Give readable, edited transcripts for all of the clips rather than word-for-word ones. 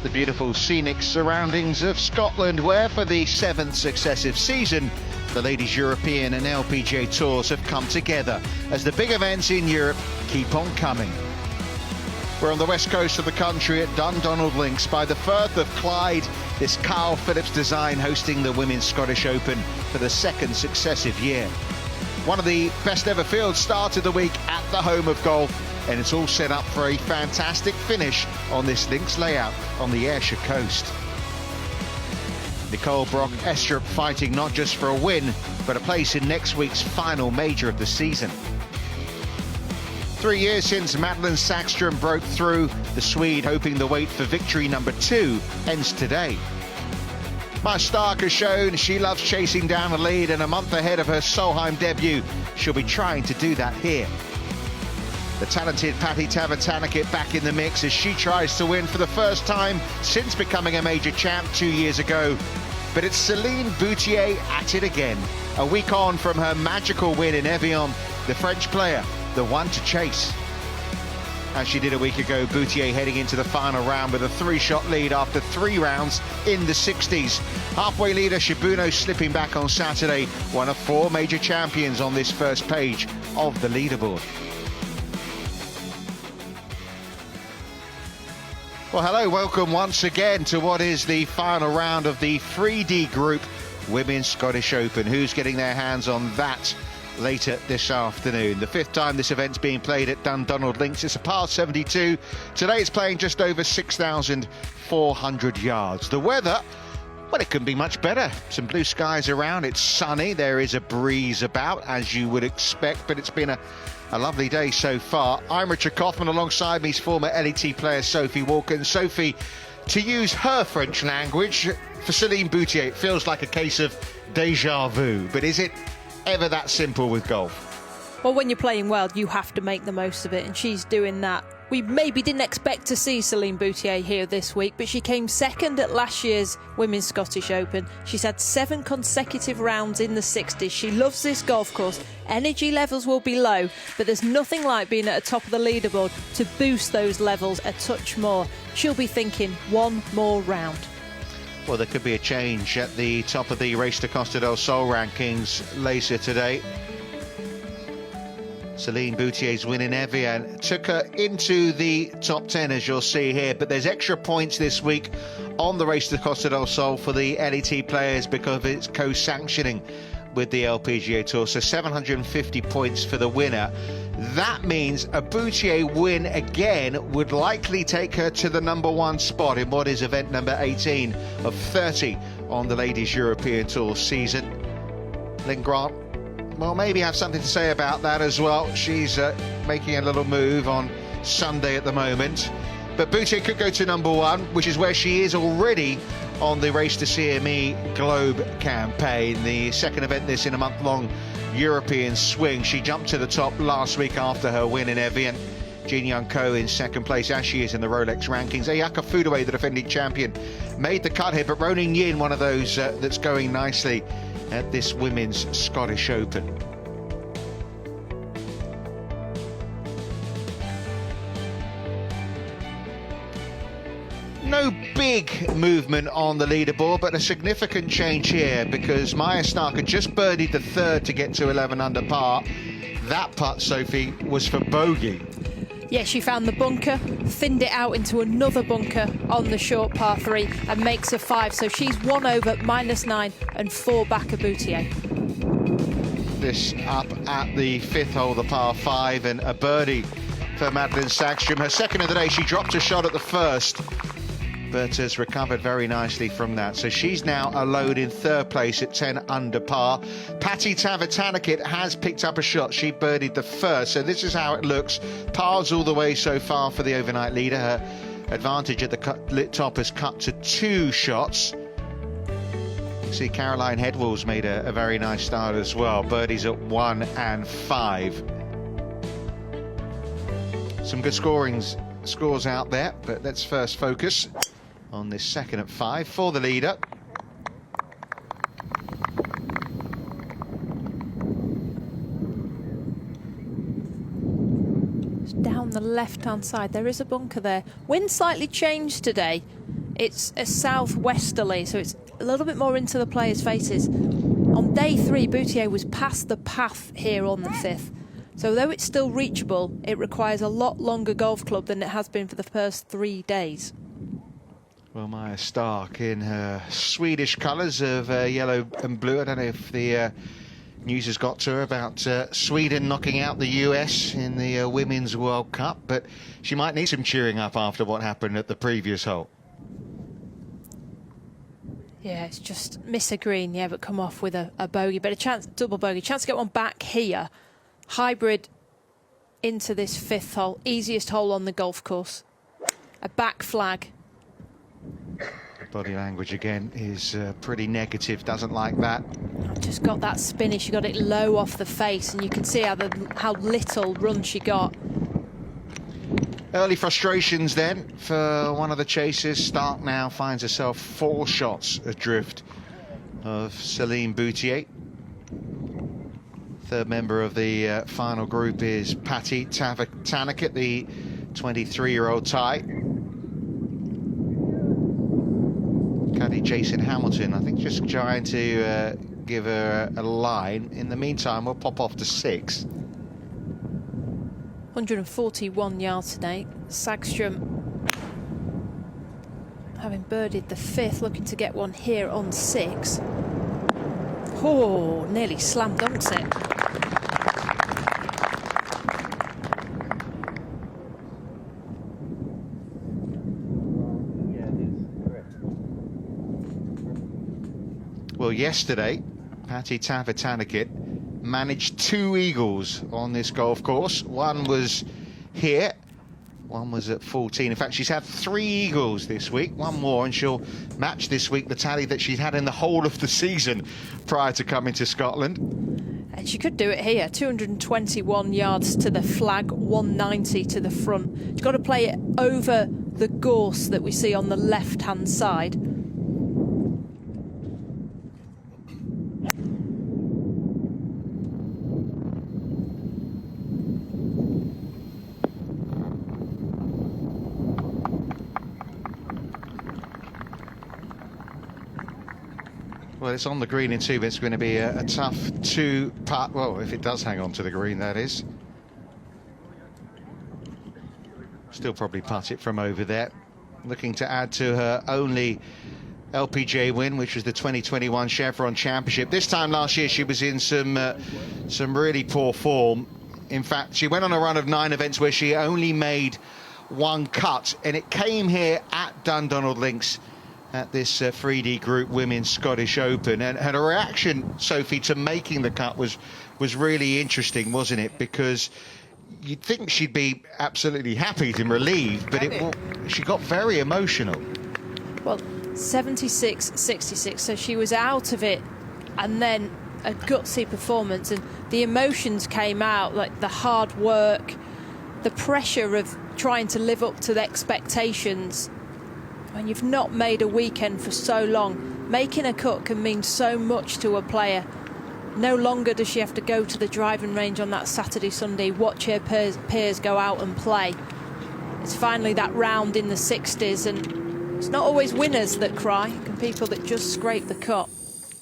the beautiful scenic surroundings of Scotland, where for the 7th successive season the Ladies European and LPGA Tours have come together as the big events in Europe keep on coming. We're on the west coast of the country at Dundonald Links by the Firth of Clyde, this Carl Phillips design hosting the Women's Scottish Open for the 2nd successive year. One of the best ever fields started the week at the home of golf, and it's all set up for a fantastic finish on this links layout on the Ayrshire coast. Nicole Brock-Estrup fighting not just for a win, but a place in next week's final major of the season. 3 years since Madelene Sackstrom broke through, the Swede hoping the wait for victory number 2 ends today. Maja Stark has shown she loves chasing down a lead, and a month ahead of her Solheim debut, she'll be trying to do that here. The talented Tavatanakit back in the mix as she tries to win for the first time since becoming a major champ 2 years ago. But it's Solheim Boutier at it again. A week on from her magical win in Evian, the French player, the one to chase. As she did a week ago, Boutier heading into the final round with a 3-shot lead after 3 rounds in the 60s. Halfway leader Shibuno slipping back on Saturday, one of 4 major champions on this first page of the leaderboard. Well, hello, welcome once again to what is the final round of the 3D Group Women's Scottish Open. Who's getting their hands on that later this afternoon? The 5th time this event's being played at Dundonald Links. It's a par 72. Today it's playing just over 6,400 yards. The weather, well, it couldn't be much better. Some blue skies around. It's sunny. There is a breeze about, as you would expect, but it's been a lovely day so far. I'm Richard Kaufman. Alongside me is former LET player Sophie Walker. And Sophie, to use her French language, for Solheim Boutier, it feels like a case of déjà vu. But is it ever that simple with golf? Well, when you're playing well, you have to make the most of it, and she's doing that. We maybe didn't expect to see Solheim Boutier here this week, but she came second at last year's Women's Scottish Open. She's had 7 consecutive rounds in the 60s. She loves this golf course. Energy levels will be low, but there's nothing like being at the top of the leaderboard to boost those levels a touch more. She'll be thinking one more round. Well, there could be a change at the top of the Race to Costa del Sol rankings later today. Solheim Boutier's win in Evian took her into the top 10, as you'll see here, but there's extra points this week on the Race to Costa del Sol for the LET players because of its co-sanctioning with the LPGA Tour, so 750 points for the winner. That means a Boutier win again would likely take her to the #1 spot in what is event number 18 of 30 on the Ladies European Tour season. Lynn Grant, well, maybe have something to say about that as well. She's making a little move on Sunday at the moment. But Boutier could go to #1, which is where she is already on the Race to CME Globe campaign, the 2nd event this in a month-long European swing. She jumped to the top last week after her win in Evian. Jin Young Ko in 2nd place, as she is in the Rolex rankings. Ayaka Fudaway, the defending champion, made the cut here, but Ronin Yin, one of those that's going nicely at this Women's Scottish Open. No big movement on the leaderboard, but a significant change here because Maja Stark had just birdied the 3rd to get to 11 under par. That putt, Sophie, was for bogey. Yeah, she found the bunker, thinned it out into another bunker on the short par 3 and makes a 5. So she's 1 over, -9 and 4 back of Boutier. This up at the 5th hole, the par 5, and a birdie for Madelene Sackstrom. Her 2nd of the day. She dropped a shot at the 1st, but has recovered very nicely from that. So she's now alone in 3rd place at 10 under par. Patty Tavatanakit has picked up a shot. She birdied the 1st, so this is how it looks. Pars all the way so far for the overnight leader. Her advantage at the top has cut to 2 shots. You see Caroline Headwall's made a very nice start as well. Birdies at 1 and 5. Some good scores out there, but let's first focus on this 2nd at 5 for the leader. It's down the left-hand side. There is a bunker there. Wind slightly changed today. It's a southwesterly, so it's a little bit more into the players' faces. On day 3, Boutier was past the path here on the 5th. So though it's still reachable, it requires a lot longer golf club than it has been for the first 3 days. Well, Maya Stark in her Swedish colours of yellow and blue. I don't know if the news has got to her about Sweden knocking out the US in the Women's World Cup, but she might need some cheering up after what happened at the previous hole. Yeah, it's just miss a green, yeah, but come off with a bogey. But a chance, double bogey, chance to get one back here. Hybrid into this 5th hole, easiest hole on the golf course. A back flag. Body language again is pretty negative, doesn't like that. Just got that spinny, she got it low off the face, and you can see how little run she got. Early frustrations then for one of the chasers. Stark now finds herself 4 shots adrift of Solheim Boutier. Third member of the final group is Patty Tavatanakit, the 23-year-old Thai. Caddy Jason Hamilton, I think, just trying to give her a line. In the meantime, we'll pop off to 6. 141 yards today. Sagström, having birdied the 5th, looking to get one here on 6. Oh, nearly slam dunks it. Well, yesterday, Patty Tavatanakit managed 2 eagles on this golf course. One was here, one was at 14. In fact, she's had 3 eagles this week, one more, and she'll match this week the tally that she's had in the whole of the season prior to coming to Scotland. And she could do it here. 221 yards to the flag, 190 to the front. She's got to play it over the gorse that we see on the left-hand side. Well, it's on the green in 2, but it's going to be a tough 2-putt. Well, if it does hang on to the green, that is. Still probably putt it from over there. Looking to add to her only LPGA win, which was the 2021 Chevron Championship. This time last year, she was in some really poor form. In fact, she went on a run of 9 events where she only made 1 cut, and it came here at Dundonald Links at this 3D Group Women's Scottish Open, and her reaction, Sophie, to making the cut was really interesting, wasn't it? Because you'd think she'd be absolutely happy and relieved, but she got very emotional. Well, 76-66, so she was out of it, and then a gutsy performance, and the emotions came out, like the hard work, the pressure of trying to live up to the expectations. When you've not made a weekend for so long, making a cut can mean so much to a player. No longer does she have to go to the driving range on that Saturday, Sunday, watch her peers go out and play. It's finally that round in the 60s, and it's not always winners that cry, it can be people that just scrape the cut.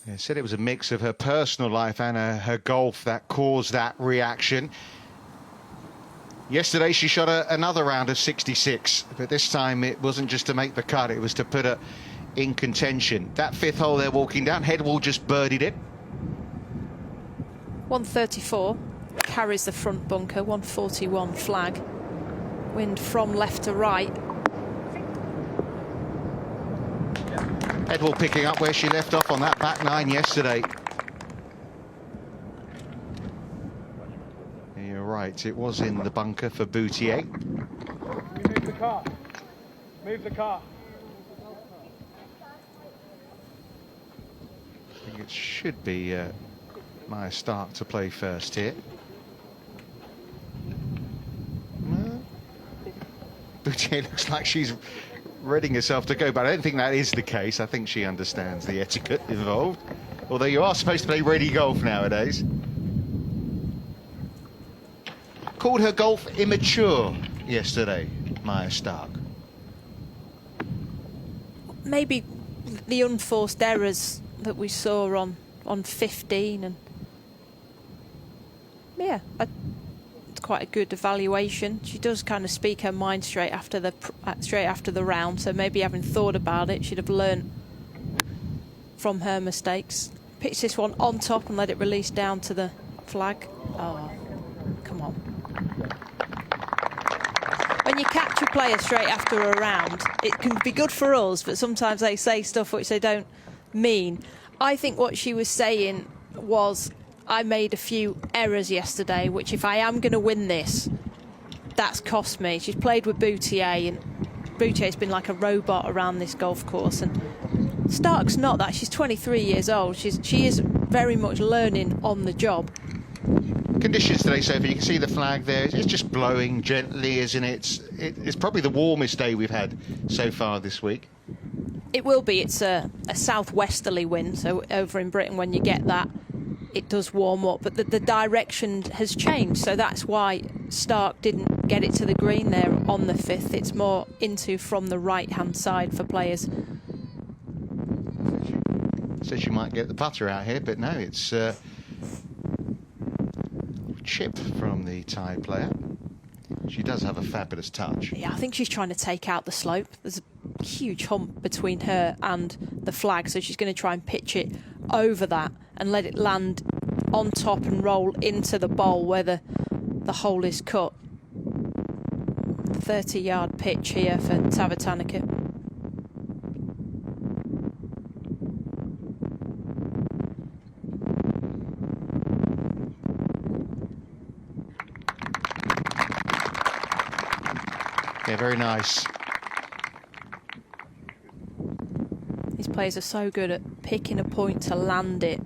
Yeah, said it was a mix of her personal life and her golf that caused that reaction. Yesterday she shot another round of 66, but this time it wasn't just to make the cut, it was to put her in contention. That 5th hole they're walking down, Headwall just birdied it. 134 carries the front bunker, 141 flag. Wind from left to right. Headwall picking up where she left off on that back 9 yesterday. You're right, it was in the bunker for Boutier. Move the car. Move the car. I think it should be Maya Stark to play first here. Boutier looks like she's readying herself to go, but I don't think that is the case. I think she understands the etiquette involved. Although you are supposed to play ready golf nowadays. Called her golf immature yesterday, Maya Stark. maybe the unforced errors that we saw on 15, and yeah, it's quite a good evaluation. She does kind of speak her mind straight after the round, so maybe having thought about it, she'd have learnt from her mistakes. Pitch this one on top and let it release down to the flag. Oh, come on. When you catch a player straight after a round, it can be good for us, but sometimes they say stuff which they don't mean. I think what she was saying was, I made a few errors yesterday, which if I am going to win this, that's cost me. She's played with Boutier, and Boutier's been like a robot around this golf course, and Stark's not that. She's 23 years old. She is very much learning on the job. Conditions today, Sophie, you can see the flag there. It's just blowing gently, isn't it? It's probably the warmest day we've had so far this week. It will be. It's a southwesterly wind, so over in Britain when you get that, it does warm up, but the direction has changed, so that's why Stark didn't get it to the green there on the 5th. It's more into from the right-hand side for players. So she might get the putter out here, but no, it's chip from the Thai player. She does have a fabulous touch. Yeah, I think she's trying to take out the slope. There's a huge hump between her and the flag, so she's going to try and pitch it over that and let it land on top and roll into the bowl where the hole is cut. 30-yard pitch here for Tavatanakit. Yeah, very nice. These players are so good at picking a point to land it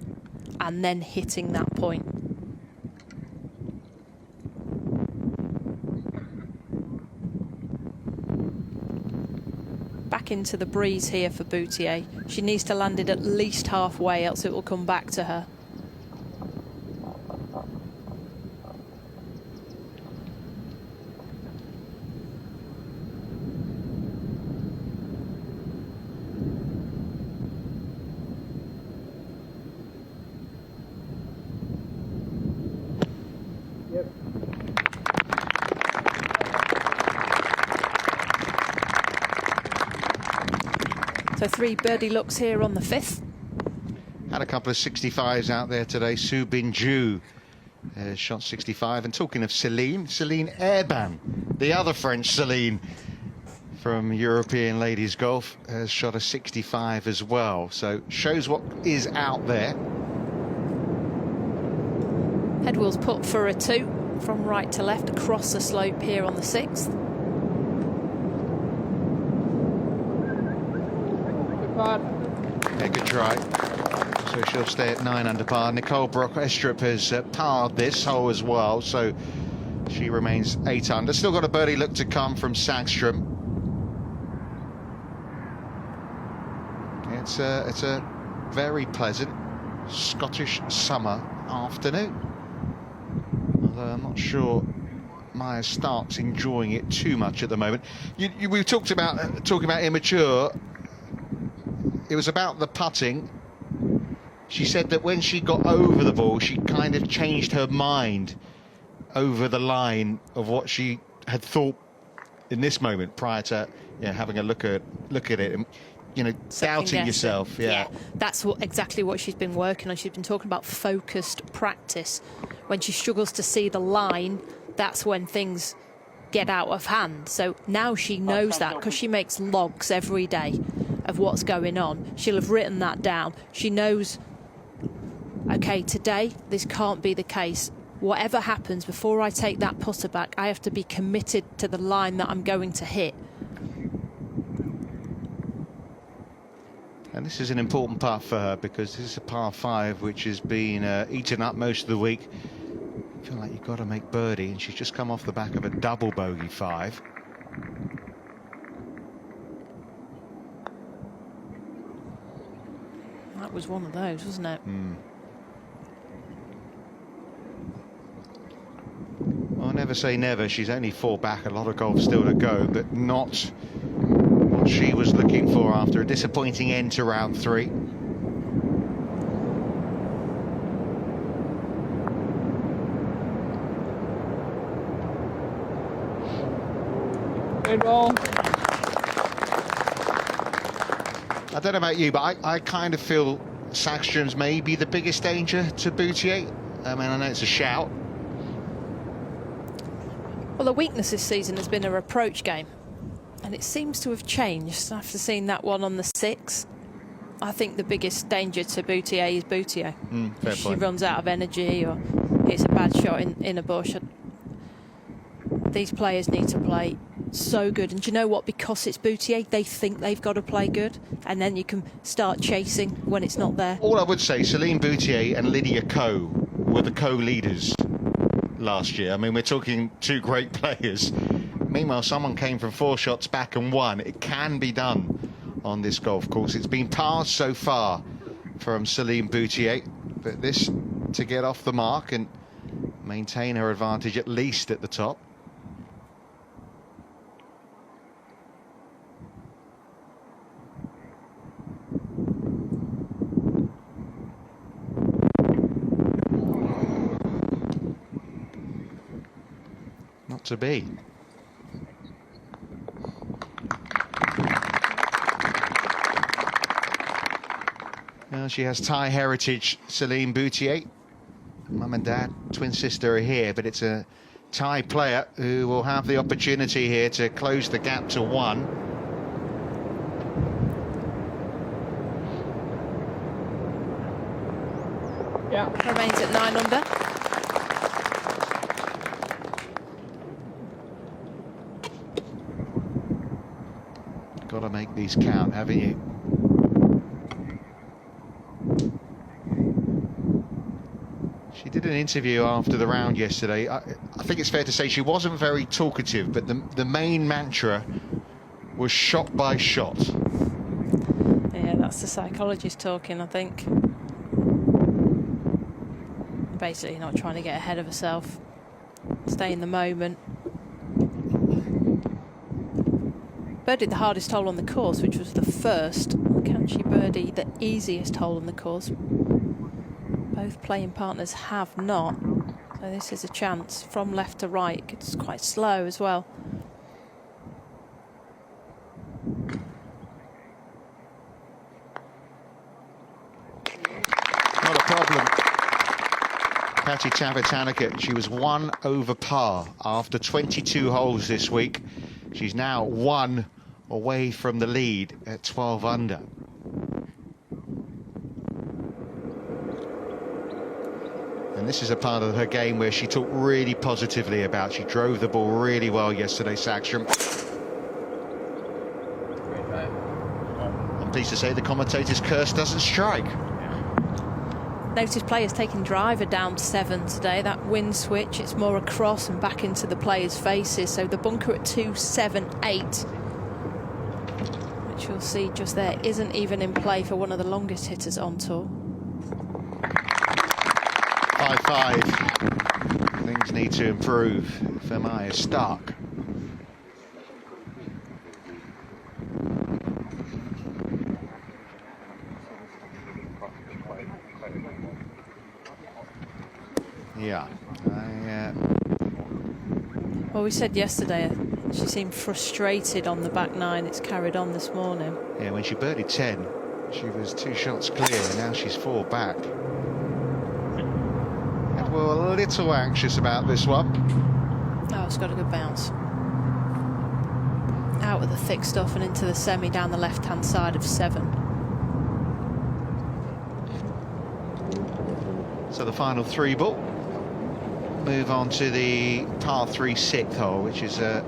and then hitting that point. Back into the breeze here for Boutier. She needs to land it at least halfway, else it will come back to her. So 3 birdie looks here on the 5th. Had a couple of 65s out there today. Su Binju shot 65. And talking of Celine Airban, the other French Celine from European Ladies Golf, has shot a 65 as well. So shows what is out there. Headwheel's put for a 2 from right to left across the slope here on the 6th. Yeah, good try. So she'll stay at 9 under par. Nicole Brock-Estrup has parred this hole as well, so she remains 8 under. Still got a birdie look to come from Sagström. It's a very pleasant Scottish summer afternoon. Although I'm not sure Maya Stark's enjoying it too much at the moment. We've talked about talking about immature. It was about the putting. She said that when she got over the ball, she kind of changed her mind over the line of what she had thought in this moment prior to having a look at it and doubting yourself. Yeah, that's exactly what she's been working on. She's been talking about focused practice. When she struggles to see the line, that's when things get out of hand. So now she knows that because she makes logs every day of what's going on. She'll have written that down. She knows, okay, today this can't be the case. Whatever happens, before I take that putter back, I have to be committed to the line that I'm going to hit. And this is an important part for her because this is a par 5 which has been eaten up most of the week. I feel like you've got to make birdie, and she's just come off the back of a double bogey 5. That was one of those, wasn't it? Well, never say never. She's only 4 back, a lot of golf still to go, but not what what she was looking for after a disappointing end to round 3. Good ball. I don't know about you, but I kind of feel Sackstrom's may be the biggest danger to Boutier. I mean, I know it's a shout. Well, the weakness this season has been her approach game, and it seems to have changed after seeing that one on the 6. I think the biggest danger to Boutier is Boutier. Fair She point. runs out of energy or hits a bad shot in a bush. These players need to play so good, and do you know what? Because it's Boutier, they think they've got to play good, and then you can start chasing when it's not there. All I would say, Solheim Boutier and Lydia Ko were the co-leaders last year. I mean, we're talking 2 great players. Meanwhile, someone came from 4 shots back and won. It can be done on this golf course. It's been pars so far from Solheim Boutier, but this to get off the mark and maintain her advantage at least at the top. Not to be. Well, she has Thai heritage, Solheim Boutier. Mum and dad, twin sister are here, but it's a Thai player who will have the opportunity here to close the gap to 1. Yeah. Remains at 9 under. Got to make these count, haven't you? She did an interview after the round yesterday. I think it's fair to say she wasn't very talkative, but the main mantra was shot by shot. Yeah, that's the psychologist talking, I think. Basically not trying to get ahead of herself. Stay in the moment. Birdied the hardest hole on the course, which was the first. Can she birdie the easiest hole on the course? Both playing partners have not. So this is a chance from left to right. It's quite slow as well. Not a problem. Patty Tavatanakit, she was 1 over par after 22 holes this week. She's now 1 away from the lead at 12 under. And this is a part of her game where she talked really positively about. She drove the ball really well yesterday, Sackstrom. I'm pleased to say the commentator's curse doesn't strike. Notice players taking driver down 7 today. That wind switch, it's more across and back into the players' faces. So the bunker at 278, which you'll see just there, isn't even in play for one of the longest hitters on tour. 5-5. Things need to improve for Maya Stark. Yeah. Well, we said yesterday she seemed frustrated on the back 9. It's carried on this morning. Yeah, when she birdied 10, she was 2 shots clear, and now she's 4 back. And we're a little anxious about this one. Oh, it's got a good bounce. Out with the thick stuff and into the semi down the left-hand side of 7. So the final 3 ball. Move on to the par 3 6th hole, which is a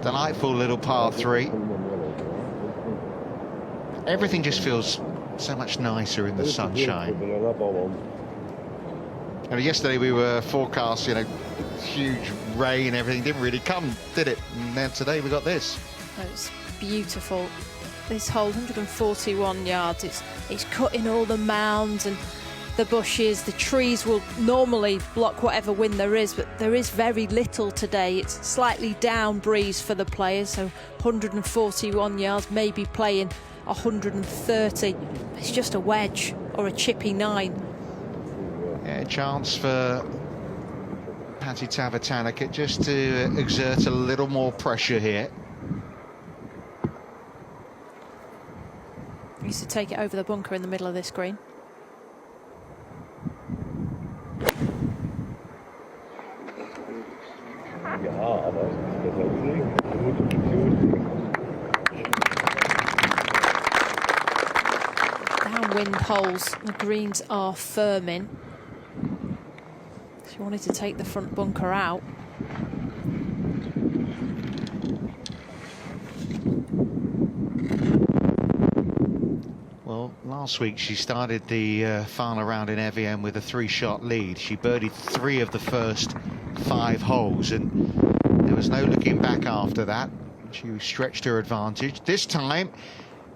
delightful little par 3. Everything just feels so much nicer in the sunshine. And yesterday we were forecast, you know, huge rain, everything didn't really come, did it? And then today we got this. Oh, it's beautiful. This hole, 141 yards, it's cutting all the mounds, and the bushes. The trees will normally block whatever wind there is, but there is very little today. It's slightly down breeze for the players, so 141 yards, maybe playing 130. It's just a wedge or a chippy 9. Yeah, a chance for Patty Tavatanakit just to exert a little more pressure here. Needs to take it over the bunker in the middle of this green. Downwind holes, the greens are firming. She wanted to take the front bunker out. Well, last week she started the final round in Evian with a 3-shot lead. She birdied 3 of the first 5 holes, and there was no looking back after that. She stretched her advantage. This time,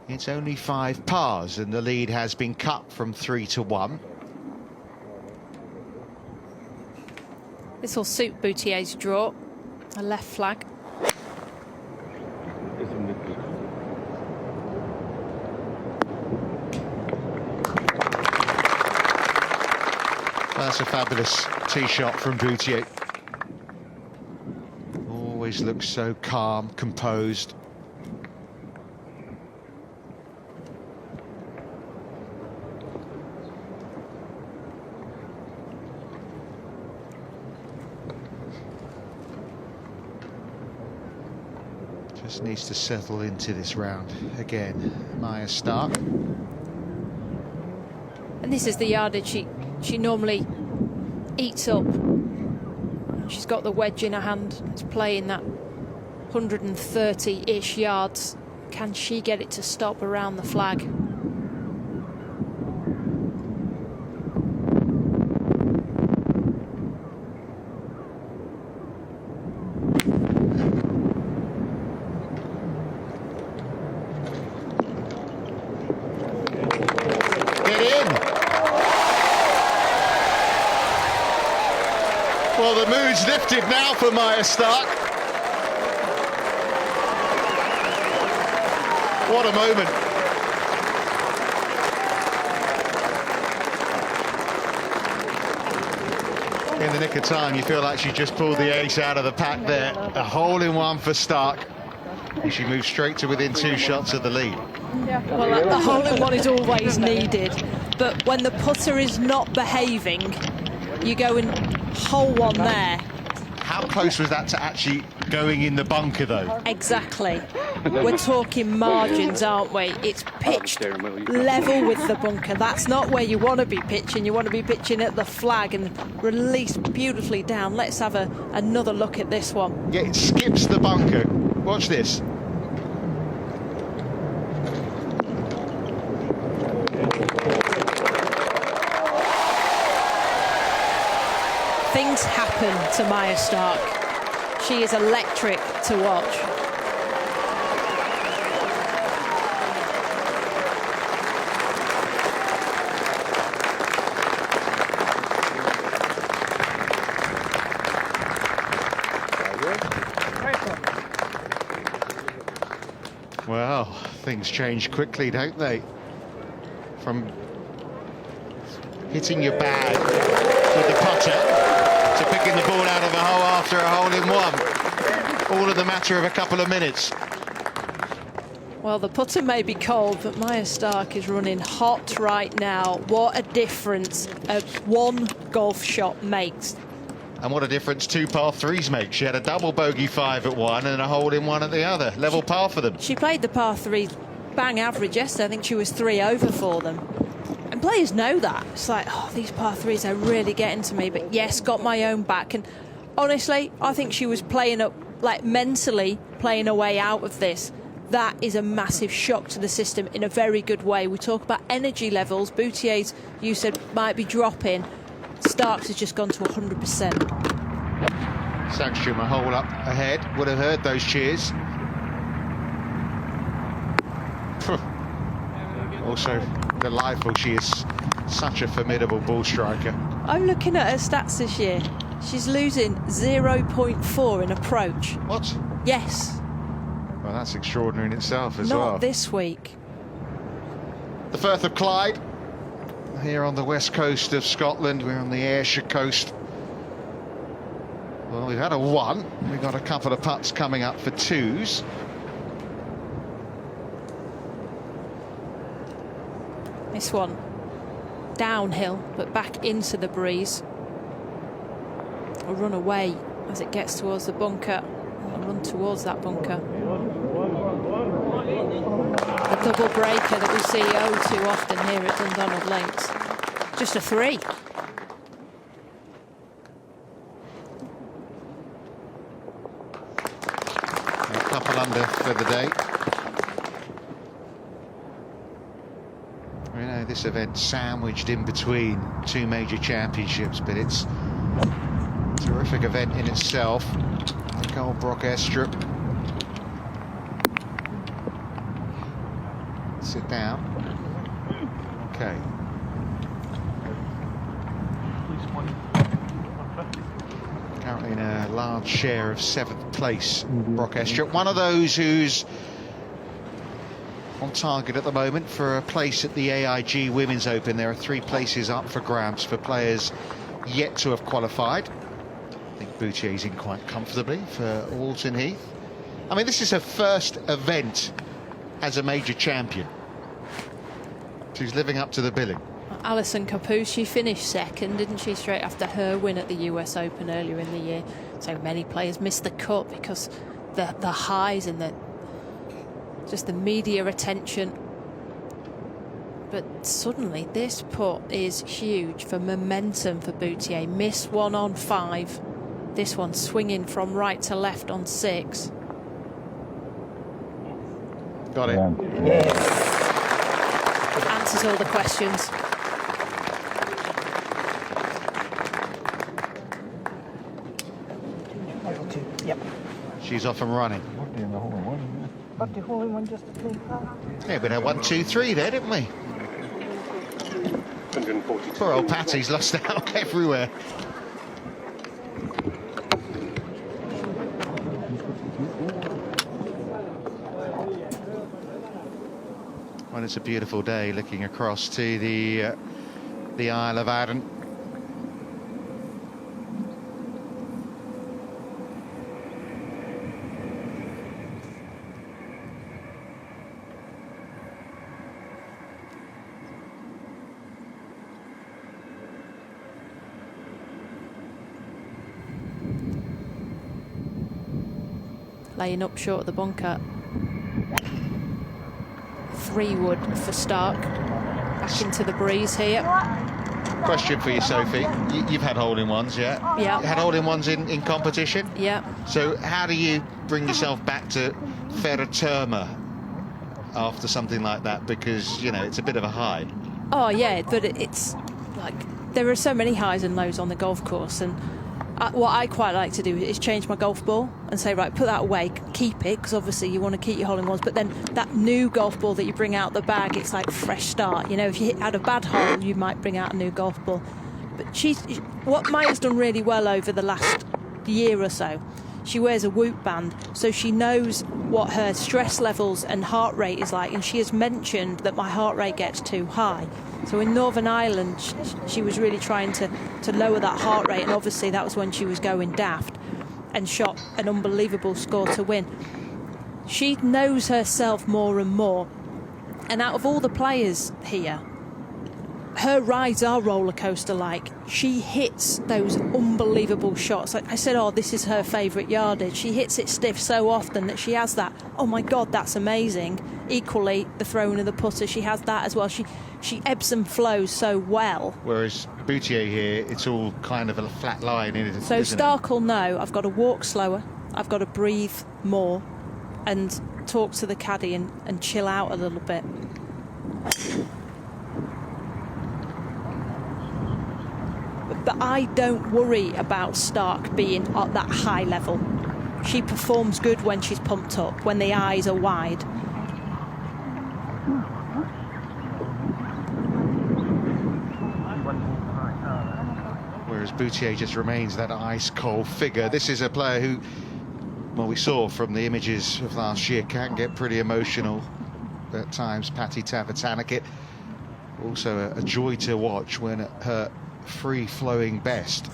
it's only 5 pars, and the lead has been cut from 3 to 1. This will suit Boutier's draw. A left flag. That's a fabulous tee shot from Boutier. Always looks so calm, composed. Just needs to settle into this round again. Maya Stark. And this is the yardage she normally eats up. She's got the wedge in her hand. It's playing that 130-ish yards. Can she get it to stop around the flag? Well, the mood's lifted now for Maya Stark. What a moment. In the nick of time, you feel like she just pulled the ace out of the pack there. A hole-in-one for Stark. And she moves straight to within 2 shots of the lead. Well, the hole-in-one is always needed. But when the putter is not behaving, you go and hole one there. How close was that to actually going in the bunker, though? Exactly. We're talking margins, aren't we? It's pitched level with the bunker. That's not where you want to be pitching. You want to be pitching at the flag and released beautifully down. Let's have another look at this one. Yeah, it skips the bunker. Watch this. Things happen to Maya Stark. She is electric to watch. Well, things change quickly, don't they? From hitting your bag with the putter to picking the ball out of a hole after a hole-in-one. All in the matter of a couple of minutes. Well, the putter may be cold, but Maya Stark is running hot right now. What a difference one golf shot makes. And what a difference 2 par 3s make. She had a double bogey 5 at one and a hole-in-one at the other. Level par for them. She played the par 3 bang average yesterday. I think she was 3 over for them. And players know that. It's like, oh, these par 3s are really getting to me. But yes, got my own back. And honestly, I think she was playing up, like mentally playing a way out of this. That is a massive shock to the system in a very good way. We talk about energy levels. Boutier's, you said, might be dropping. Starks has just gone to 100%. Sankstrom a hole up ahead. Would have heard those cheers. Also, delightful she is Such a formidable ball striker. I'm looking at her stats this year. She's losing 0.4 in approach. What? Yes. Well, that's extraordinary in itself as well. Not this week. The Firth of Clyde, here on the west coast of Scotland. We're on the Ayrshire coast. Well, we've had a 1. We've got a couple of putts coming up for 2s. This one downhill, but back into the breeze. I'll run away as it gets towards the bunker. I'll run towards that bunker. The double breaker that we see too often here at Dundonald Links. Just a 3. A couple under for the day. You know, this event sandwiched in between 2 major championships, but it's a terrific event in itself. Goldbrook Estrup. Sit down. Okay. Currently in a large share of 7th place, Brock Estrup. One of those who's on target at the moment for a place at the AIG Women's Open. There are 3 places up for grabs for players yet to have qualified. I think Boutier's in quite comfortably for Walton Heath. I mean, this is her first event as a major champion. She's living up to the billing. Alison Capoose, she finished 2nd, didn't she, straight after her win at the US Open earlier in the year. So many players missed the cut because the highs and just the media attention. But suddenly this putt is huge for momentum for Boutier. Miss 1 on 5. This one swinging from right to left on 6. Got it. Answers all the questions. Yep. She's off and running. But the hole in one just to play. Yeah, we had 1, 2, 3 there, didn't we? 142. Poor old Patty's lost out everywhere. Well, it's a beautiful day looking across to the Isle of Arran. Laying up short of the bunker. 3 wood for Stark. Back into the breeze here. Question for you, Sophie. You've had hole-in-ones, yeah? Yeah. You had hole-in-ones in competition? Yeah. So how do you bring yourself back to terra firma after something like that? Because, you know, it's a bit of a high. Oh, yeah, but it's like there are so many highs and lows on the golf course, and what I quite like to do is change my golf ball and say, right, put that away, keep it, because obviously you want to keep your hole-in-ones, but then that new golf ball that you bring out the bag, it's like fresh start. You know, if you had a bad hole, you might bring out a new golf ball. But what Maya's done really well over the last year or so, she wears a Whoop band, so she knows what her stress levels and heart rate is like, and she has mentioned that my heart rate gets too high. So in Northern Ireland, she was really trying to lower that heart rate, and obviously that was when she was going daft and shot an unbelievable score to win. She knows herself more and more, and out of all the players here, her rides are roller coaster like. She hits those unbelievable shots. Like I said, oh, this is her favourite yardage. She hits it stiff so often that she has that, oh my God, that's amazing. Equally, the throwing of the putter, she has that as well. She ebbs and flows so well. Whereas Boutier here, it's all kind of a flat line, isn't it? So Stark will know I've got to walk slower, I've got to breathe more and talk to the caddy and chill out a little bit. But I don't worry about Stark being at that high level. She performs good when she's pumped up, when the eyes are wide. as Boutier just remains that ice-cold figure. This is a player who, well, we saw from the images of last year, can get pretty emotional at times. Patty Tavatanakit, also a joy to watch when at her free-flowing best.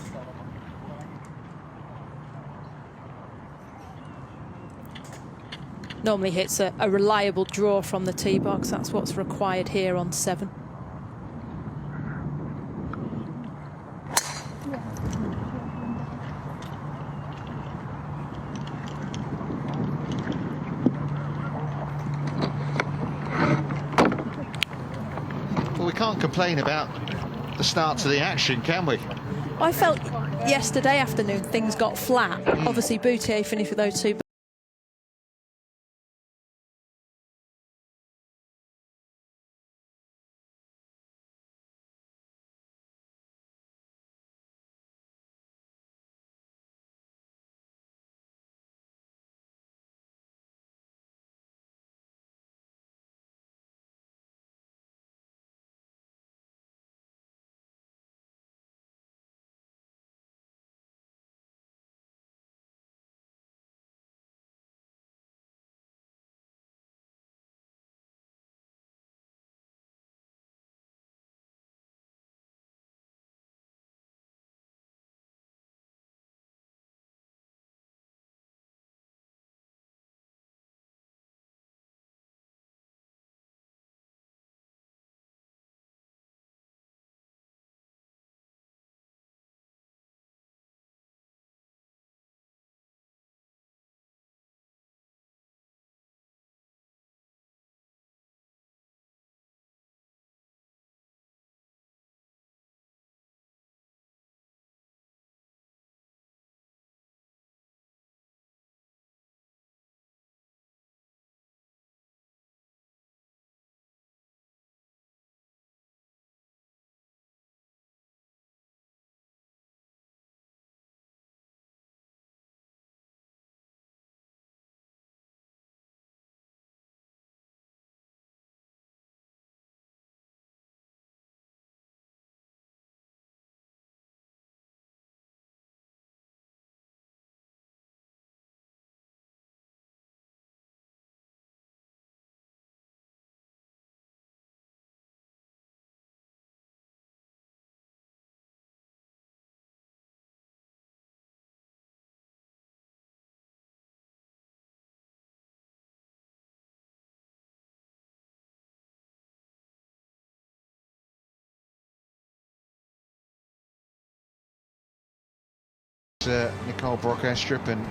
Normally hits a reliable draw from the tee box. That's what's required here on 7. Well, we can't complain about the start to the action, can we? I felt yesterday afternoon things got flat. Obviously Boutier finished with those 2. Nicole Brock-Estrup and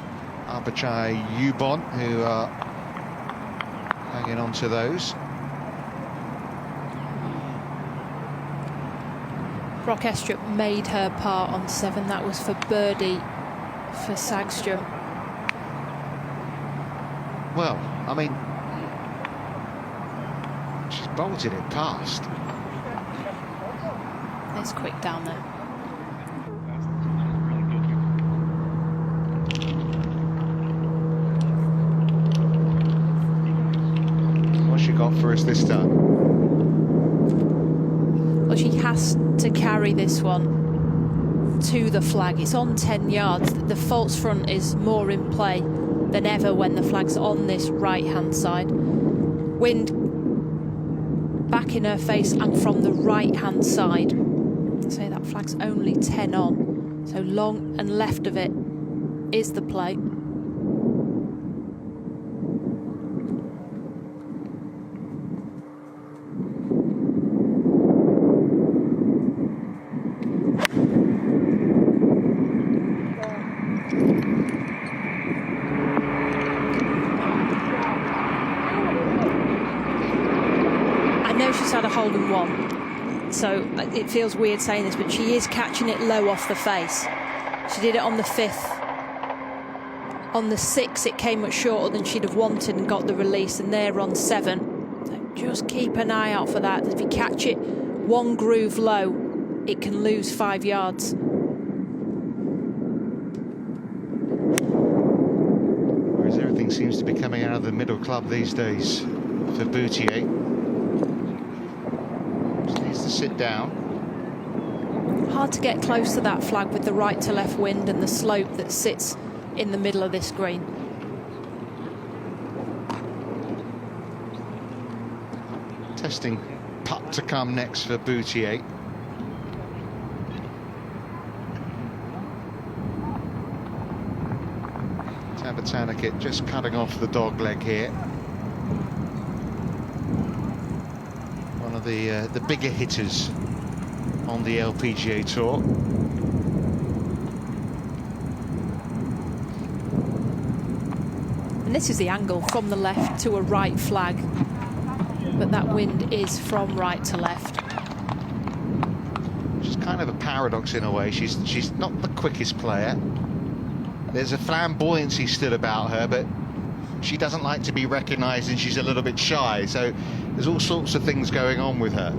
Abachai Yubon, who are hanging on to those. Brock-Estrup made her par on 7. That was for birdie for Sagström. Well, I mean, she's bolted it past. It's quick down there. What's she got for us this time? Well, she has to carry this one to the flag. It's on 10 yards. The false front is more in play than ever when the flag's on this right-hand side. Wind back in her face and from the right-hand side. So that flag's only 10 on. So long and left of it is the play. She's had a hole in 1, so it feels weird saying this, but she is catching it low off the face. She did it on the 5th. On the 6th, it came much shorter than she'd have wanted and got the release, and there on 7. So just keep an eye out for that. If you catch it 1 groove low, it can lose 5 yards. Whereas everything seems to be coming out of the middle club these days for Boutier. Needs to sit down. Hard to get close to that flag with the right to left wind and the slope that sits in the middle of this green. Testing putt to come next for Boutier. Tavatanakit just cutting off the dog leg here. One of the bigger hitters on the LPGA Tour. And this is the angle from the left to a right flag, but that wind is from right to left. Which is kind of a paradox in a way. She's not the quickest player. There's a flamboyancy still about her, but she doesn't like to be recognised and she's a little bit shy. So there's all sorts of things going on with her.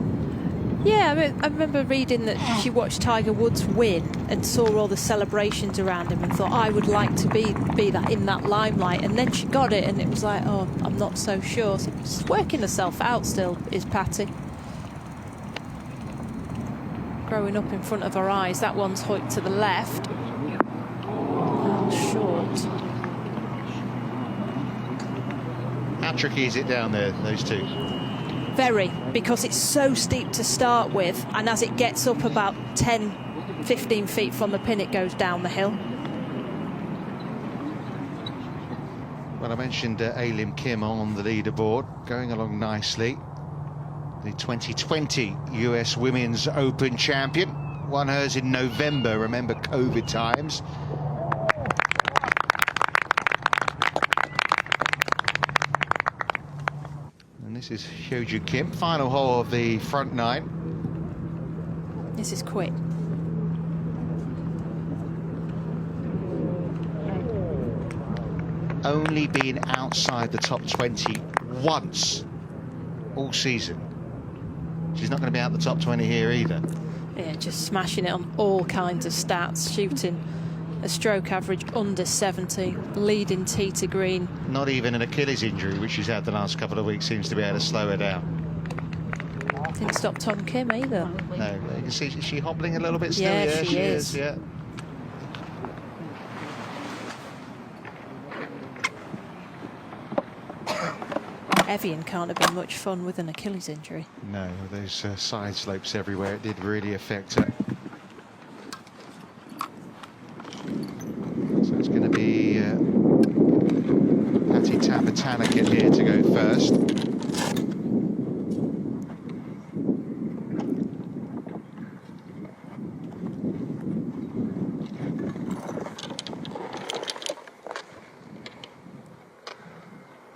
Yeah, I remember reading that she watched Tiger Woods win and saw all the celebrations around him and thought, I would like to be that in that limelight. And then she got it and it was like, oh, I'm not so sure. So she's working herself out still, is Patty. Growing up in front of her eyes. That one's hooked to the left. Short. How tricky is it down there, those two? Very, because it's so steep to start with, and as it gets up about 10-15 feet from the pin, it goes down the hill. Well, I mentioned Alim Kim on the leaderboard, going along nicely. The 2020 US Women's Open champion. Won hers in November, remember COVID times. This is Hyoju Kim, final hole of the front nine. This is quick. Only been outside the top 20 once all season. She's not going to be out the top 20 here either. Yeah, just smashing it on all kinds of stats, shooting a stroke average under 70, leading tee to green. Not even an Achilles injury, which she's had the last couple of weeks, seems to be able to slow her down. Didn't stop Tom Kim either. No, you can see, is she hobbling a little bit still? Yeah, she is. Yeah. Evian can't have been much fun with an Achilles injury. No, those side slopes everywhere, it did really affect her. So it's going to be Patty Tavatanakit here to go first.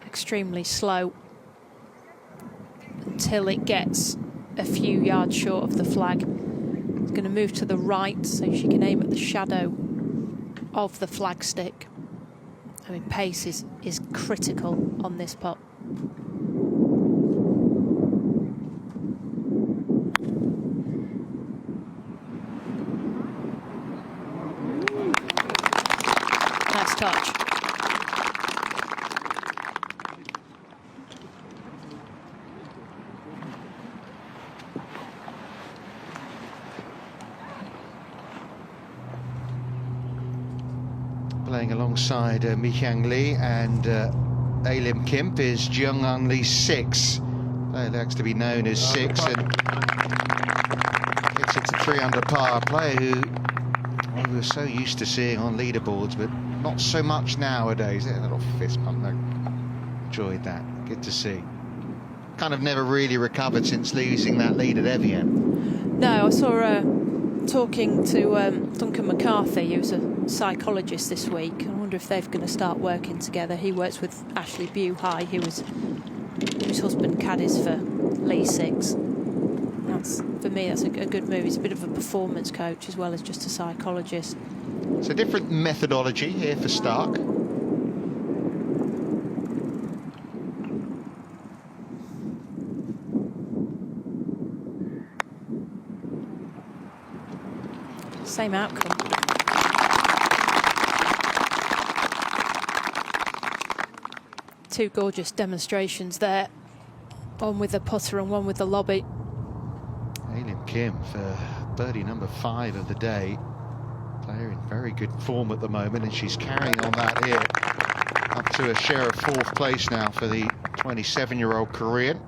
Extremely slow until it gets a few yards short of the flag. It's going to move to the right so she can aim at the shadow of the flagstick. I mean, pace is critical on this putt. Nice touch. Playing alongside Mi-Hyang Lee and Alim Kim is Jung-Eun Lee 6. Player likes to be known as 6 and gets into 3 under par. A player who we were so used to seeing on leaderboards, but not so much nowadays. A little fist pump, though. Enjoyed that. Good to see. Kind of never really recovered since losing that lead at Evian. No, I saw her talking to Duncan McCarthy, who's a psychologist this week. I wonder if they're going to start working together. He works with Ashley Buhai, whose husband caddies for Lee 6. That's, for me, that's a good move. He's a bit of a performance coach as well as just a psychologist. It's a different methodology here for Stark. Same outcome. Two gorgeous demonstrations there. One with the putter and one with the lobby. Alim Kim for birdie number 5 of the day. Player in very good form at the moment, and she's carrying on that here. Up to a share of 4th place now for the 27-year-old Korean.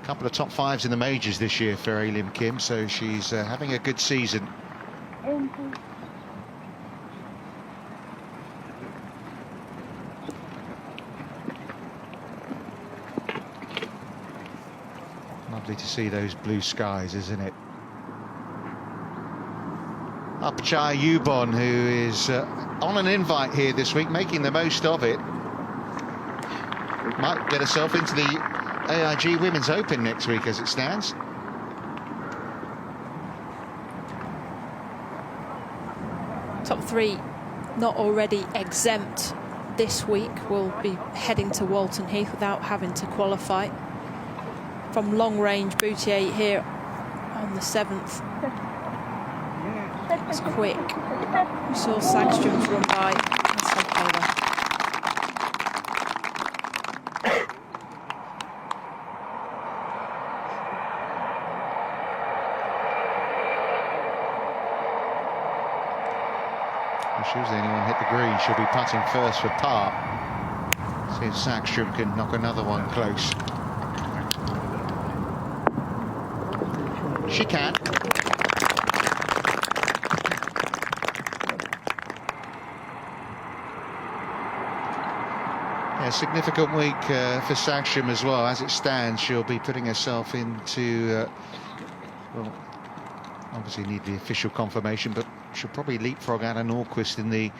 A couple of top 5s in the majors this year for Lim Kim, so she's having a good season. Lovely to see those blue skies, isn't it? Upchai Yubon, who is on an invite here this week, making the most of it. Might get herself into the AIG Women's Open next week as it stands. Top 3 not already exempt this week will be heading to Walton Heath without having to qualify. From long range, Boutier here on the 7th. It's quick. We saw Sagström's run by and step over. If she was the only one hit the green, she'll be putting first for par. See if Sagström can knock another one close. She can. A significant week for Sagström as well. As it stands, she'll be putting herself into, well, obviously need the official confirmation, but she'll probably leapfrog Anna Nordqvist in the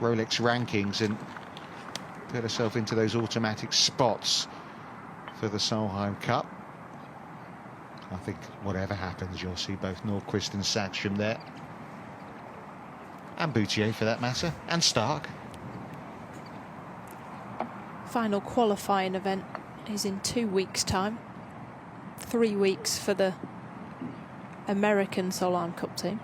Rolex rankings and put herself into those automatic spots for the Solheim Cup. I think whatever happens, you'll see both Nordqvist and Sagström there. And Boutier for that matter, and Stark. Final qualifying event is in 2 weeks' time. 3 weeks for the American Solheim Cup team.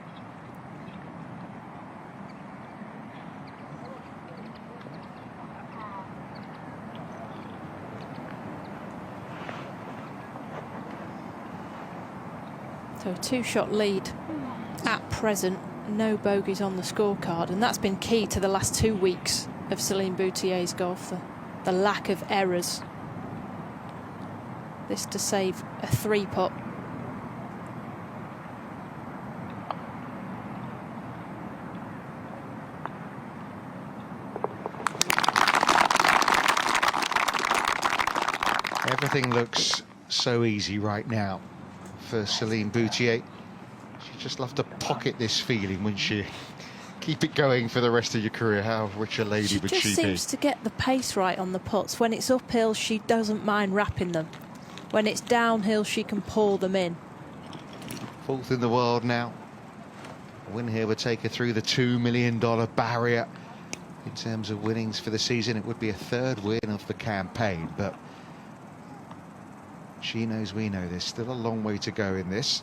So a 2-shot lead at present. No bogeys on the scorecard, and that's been key to the last 2 weeks of Céline Boutier's golf. The lack of errors. This to save a 3-putt. Everything looks so easy right now for Céline Boutier. She'd just love to pocket this feeling, wouldn't she? Keep it going for the rest of your career. How rich a lady would she be? She just seems to get the pace right on the putts. When it's uphill, she doesn't mind wrapping them. When it's downhill, she can pull them in. 4th in the world now. A win here would take her through the $2 million barrier. In terms of winnings for the season, it would be a 3rd win of the campaign, but she knows we know there's still a long way to go in this.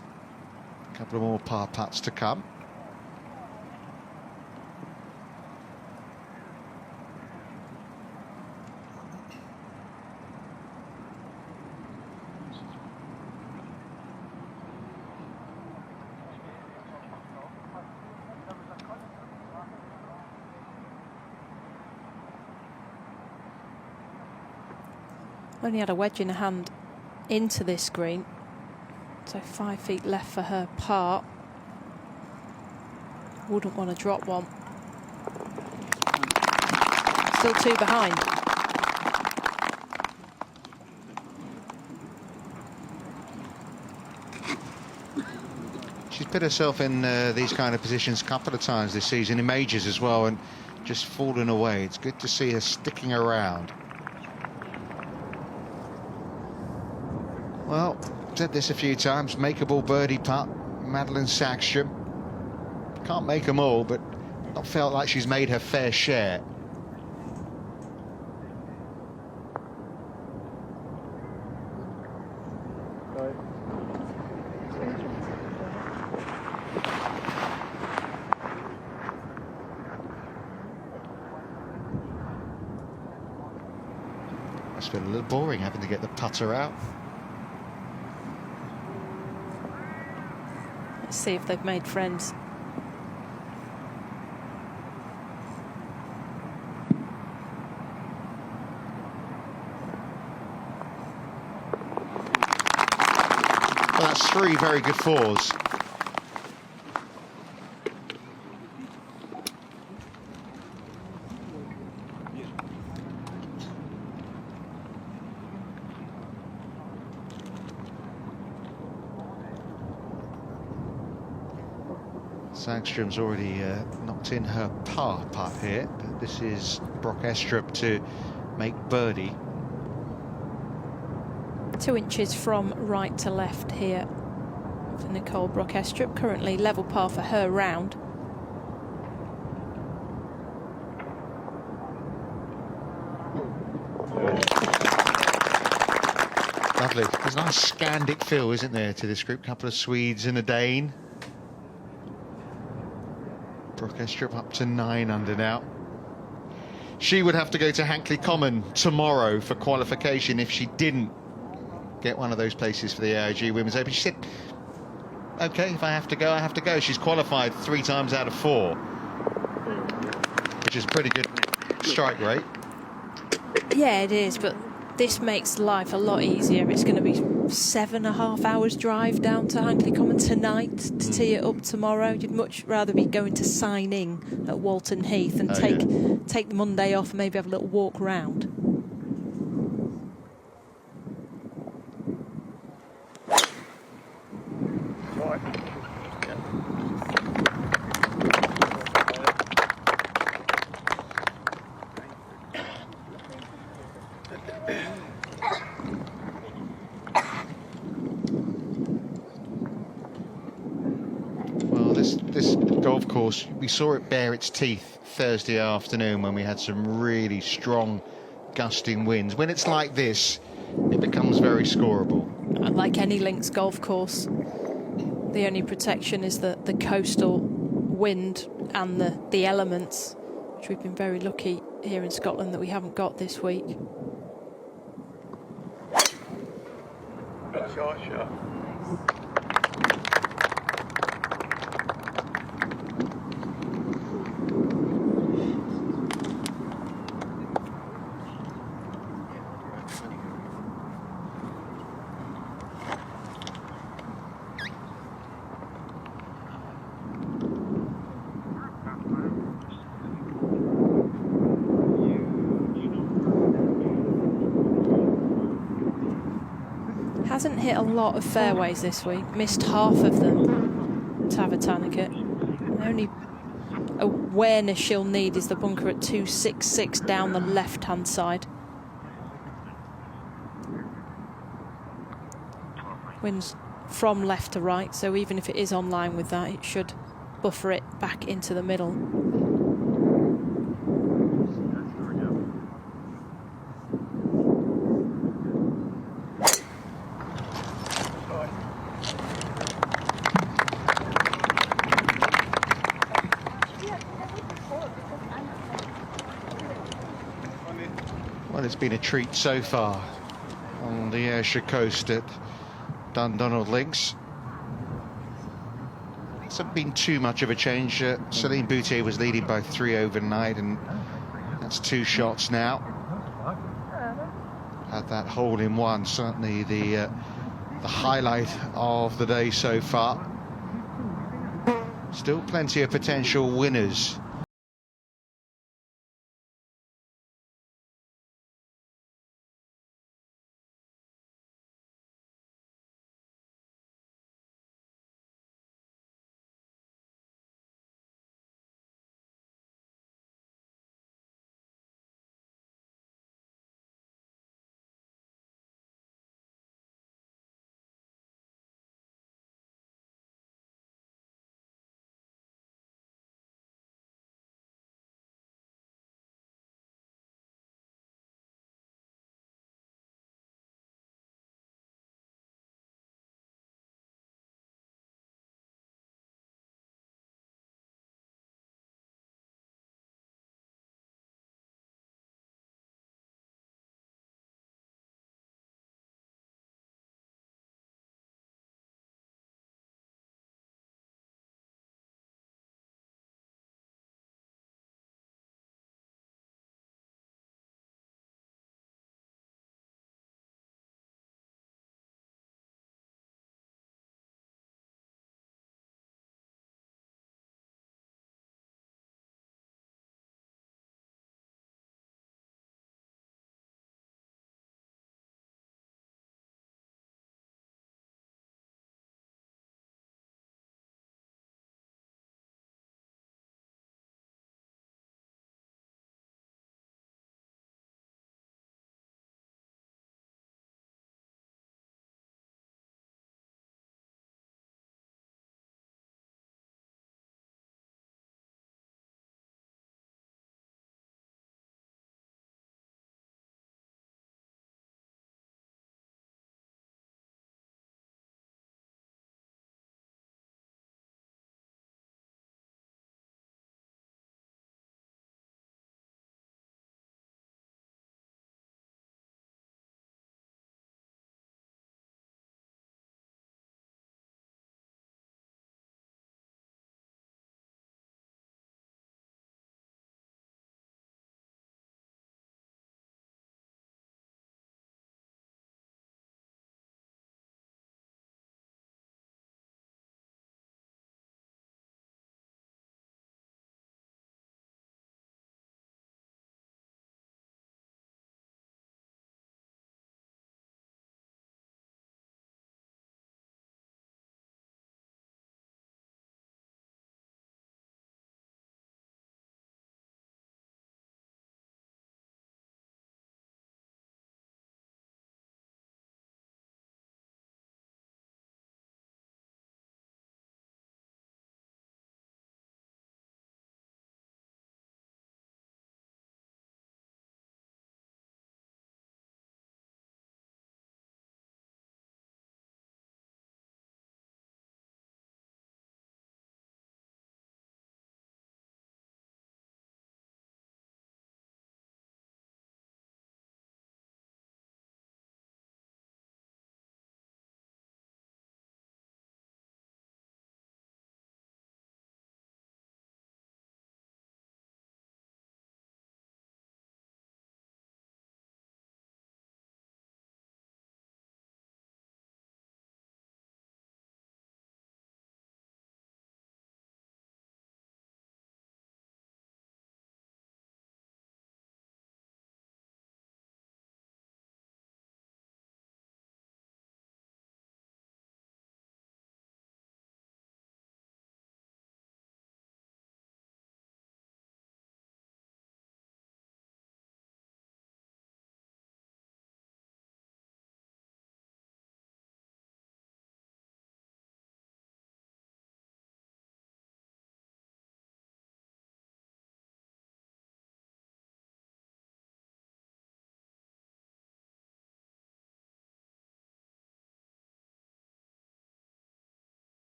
A couple of more par putts to come. Only had a wedge in her hand into this green, so 5 feet left for her par. Wouldn't want to drop one. Still 2 behind. She's put herself in these kind of positions a couple of times this season, in majors as well, and just fallen away. It's good to see her sticking around. Well, said this a few times, makeable birdie putt, Madelene Sagström. Can't make them all, but not felt like she's made her fair share. Must feel a little boring having to get the putter out. See if they've made friends. Well, that's 3 very good 4s. Sagström's already knocked in her par putt here, but this is Brock Estrup to make birdie. 2 inches from right to left here for Nicole Brock Estrup. Currently level par for her round. Lovely. There's a nice Scandic feel, isn't there, to this group? Couple of Swedes and a Dane. Brock Estrup up to 9 under now. She would have to go to Hankley Common tomorrow for qualification if she didn't get one of those places for the AIG Women's Open. She said, OK, if I have to go, I have to go. She's qualified 3 times out of 4, which is a pretty good strike rate. Yeah, it is, but this makes life a lot easier. It's going to be 7.5 hours drive down to Hankley Common tonight to tee it up tomorrow. You'd much rather be going to signing at Walton Heath and take the Monday off and maybe have a little walk round. This golf course, we saw it bare its teeth Thursday afternoon when we had some really strong gusting winds. When it's like this, it becomes very scoreable. Like any links golf course, the only protection is the coastal wind and the elements, which we've been very lucky here in Scotland that we haven't got this week. Shot. Hasn't hit a lot of fairways this week, missed half of them, Tavatanakit. The only awareness she'll need is the bunker at 266 down the left-hand side. Winds from left to right, so even if it is on line with that, it should buffer it back into the middle. Well, it's been a treat so far on the Ayrshire coast at Dundonald Links. Hasn't been too much of a change. Solheim Boutier was leading by 3 overnight, and that's 2 shots now. Had that hole in one, certainly the highlight of the day so far. Still plenty of potential winners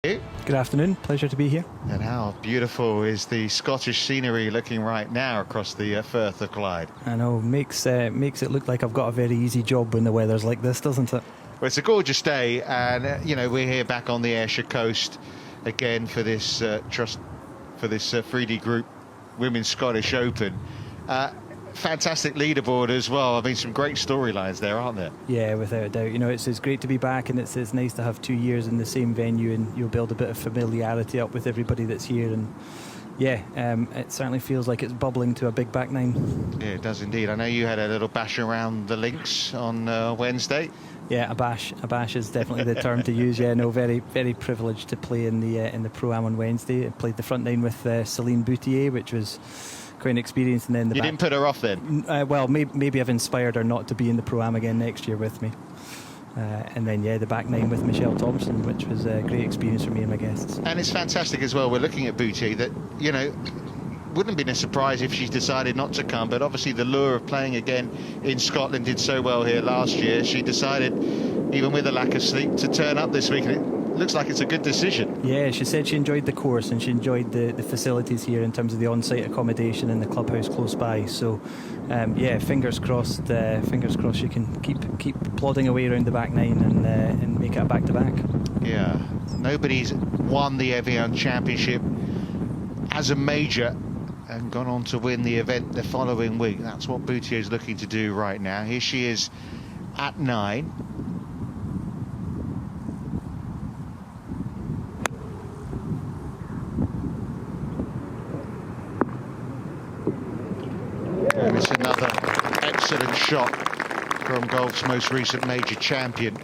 Good afternoon, pleasure to be here. And how beautiful is the Scottish scenery looking right now across the Firth of Clyde? I know, makes it look like I've got a very easy job when the weather's like this, doesn't it? Well, it's a gorgeous day, and you know, we're here back on the Ayrshire coast again for this for this 3D Group Women's Scottish Open. Fantastic leaderboard as well. I mean, some great storylines there, aren't there? Yeah, without a doubt. You know, it's great to be back, and it's nice to have 2 years in the same venue, and you'll build a bit of familiarity up with everybody that's here. And yeah, it certainly feels like it's bubbling to a big back nine. Yeah, it does indeed. I know you had a little bash around the links on Wednesday. Yeah, a bash is definitely the term to use. Yeah, no, very, very privileged to play in the Pro-Am on Wednesday. I played the front nine with Solheim Boutier, which was quite an experience. And then you didn't put her off then? Well, maybe I've inspired her not to be in the Pro-Am again next year with me. And then, yeah, the back nine with Michelle Thompson, which was a great experience for me and my guests. And it's fantastic as well. We're looking at Boutier that, you know, wouldn't have been a surprise if she decided not to come, but obviously the lure of playing again in Scotland did so well here last year. She decided, even with a lack of sleep, to turn up this week, and it looks like it's a good decision. Yeah, she said she enjoyed the course and she enjoyed the facilities here in terms of the on-site accommodation and the clubhouse close by. So yeah, fingers crossed she can keep plodding away around the back nine and make it a back-to-back. Yeah, nobody's won the Evian Championship as a major and gone on to win the event the following week. That's what Boutier is looking to do right now. Here she is at 9. And it's another excellent shot from golf's most recent major champion.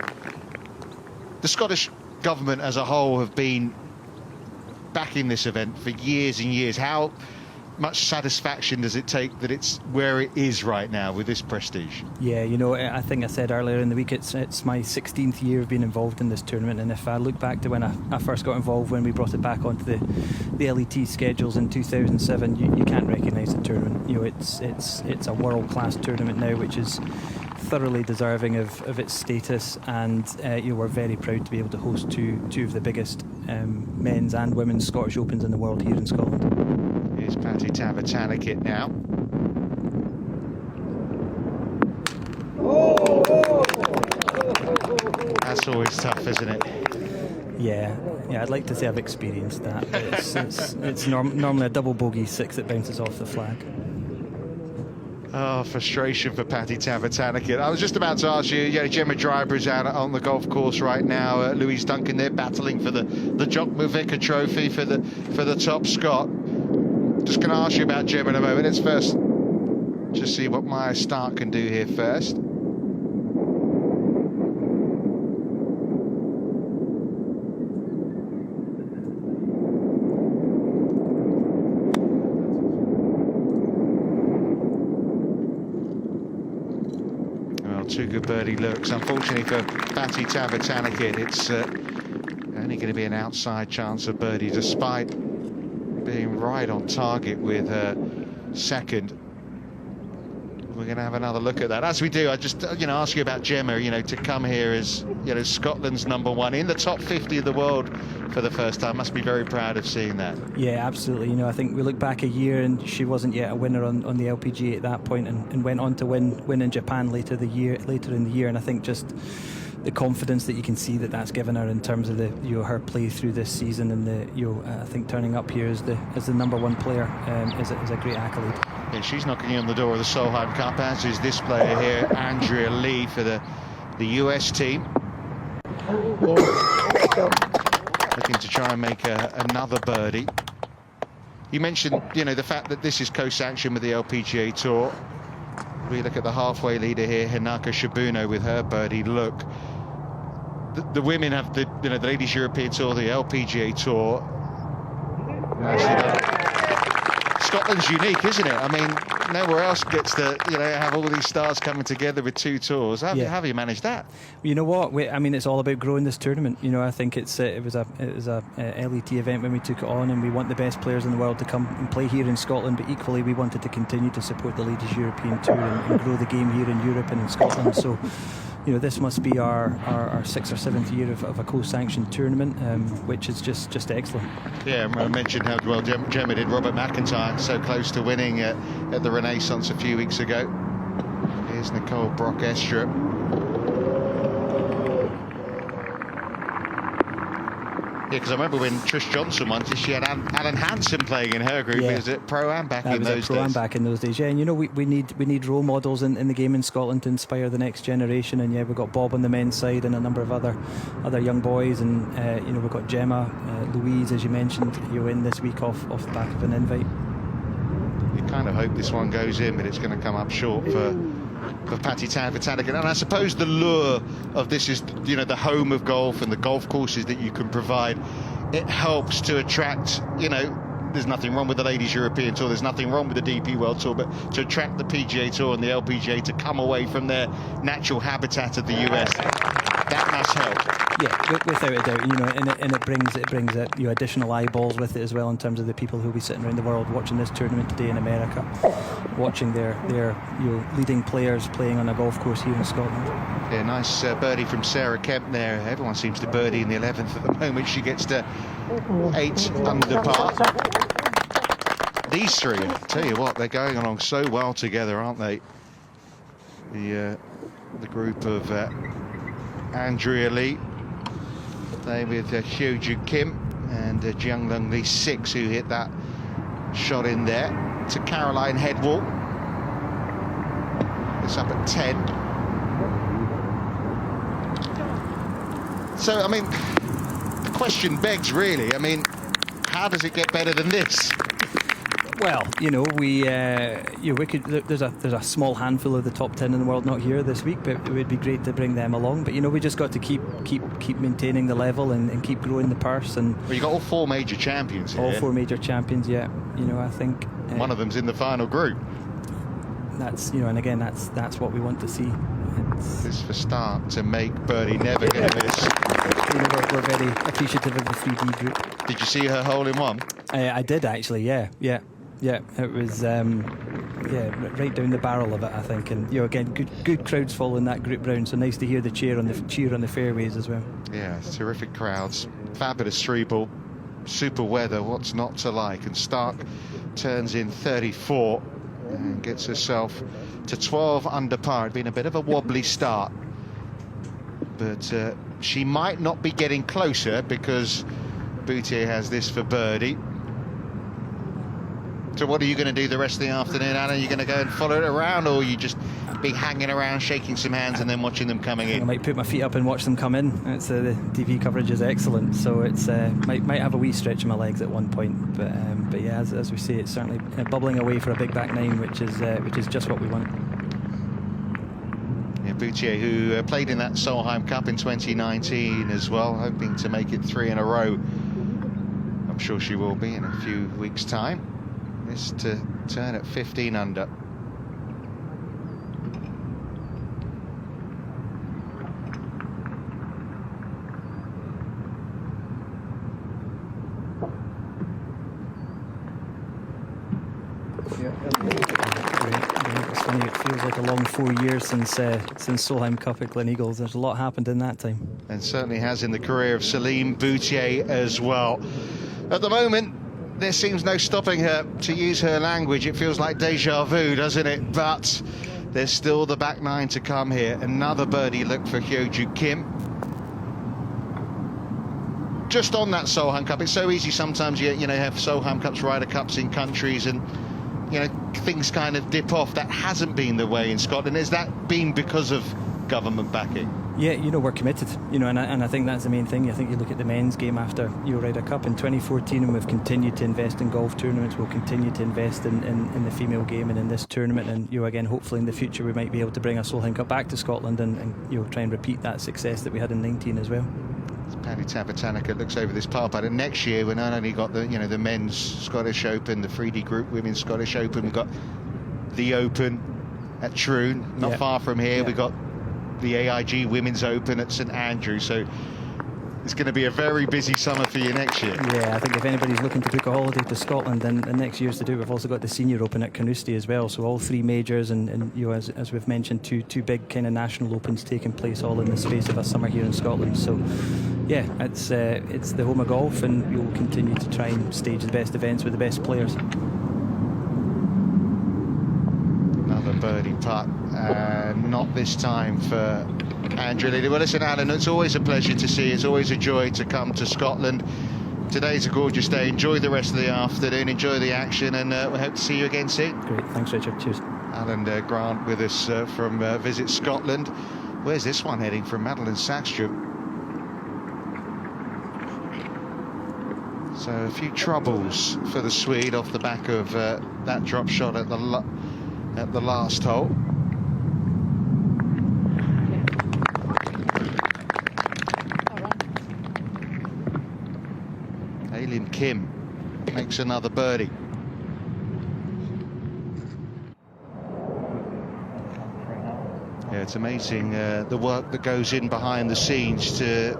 The Scottish government as a whole have been backing this event for years and years. How much satisfaction does it take that it's where it is right now with this prestige? Yeah, you know, I think I said earlier in the week it's my 16th year of being involved in this tournament, and if I look back to when I first got involved, when we brought it back onto the LET schedules in 2007, you can't recognise the tournament. You know, it's a world-class tournament now, which is thoroughly deserving of its status, and you know, we're very proud to be able to host two of the biggest men's and women's Scottish Opens in the world here in Scotland. Here's Patty Tavatanakit now. That's always tough, isn't it? Yeah, I'd like to say I've experienced that, but it's normally a double bogey 6 that bounces off the flag. Oh, frustration for Patty Tavatanakit. I was just about to ask you, Gemma Driver is out on the golf course right now. Louise Duncan, they're battling for the Jock McVicker Trophy for the top Scot. Just going to ask you about Gemma in a moment. Let's first just see what Maya Stark can do here first. Well, 2 good birdie looks. Unfortunately for Patty Tavatanakit, it's only going to be an outside chance of birdie, despite being right on target with her second. We're going to have another look at that. As we do, I just ask you about Gemma, to come here as Scotland's #1 in the top 50 of the world for the first time. Must be very proud of seeing that. Yeah, absolutely. I think we look back a year and she wasn't yet a winner on the LPGA at that point, and went on to win in Japan later in the year, and I think just the confidence that you can see that's given her in terms of her play through this season, and I think turning up here as the #1 player is a great accolade. Yeah, she's knocking on the door of the Solheim Cup, as is this player here, Andrea Lee, for the US team. Looking to try and make another birdie. You mentioned, the fact that this is co-sanctioned with the LPGA Tour. We look at the halfway leader here, Hinako Shibuno, with her birdie look. The women have the Ladies European Tour, the LPGA Tour. Scotland's unique, isn't it? I mean, nowhere else gets to have all these stars coming together with 2 tours. How have you managed that? You know what? It's all about growing this tournament. I think it was a LET event when we took it on, and we want the best players in the world to come and play here in Scotland. But equally, we wanted to continue to support the Ladies European Tour and grow the game here in Europe and in Scotland. So, this must be our 6th or 7th year of a co-sanctioned tournament, which is just excellent. Yeah, I mentioned how well Gemma did. Robert McIntyre so close to winning at the Renaissance a few weeks ago. Here's Nicole Brock-Estrup. Yeah, because I remember when Trish Johnson won, she had Alan Hansen playing in her group. Yeah. It was at Pro-Am back in those days. Pro-Am back in those days, yeah. And we need role models in the game in Scotland to inspire the next generation. And yeah, we've got Bob on the men's side and a number of other young boys. And we've got Gemma, Louise, as you mentioned, in this week off the back of an invite. You kind of hope this one goes in, but it's going to come up short for Patty Tavatanakit. And I suppose the lure of this is, the home of golf and the golf courses that you can provide. It helps to attract, there's nothing wrong with the Ladies European Tour, there's nothing wrong with the DP World Tour, but to attract the PGA Tour and the LPGA to come away from their natural habitat of the US, that must help. Yeah, without a doubt, and it brings additional eyeballs with it as well, in terms of the people who'll be sitting around the world watching this tournament today in America, watching their leading players playing on a golf course here in Scotland. Yeah, nice birdie from Sarah Kemp there. Everyone seems to birdie in the 11th at the moment. She gets to 8 under par. These three, I tell you what, they're going along so well together, aren't they? The group of Andrea Lee, they with Hyo-Joo Kim and Jiang Lung Lee 6, who hit that shot in there. To Caroline Headwall. It's up at 10. So, the question begs, really, how does it get better than this? Well, we could. There's a small handful of the top 10 in the world not here this week, but it would be great to bring them along. But we just got to keep maintaining the level and keep growing the purse. And well, you got all 4 major champions here. All 4 major champions, yeah. I think one of them's in the final group. That's and again that's what we want to see. This for Stark to make birdie, never going to miss. We're very appreciative of the 3D group. Did you see her hole in one? I did actually, yeah. It was right down the barrel of it, I think. And again, good crowds following that group round. So nice to hear the cheer on the fairways as well. Yeah, terrific crowds. Fabulous 3-ball, super weather. What's not to like? And Stark turns in 34 and gets herself to 12 under par. It'd been a bit of a wobbly start, but she might not be getting closer because Boutier has this for birdie. So what are you going to do the rest of the afternoon, Anna? Are you going to go and follow it around, or you just be hanging around, shaking some hands, and then watching them coming in? I might put my feet up and watch them come in. It's the TV coverage is excellent, so it's might have a wee stretch in my legs at one point, but yeah, as we say, it's certainly bubbling away for a big back nine, which is just what we want. Yeah, Boutier, who played in that Solheim Cup in 2019 as well, hoping to make it 3 in a row. I'm sure she will be in a few weeks' time. This to turn at 15 under. It's funny, it feels like a long 4 years since Solheim Cup at Gleneagles. There's a lot happened in that time. And certainly has in the career of Solheim Boutier as well. At the moment, there seems no stopping her. To use her language, it feels like deja vu, doesn't it? But there's still the back nine to come here. Another birdie look for Hyo-Joo Kim. Just on that Solheim Cup, it's so easy sometimes you have Solheim Cups, Ryder Cups in countries, and things kind of dip off. That hasn't been the way in Scotland. Has that been because of government backing? Yeah, we're committed, and I think that's the main thing. I think you look at the men's game after Ryder Cup in 2014, and we've continued to invest in golf tournaments. We'll continue to invest in the female game and in this tournament. And again, hopefully in the future we might be able to bring a Solheim Cup back to Scotland and try and repeat that success that we had in 19 as well. Paddy Tavatanakit looks over this par pad, and next year we not only got the the men's Scottish Open, the 3D Group Women's Scottish Open, we've got the Open at Troon, not far from here. We've got the AIG Women's Open at St Andrews. So it's going to be a very busy summer for you next year. Yeah, I think if anybody's looking to book a holiday to Scotland, then next year's to do. We've also got the Senior Open at Carnoustie as well, so all 3 majors and you know, as we've mentioned, two big kind of national opens taking place all in the space of a summer here in Scotland. So yeah, it's the home of golf, and we'll continue to try and stage the best events with the best players. Another birdie putt, not this time for Andrew Leader. Well, listen, Alan, it's always a pleasure to see. It's always a joy to come to Scotland. Today's a gorgeous day. Enjoy the rest of the afternoon, enjoy the action, and we hope to see you again soon. Great, thanks Richard, cheers. Alan Grant with us from Visit Scotland. Where's this one heading from? Madeline Sackstrup. So a few troubles for the Swede off the back of that drop shot at the last hole. Aileen Kim makes another birdie. Yeah, it's amazing the work that goes in behind the scenes to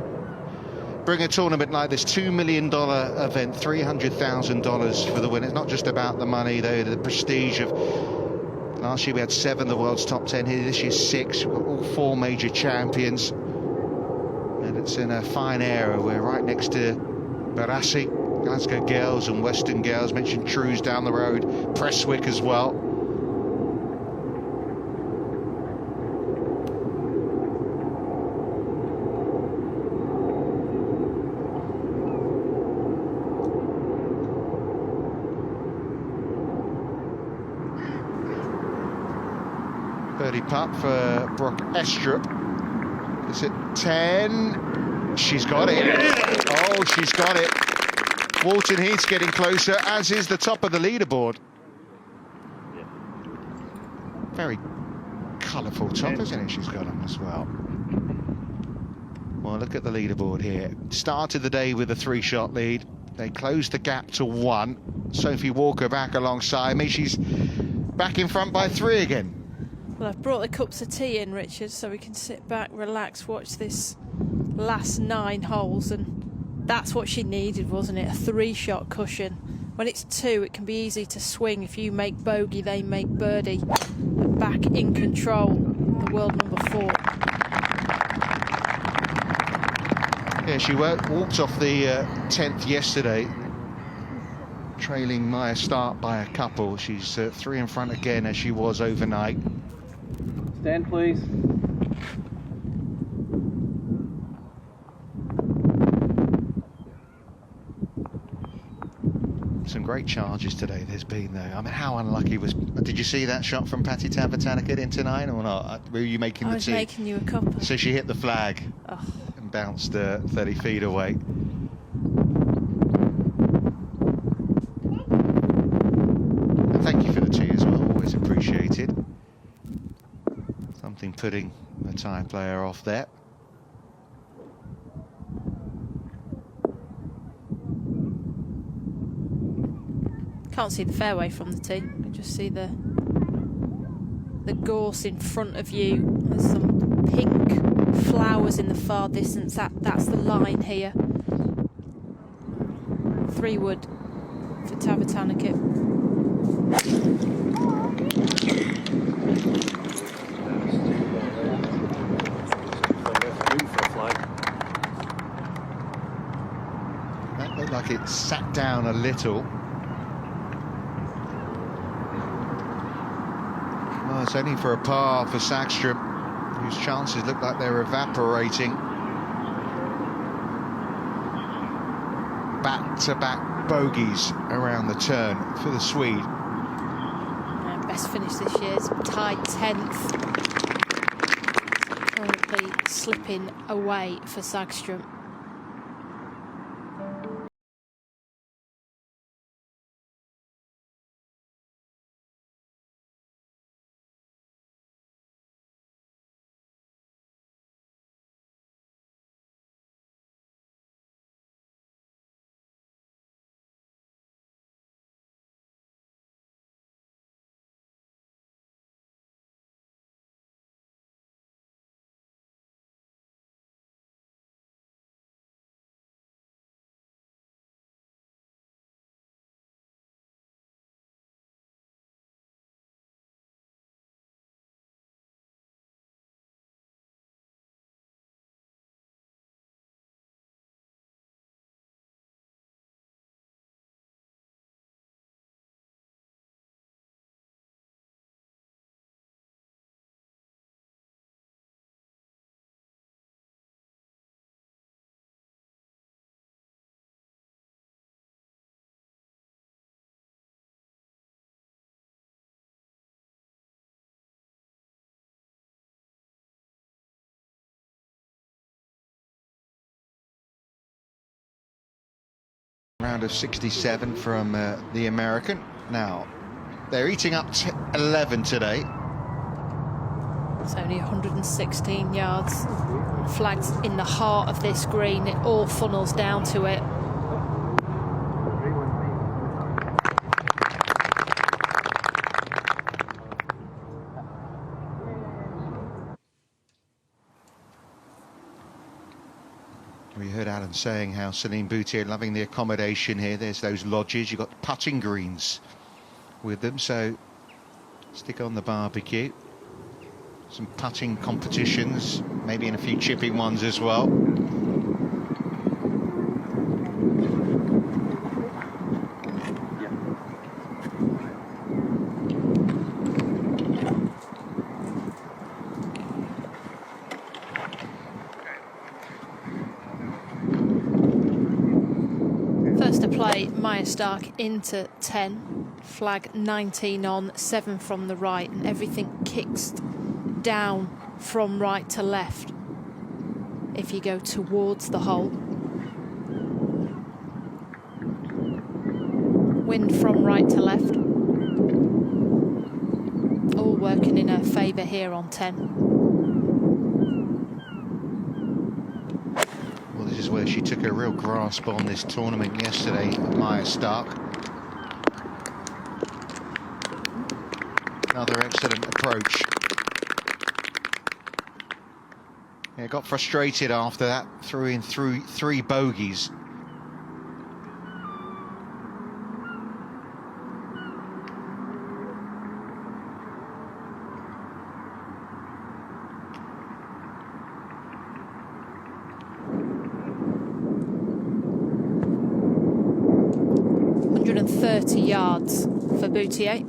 bring a tournament like this. $2 million event, $300,000 for the win. It's not just about the money, though, the prestige of... Last year we had 7 of the world's top 10 here. This year 6. We've got all 4 major champions. And it's in a fine area. We're right next to Barassi, Glasgow Girls and Western Girls. Mentioned Trews down the road, Prestwick as well. Birdie putt for Brooke Estrup. Is it 10? She's got it. Oh, she's got it. Walton Heath's getting closer, as is the top of the leaderboard. Very colourful top, isn't it, she's got on as well. Well, look at the leaderboard here. Started the day with a 3-shot lead. They closed the gap to 1. Sophie Walker back alongside me. She's back in front by 3 again. Well, I've brought the cups of tea in, Richard, so we can sit back, relax, watch this last 9 holes, and that's what she needed, wasn't it? A 3-shot cushion. When it's 2, it can be easy to swing. If you make bogey, they make birdie. And back in control, the world number 4. Yeah, she walked off the 10th yesterday, trailing Maya Stark by a couple. She's 3 in front again, as she was overnight. Stand, please. Some great charges today there's been, though. I mean, how unlucky was... Did you see that shot from Patty Tavatanakit in tonight or not? Were you making the tee? I was making you a cuppa. So she hit the flag and bounced 30 feet away. And thank you for the tea as well, always appreciated. Something putting the Thai player off there. Can't see the fairway from the tee. You can just see the gorse in front of you. There's some pink flowers in the far distance. That's the line here. 3 wood for Tavatanakit. That looked like it sat down a little. Well, it's only for a par for Sackstrup, whose chances look like they're evaporating. Back-to-back bogeys around the turn for the Swede. Best finish this year's tied 10th. Currently slipping away for Sackstrup. Round of 67 from the American. Now, they're eating up 11 today. It's only 116 yards. Flags in the heart of this green. It all funnels down to it. We heard Alan saying how Solheim Boutier loving the accommodation here. There's those lodges. You've got putting greens with them, so stick on the barbecue. Some putting competitions, maybe in a few chipping ones as well. First to play, Maya Stark into 10, flag 19 on, 7 from the right, and everything kicks down from right to left if you go towards the hole. Wind from right to left. All working in her favour here on 10. Well, this is where she took a real grasp on this tournament yesterday, Maya Stark. Another excellent approach. Yeah, got frustrated after that, threw in three bogeys. .130 yards for Boutier.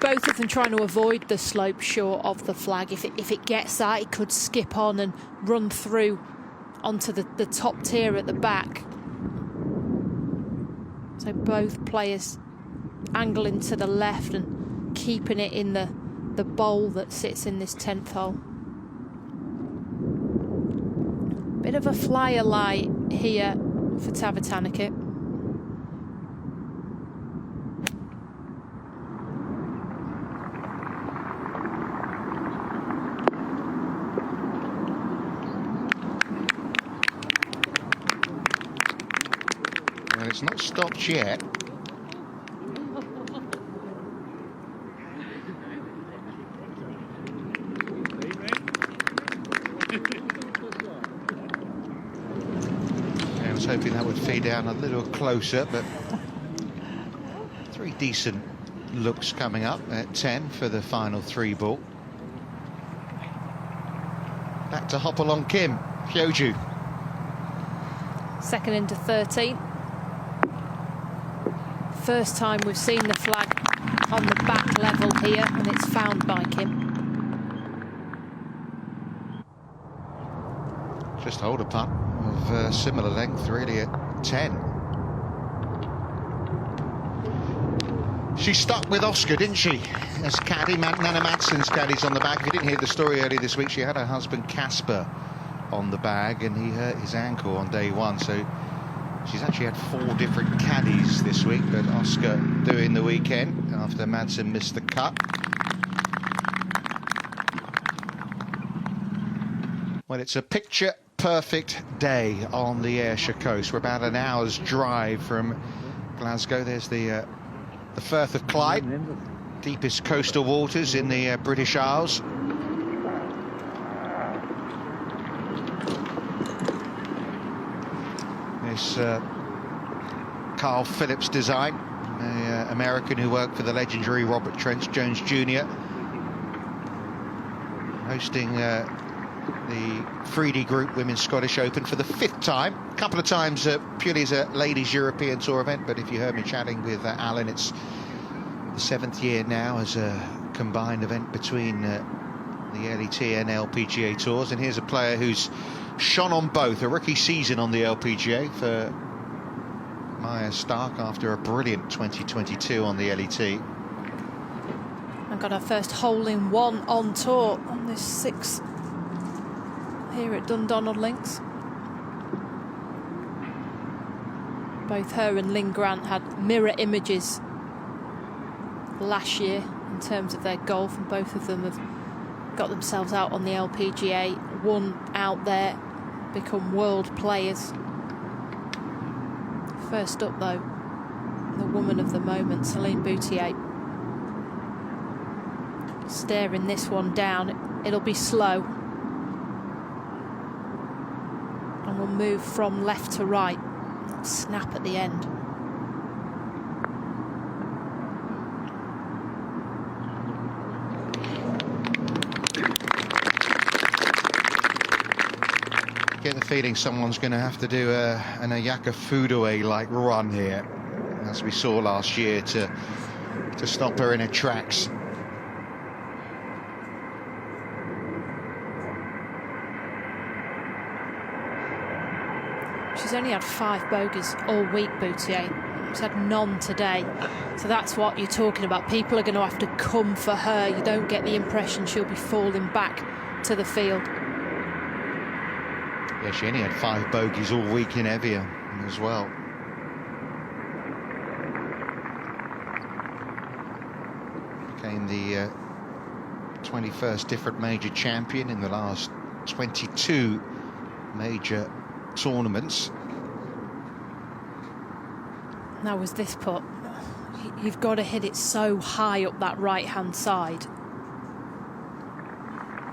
Both of them trying to avoid the slope short of the flag. If it gets that, it could skip on and run through onto the top tier at the back. So both players angling to the left and keeping it in the bowl that sits in this 10th hole. Bit of a flyer light here for Tavatanakit. Well, it's not stopped yet. I was hoping that would feed down a little closer, but 3 decent looks coming up at 10 for the final 3 ball. Back to Hopalong Kim, Hyoju. Second into 13. First time we've seen the flag on the back level here, and it's found by Kim. Just hold a putt of similar length, really, at 10. She stuck with Oscar, didn't she? As caddy, Nana Madsen's caddy's on the bag. If you didn't hear the story earlier this week, she had her husband Casper on the bag, and he hurt his ankle on day 1. So she's actually had 4 different caddies this week, but Oscar doing the weekend after Madsen missed the cut. Well, it's a picture-perfect day on the Ayrshire coast. We're about an hour's drive from Glasgow. There's the Firth of Clyde, deepest coastal waters in the British Isles. This Carl Phillips design, an American who worked for the legendary Robert Trent Jones Jr. Hosting the 3D Group Women's Scottish Open for the 5th time. A couple of times purely as a ladies European Tour event, but if you heard me chatting with Alan, it's the 7th year now as a combined event between the LET and LPGA Tours. And here's a player who's shone on both. A rookie season on the LPGA for Maya Stark after a brilliant 2022 on the LET. And and got her first hole-in-one on tour on this 6 here at Dundonald Links. Both her and Lynn Grant had mirror images last year in terms of their golf, and both of them have got themselves out on the LPGA, won out there, become world players. First up though, the woman of the moment, Solheim Boutier. Staring this one down, it'll be slow. And we'll move from left to right. Snap at the end. Get the feeling someone's going to have to do an Ayaka Foodaway-like run here, as we saw last year, to stop her in her tracks. She's only had 5 bogeys all week, Boutier. She's had none today. So that's what you're talking about. People are going to have to come for her. You don't get the impression she'll be falling back to the field. Yeah, she only had 5 bogeys all week in Evian as well. Became the 21st different major champion in the last 22 major tournaments. Now with this putt, you've got to hit it so high up that right-hand side.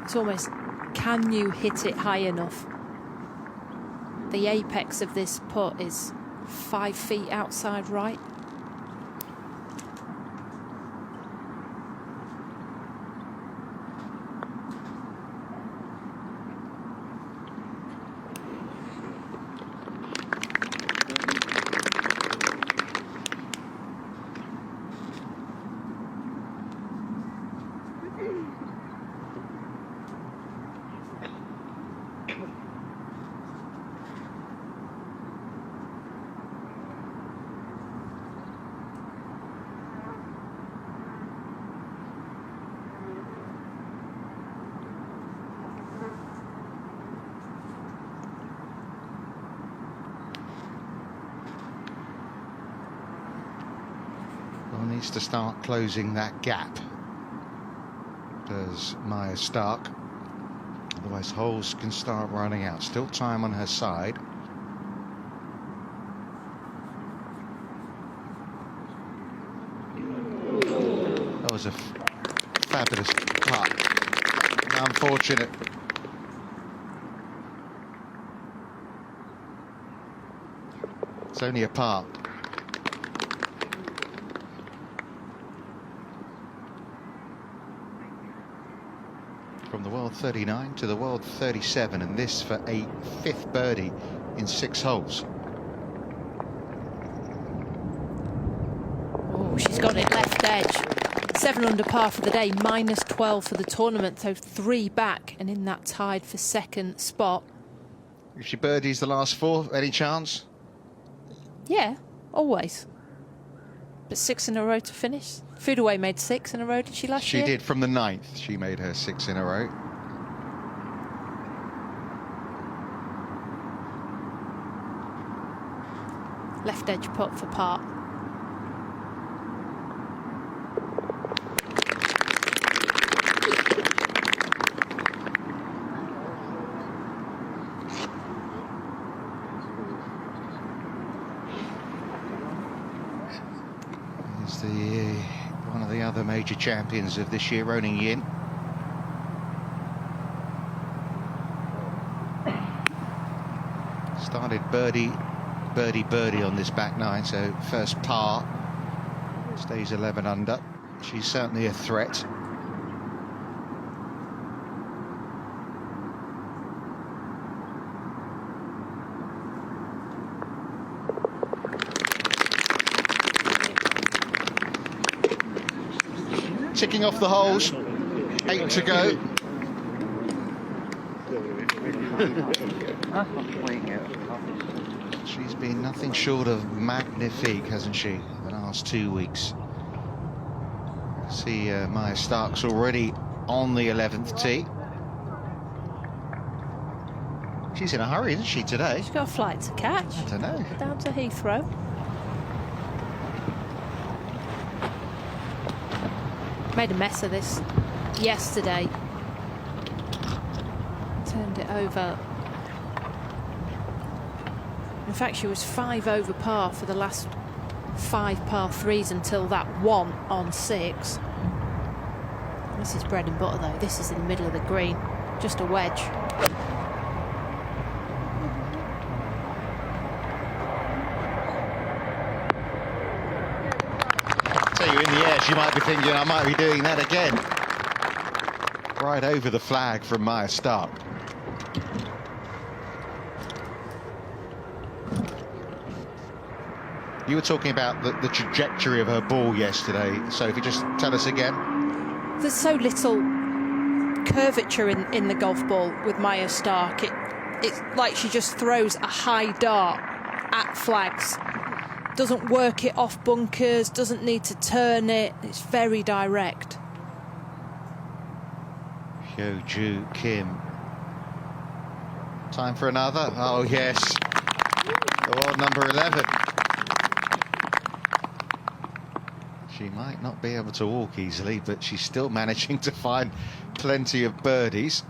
It's almost, can you hit it high enough? The apex of this putt is 5 feet outside right. Needs to start closing that gap, does Maya Stark. Otherwise holes can start running out. Still time on her side. That was a fabulous putt. Unfortunate. It's only a par. From the world 39 to the world 37, and this for a 5th birdie in 6 holes. Oh, she's got it left edge. 7 under par for the day, minus 12 for the tournament, so 3 back and in that tied for 2nd spot. If she birdies the last 4, any chance? Yeah, always. But 6 in a row to finish. Foodaway made 6 in a row, did she last year? She did from the 9th. She made her 6 in a row. Left edge putt for par. There's one of the other major champions of this year, Ronan Yin. Started birdie on this back 9, so first par, stays 11 under. She's certainly a threat. Ticking off the holes, 8 to go. She's been nothing short of magnifique, hasn't she, the last 2 weeks? See Maya Stark's already on the 11th tee. She's in a hurry, isn't she, today? She's got a flight to catch. I don't know. Down to Heathrow. Made a mess of this yesterday. Turned it over. In fact, she was 5 over par for the last 5 par 3s until that one on 6. This is bread and butter, though. This is in the middle of the green. Just a wedge. Tell you, in the air, she might be thinking, I might be doing that again. Right over the flag from Maya Stark. You were talking about the trajectory of her ball yesterday, so if you just tell us again. There's so little curvature in the golf ball with Maya Stark. It's like she just throws a high dart at flags. Doesn't work it off bunkers, doesn't need to turn it. It's very direct. Hyo-Joo Kim. Time for another. Oh, yes. The world number 11. She might not be able to walk easily, but she's still managing to find plenty of birdies.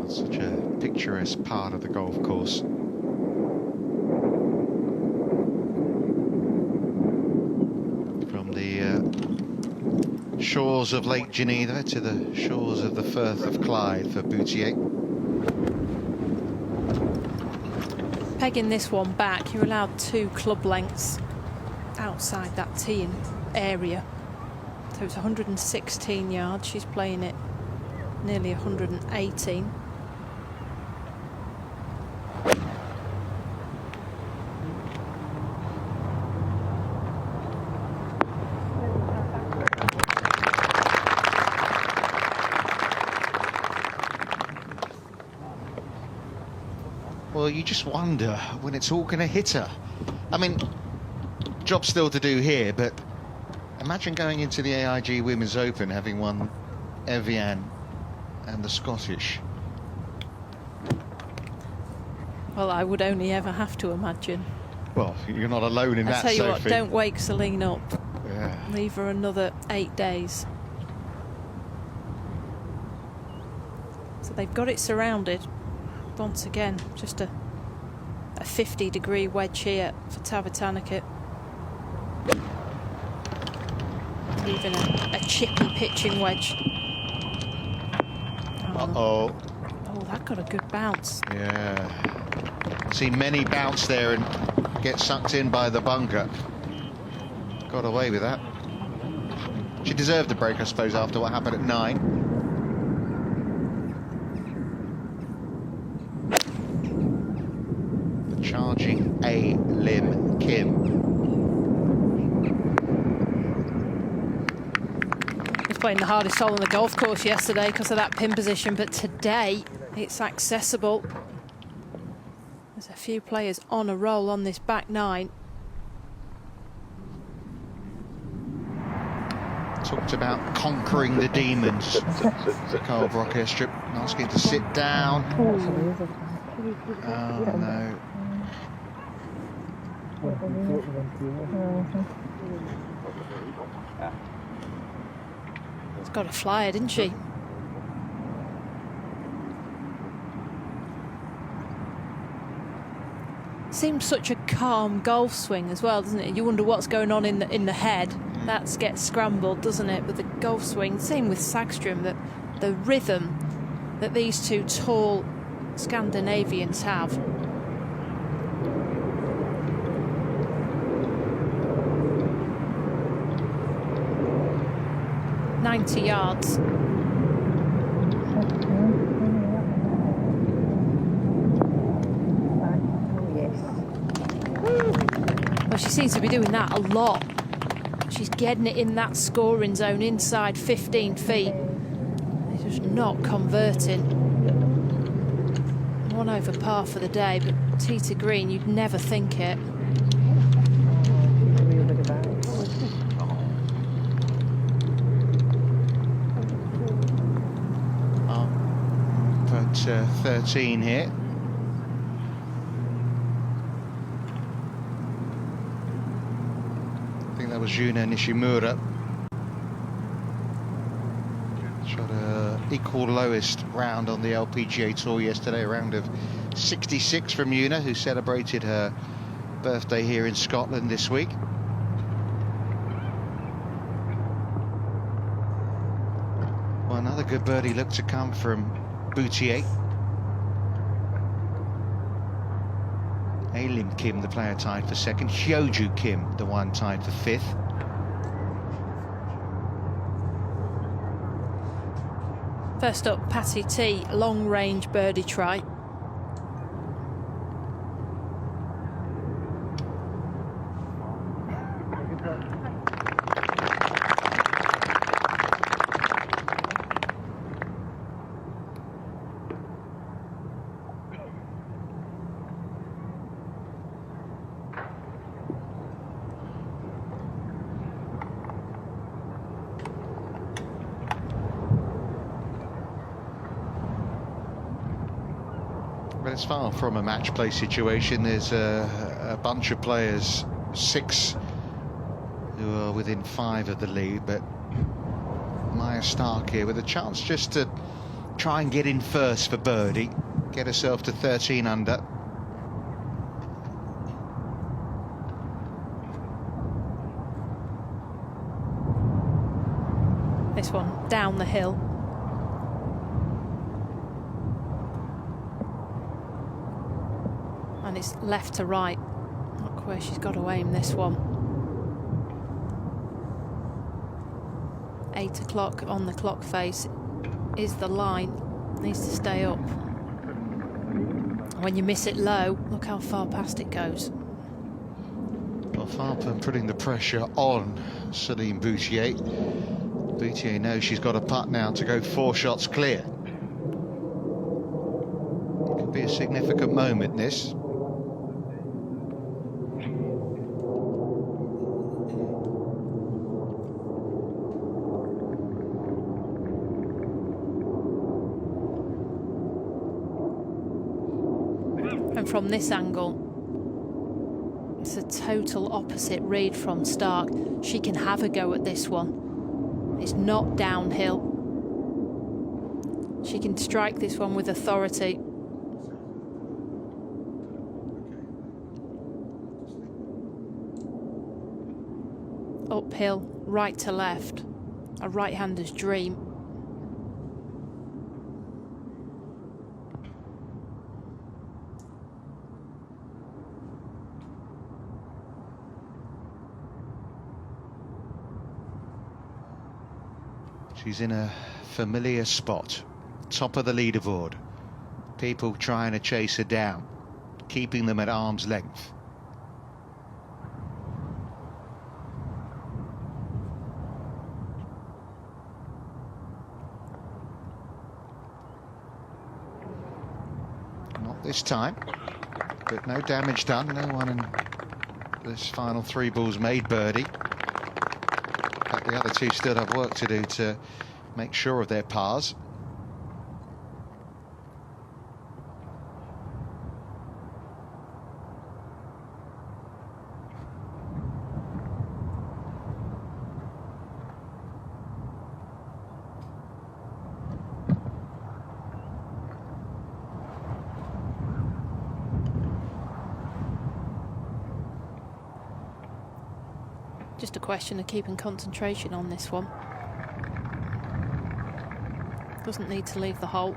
Such a picturesque part of the golf course. From the shores of Lake Geneva to the shores of the Firth of Clyde for Boutier. Pegging this one back, you're allowed 2 club lengths outside that teeing area. So it's 116 yards. She's playing it nearly 118. Well, you just wonder when it's all going to hit her. I mean, job still to do here, but imagine going into the AIG Women's Open having won Evian and the Scottish. Well, I would only ever have to imagine. Well, you're not alone in that, I tell you Sophie. what, don't wake Celine up. Yeah. Leave her another 8 days. So they've got it surrounded. Once again, just a 50-degree wedge here for Tavatanakit. Even a chippy pitching wedge. Uh-oh. Oh, that got a good bounce. Yeah. Seen many bounce there and get sucked in by the bunker. Got away with that. She deserved a break, I suppose, after what happened at 9. Charging A. Lim Kim. He's playing the hardest hole on the golf course yesterday because of that pin position, but today it's accessible. There's a few players on a roll on this back 9. Talked about conquering the demons. Carl Brock Airstrip asking to sit down. Oh no. It's got a flyer, didn't she? Seems such a calm golf swing as well, doesn't it? You wonder what's going on in the head. That gets scrambled, doesn't it? But the golf swing, same with Sagström, that the rhythm that these two tall Scandinavians have. 90 yards. Well, she seems to be doing that a lot. She's getting it in that scoring zone inside 15 feet. Just not converting. 1 over par for the day, but tee to green, you'd never think it. But 13 here. I think that was Yuna Nishimura. Shot a equal lowest round on the LPGA Tour yesterday, a round of 66 from Yuna, who celebrated her birthday here in Scotland this week. Well, another good birdie looked to come from Boutier. Alim Kim, the player, tied for second. Hyoju Kim, the one, tied for fifth. First up, Patty T, long-range birdie try. But it's far from a match play situation. There's a bunch of players, 6 who are within 5 of the lead, but Maya Stark here with a chance just to try and get in first for birdie, get herself to 13 under. This one down the hill. And it's left to right. Look where she's got to aim this one. 8 o'clock on the clock face is the line. Needs to stay up. When you miss it low, look how far past it goes. Well, far from putting the pressure on Solheim Boutier. Boutier knows she's got a putt now to go 4 shots clear. It could be a significant moment, this. And from this angle, it's a total opposite read from Stark. She can have a go at this one. It's not downhill. She can strike this one with authority. Uphill, right to left. A right-hander's dream. She's in a familiar spot, top of the leaderboard. People trying to chase her down, keeping them at arm's length. Not this time, but no damage done. No one in this final 3 balls made birdie. But the other 2 still have work to do to make sure of their pars. Just a question of keeping concentration on this one. Doesn't need to leave the hole.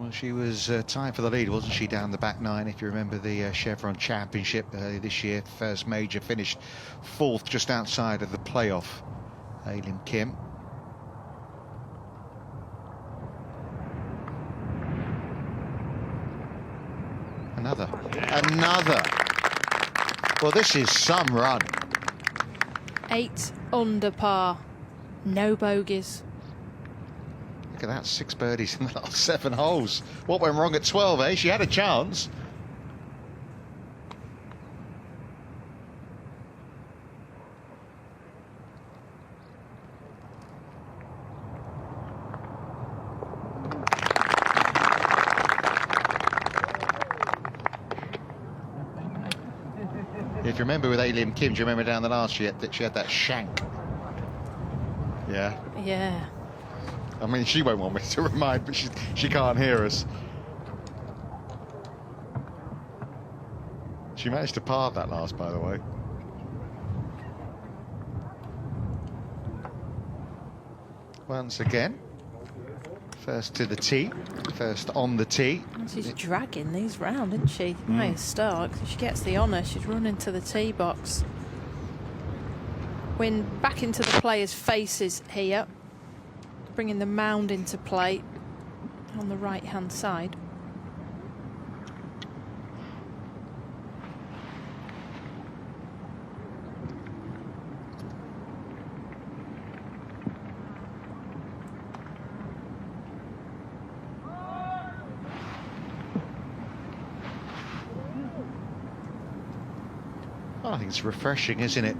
Well, she was tied for the lead, wasn't she, down the back nine? If you remember the Chevron Championship earlier this year, first major, finished fourth just outside of the playoff. Aileen Kim. Another. Well, this is some run. 8 under par, no bogeys. Look at that, 6 birdies in the last 7 holes. What went wrong at 12, eh? She had a chance. If you remember with Aileen Kim, do you remember down the last year that she had that shank? Yeah. Yeah. I mean, she won't want me to remind, but she can't hear us. She managed to par that last, by the way. Once again, first to the tee, first on the tee. She's dragging these round, isn't she? Nice start. She gets the honour. She's running to the tee box. Wind back into the players' faces here, bringing the mound into play on the right-hand side. I think it's refreshing, isn't it,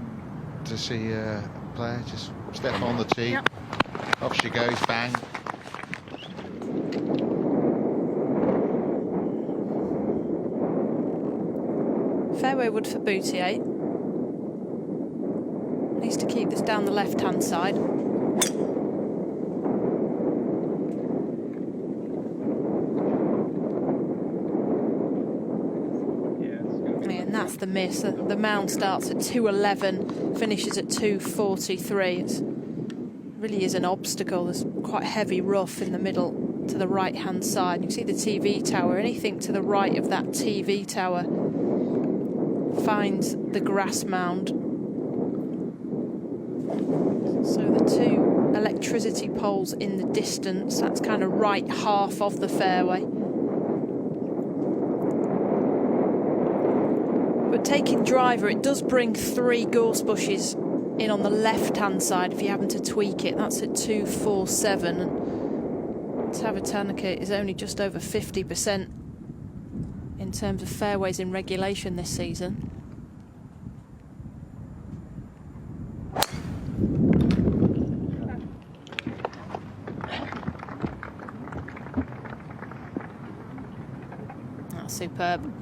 to see a player just step on the tee. Yep. Off she goes, bang. Fairway wood for Boutier. Needs to keep this down the left-hand side. And that's the miss. The mound starts at 211, finishes at 243. It really is an obstacle. There's quite heavy rough in the middle to the right-hand side. You can see the TV tower. Anything to the right of that TV tower finds the grass mound. So the 2 electricity poles in the distance, that's kind of right half of the fairway. But taking driver, it does bring 3 gorse bushes in on the left-hand side if you happen to tweak it. That's at 247. And Tavatanakit is only just over 50% in terms of fairways in regulation this season. That's superb.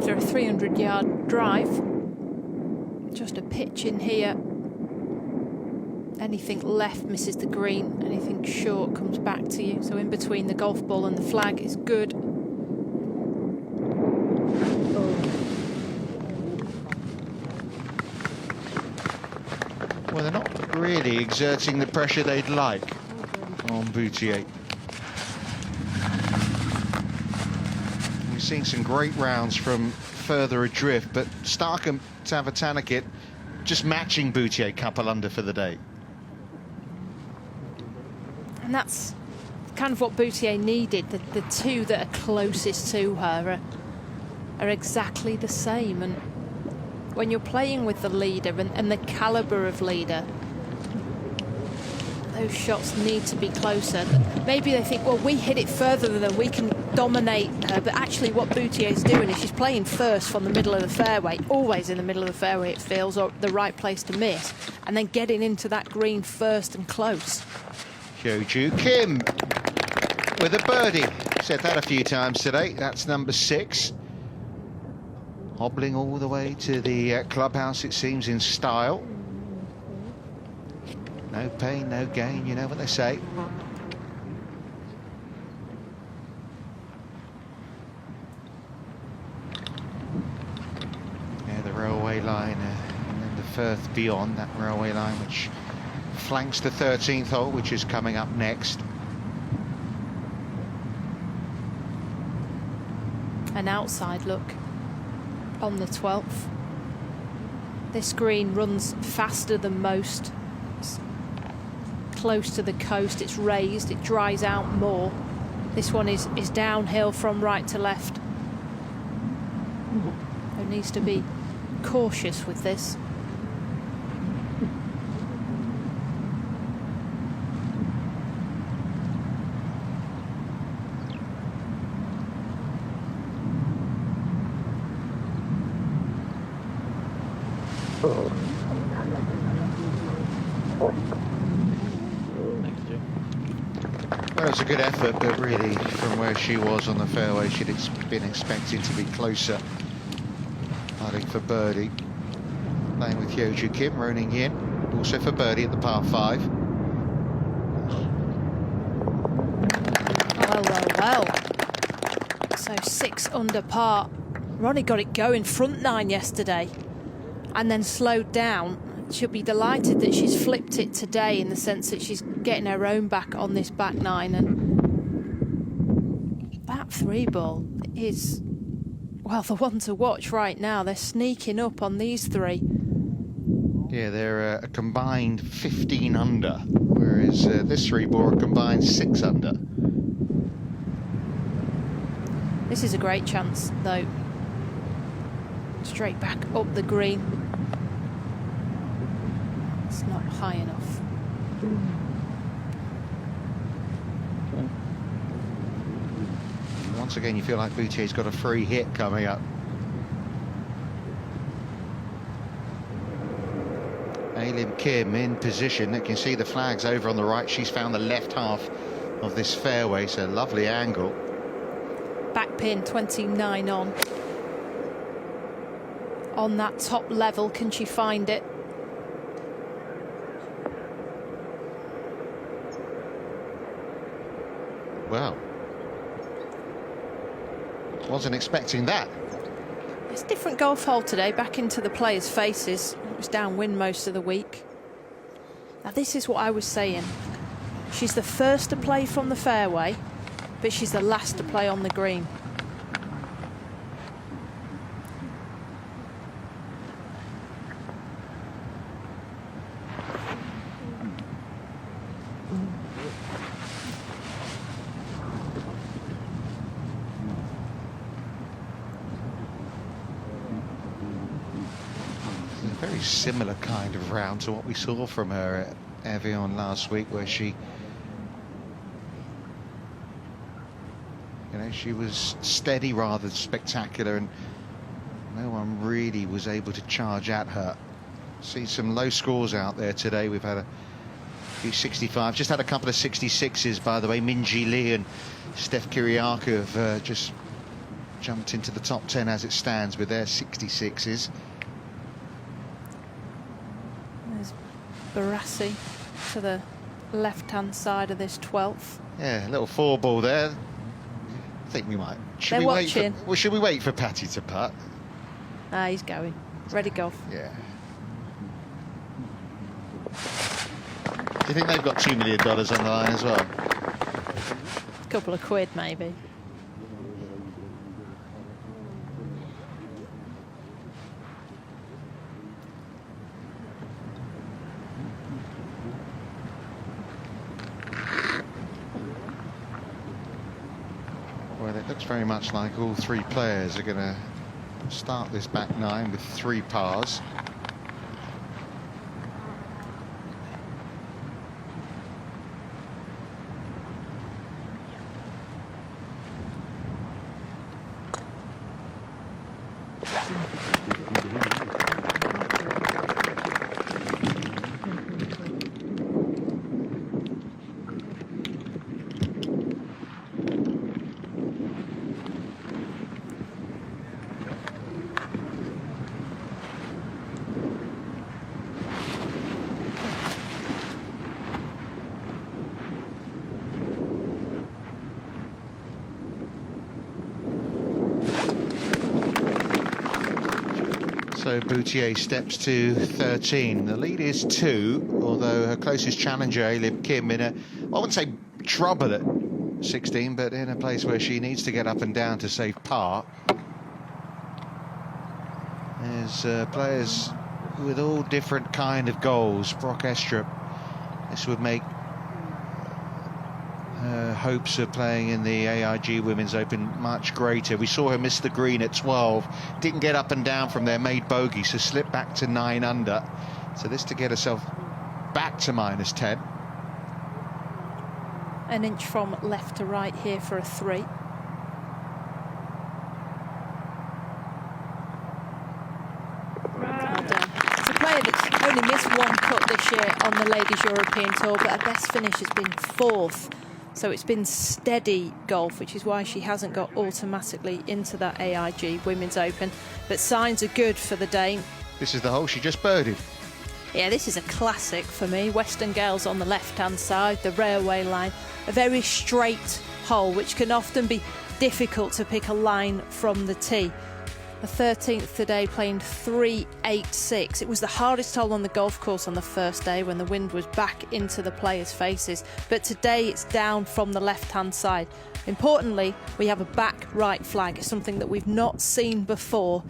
after a 300-yard drive. Just a pitch in here. Anything left misses the green, anything short comes back to you. So in between the golf ball and the flag is good. Well, they're not really exerting the pressure they'd like on Boutier. We've seen some great rounds from further adrift, but Stark and Tavatanakit just matching Boutier, couple under for the day. And that's kind of what Boutier needed. The two that are closest to her are exactly the same. And when you're playing with the leader and the calibre of leader, those shots need to be closer. Maybe they think, well, we hit it further than them, we can dominate her. But actually what Boutier's doing is she's playing first from the middle of the fairway, always in the middle of the fairway it feels, or the right place to miss, and then getting into that green first and close. Hyo-Joo Kim with a birdie. Said that a few times today. That's number 6. Hobbling all the way to the clubhouse, it seems, in style. No pain, no gain, you know what they say. Yeah, the railway line, and then the Firth beyond that railway line, which flanks the 13th hole, which is coming up next. An outside look on the 12th. This green runs faster than most. It's close to the coast, it's raised, it dries out more. This one is downhill from right to left. There needs to be cautious with this. Well, it was a good effort, but really, from where she was on the fairway, she'd been expected to be closer. I think for birdie. Playing with Hyo-Joo Kim, rolling in. Also for birdie at the par 5. Well. So 6 under par. Ronnie got it going front 9 yesterday and then slowed down. She'll be delighted that she's flipped it today, in the sense that she's getting her own back on this back 9. And that 3 ball is, well, the one to watch right now. They're sneaking up on these 3. Yeah, they're a combined 15 under, whereas this 3 ball a combined 6 under. This is a great chance, though. Straight back up the green. It's not high enough. Once again, you feel like Boutier's got a free hit coming up. Alim Kim in position. You can see the flags over on the right. She's found the left half of this fairway, so lovely angle. Back pin, 29 on. On that top level, can she find it? Well, wasn't expecting that. It's a different golf hole today, back into the players' faces. It was downwind most of the week. Now this is what I was saying. She's the first to play from the fairway, but she's the last to play on the green. Very similar kind of round to what we saw from her at Evian last week, where she, she was steady rather than spectacular, and no one really was able to charge at her. See some low scores out there today. We've had a few 65, just had a couple of 66s, by the way. Minji Lee and Steph Kiriakou have just jumped into the top 10 as it stands with their 66s. There's Barassi to the left-hand side of this 12th. Yeah, a little 4-ball there. I think we might. Should we watching. wait? Well, should we wait for Patty to putt? Ah, he's going. Ready golf. Yeah. Do you think they've got $2 million on the line as well? A couple of quid, maybe. Well, it looks very much like all three players are going to start this back nine with 3 pars. So Boutier steps to 13. The lead is 2, although her closest challenger, Elim Kim, in a, I wouldn't say trouble at 16, but in a place where she needs to get up and down to save par. There's players with all different kind of goals. Brock Estrup, this would make her hopes of playing in the AIG Women's Open much greater. We saw her miss the green at 12, didn't get up and down from there, made bogey, so slipped back to 9 under. So this to get herself back to -10. An inch from left to right here for a 3. It's a player that's only missed 1 cut this year on the Ladies European Tour, but her best finish has been 4th. So it's been steady golf, which is why she hasn't got automatically into that AIG Women's Open. But signs are good for the Dane. This is the hole she just birdied. Yeah, this is a classic for me. Western Gales on the left-hand side, the railway line. A very straight hole, which can often be difficult to pick a line from the tee. The 13th today, playing 3.86. It was the hardest hole on the golf course on the first day when the wind was back into the players' faces. But today it's down from the left-hand side. Importantly, we have a back right flag, something that we've not seen before.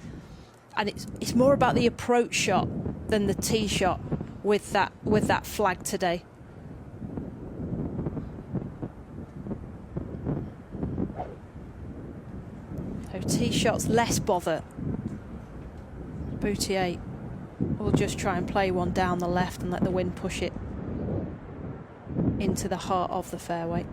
And it's more about the approach shot than the tee shot with that flag today. So tee shots less bother. Boutier will just try and play one down the left and let the wind push it into the heart of the fairway.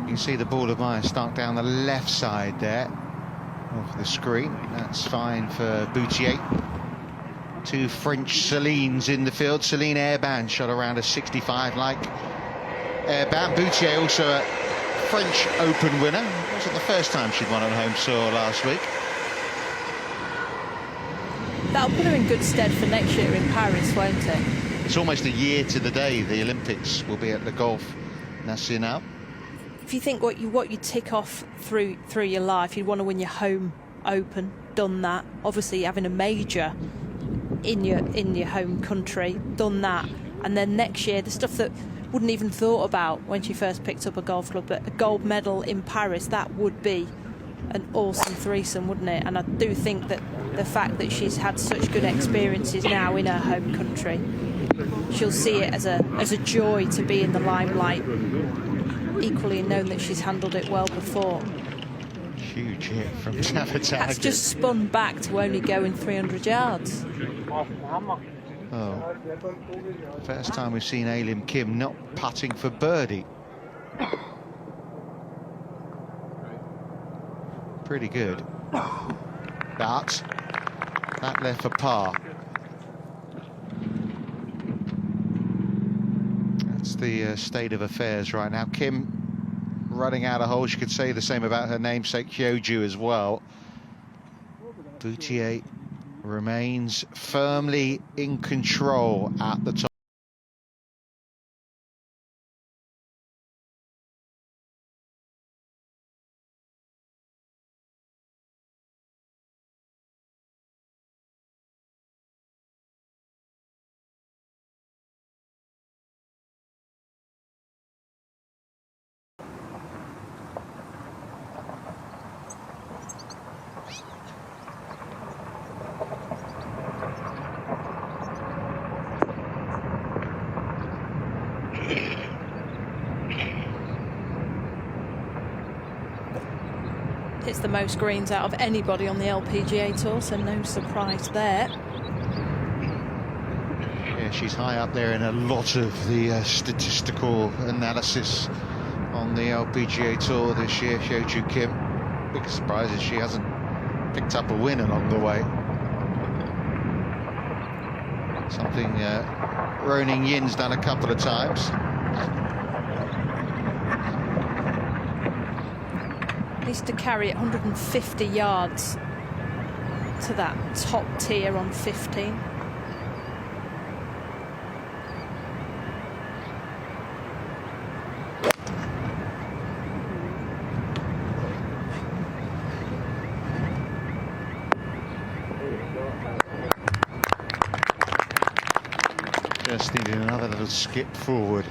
You can see the ball of mine stuck down the left side there of the screen. That's fine for Boutier. 2 French Celines in the field. Celine airband shot around a 65 like airband. Boutier also a French Open winner. It wasn't the first time she'd won on home soil last week. That'll put her in good stead for next year in Paris, won't it? It's almost a year to the day the Olympics will be at the Golf National. If you think what you tick off through your life, you'd want to win your home Open, done that. Obviously having a major in your home country, done that. And then next year, the stuff that wouldn't even thought about when she first picked up a golf club, but a gold medal in Paris, that would be an awesome threesome, wouldn't it? And I do think that the fact that she's had such good experiences now in her home country, she'll see it as a joy to be in the limelight. Equally known that she's handled it well before. Huge hit from Tavatanakit. That's just spun back to only going 300 yards. Oh, first time we've seen Elim Kim not putting for birdie. Pretty good. but that left for par. That's the state of affairs right now. Kim running out of holes. You could say the same about her namesake Hyoju as well. Boutier remains firmly in control at the top. It's the most greens out of anybody on the LPGA Tour, so no surprise there. Yeah, she's high up there in a lot of the statistical analysis on the LPGA Tour this year, Hyoju Kim. Biggest surprise is she hasn't picked up a win along the way. Something Ronin Yin's done a couple of times. Needs to carry it 150 yards to that top tier on 15. Just needed another little skip forward.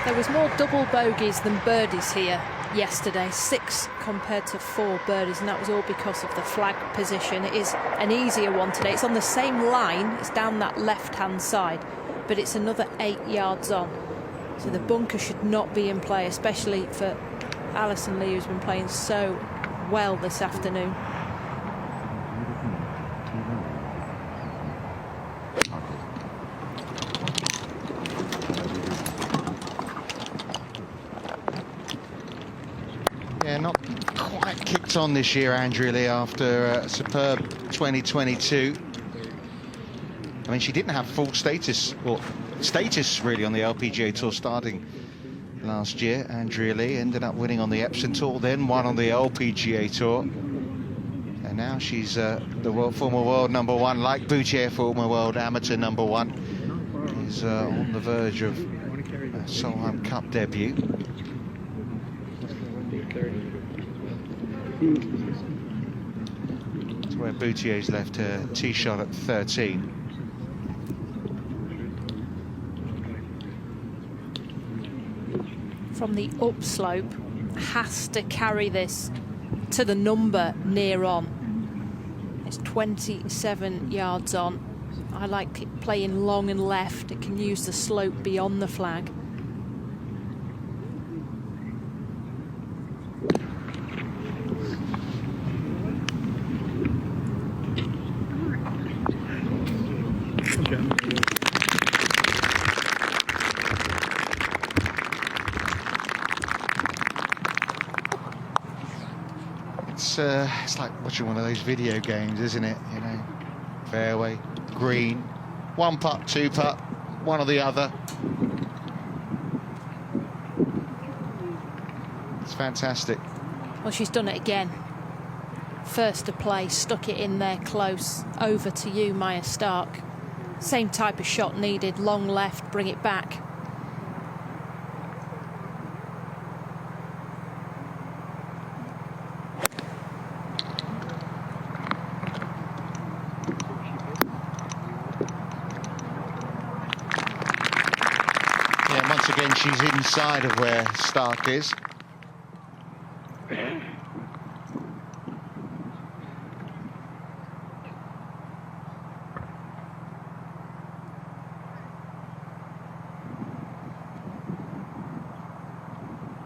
There was more double bogeys than birdies here yesterday, 6 compared to 4 birdies, and that was all because of the flag position. It is an easier one today. It's on the same line, it's down that left-hand side, but it's another 8 yards on. So the bunker should not be in play, especially for Alison Lee, who's been playing so well this afternoon. Yeah, not quite kicked on this year, Andrea Lee, after a superb 2022. I mean, she didn't have full status, or status really, on the LPGA Tour starting last year. Andrea Lee ended up winning on the Epsom Tour, then won on the LPGA Tour. And now she's the former world #1, like Boutier, former world amateur #1. Is on the verge of a Solheim Cup debut. That's where Boutier's left her tee shot at 13. From the upslope, has to carry this to the number near on. It's 27 yards on. I like it playing long and left. It can use the slope beyond the flag. It's like watching one of those video games, isn't it? You know, fairway, green, 1 putt, 2 putt, one or the other. It's fantastic. Well, she's done it again. First to play, stuck it in there close. Over to you, Maya Stark. Same type of shot needed, long left, bring it back. Once again, she's inside of where Stark is.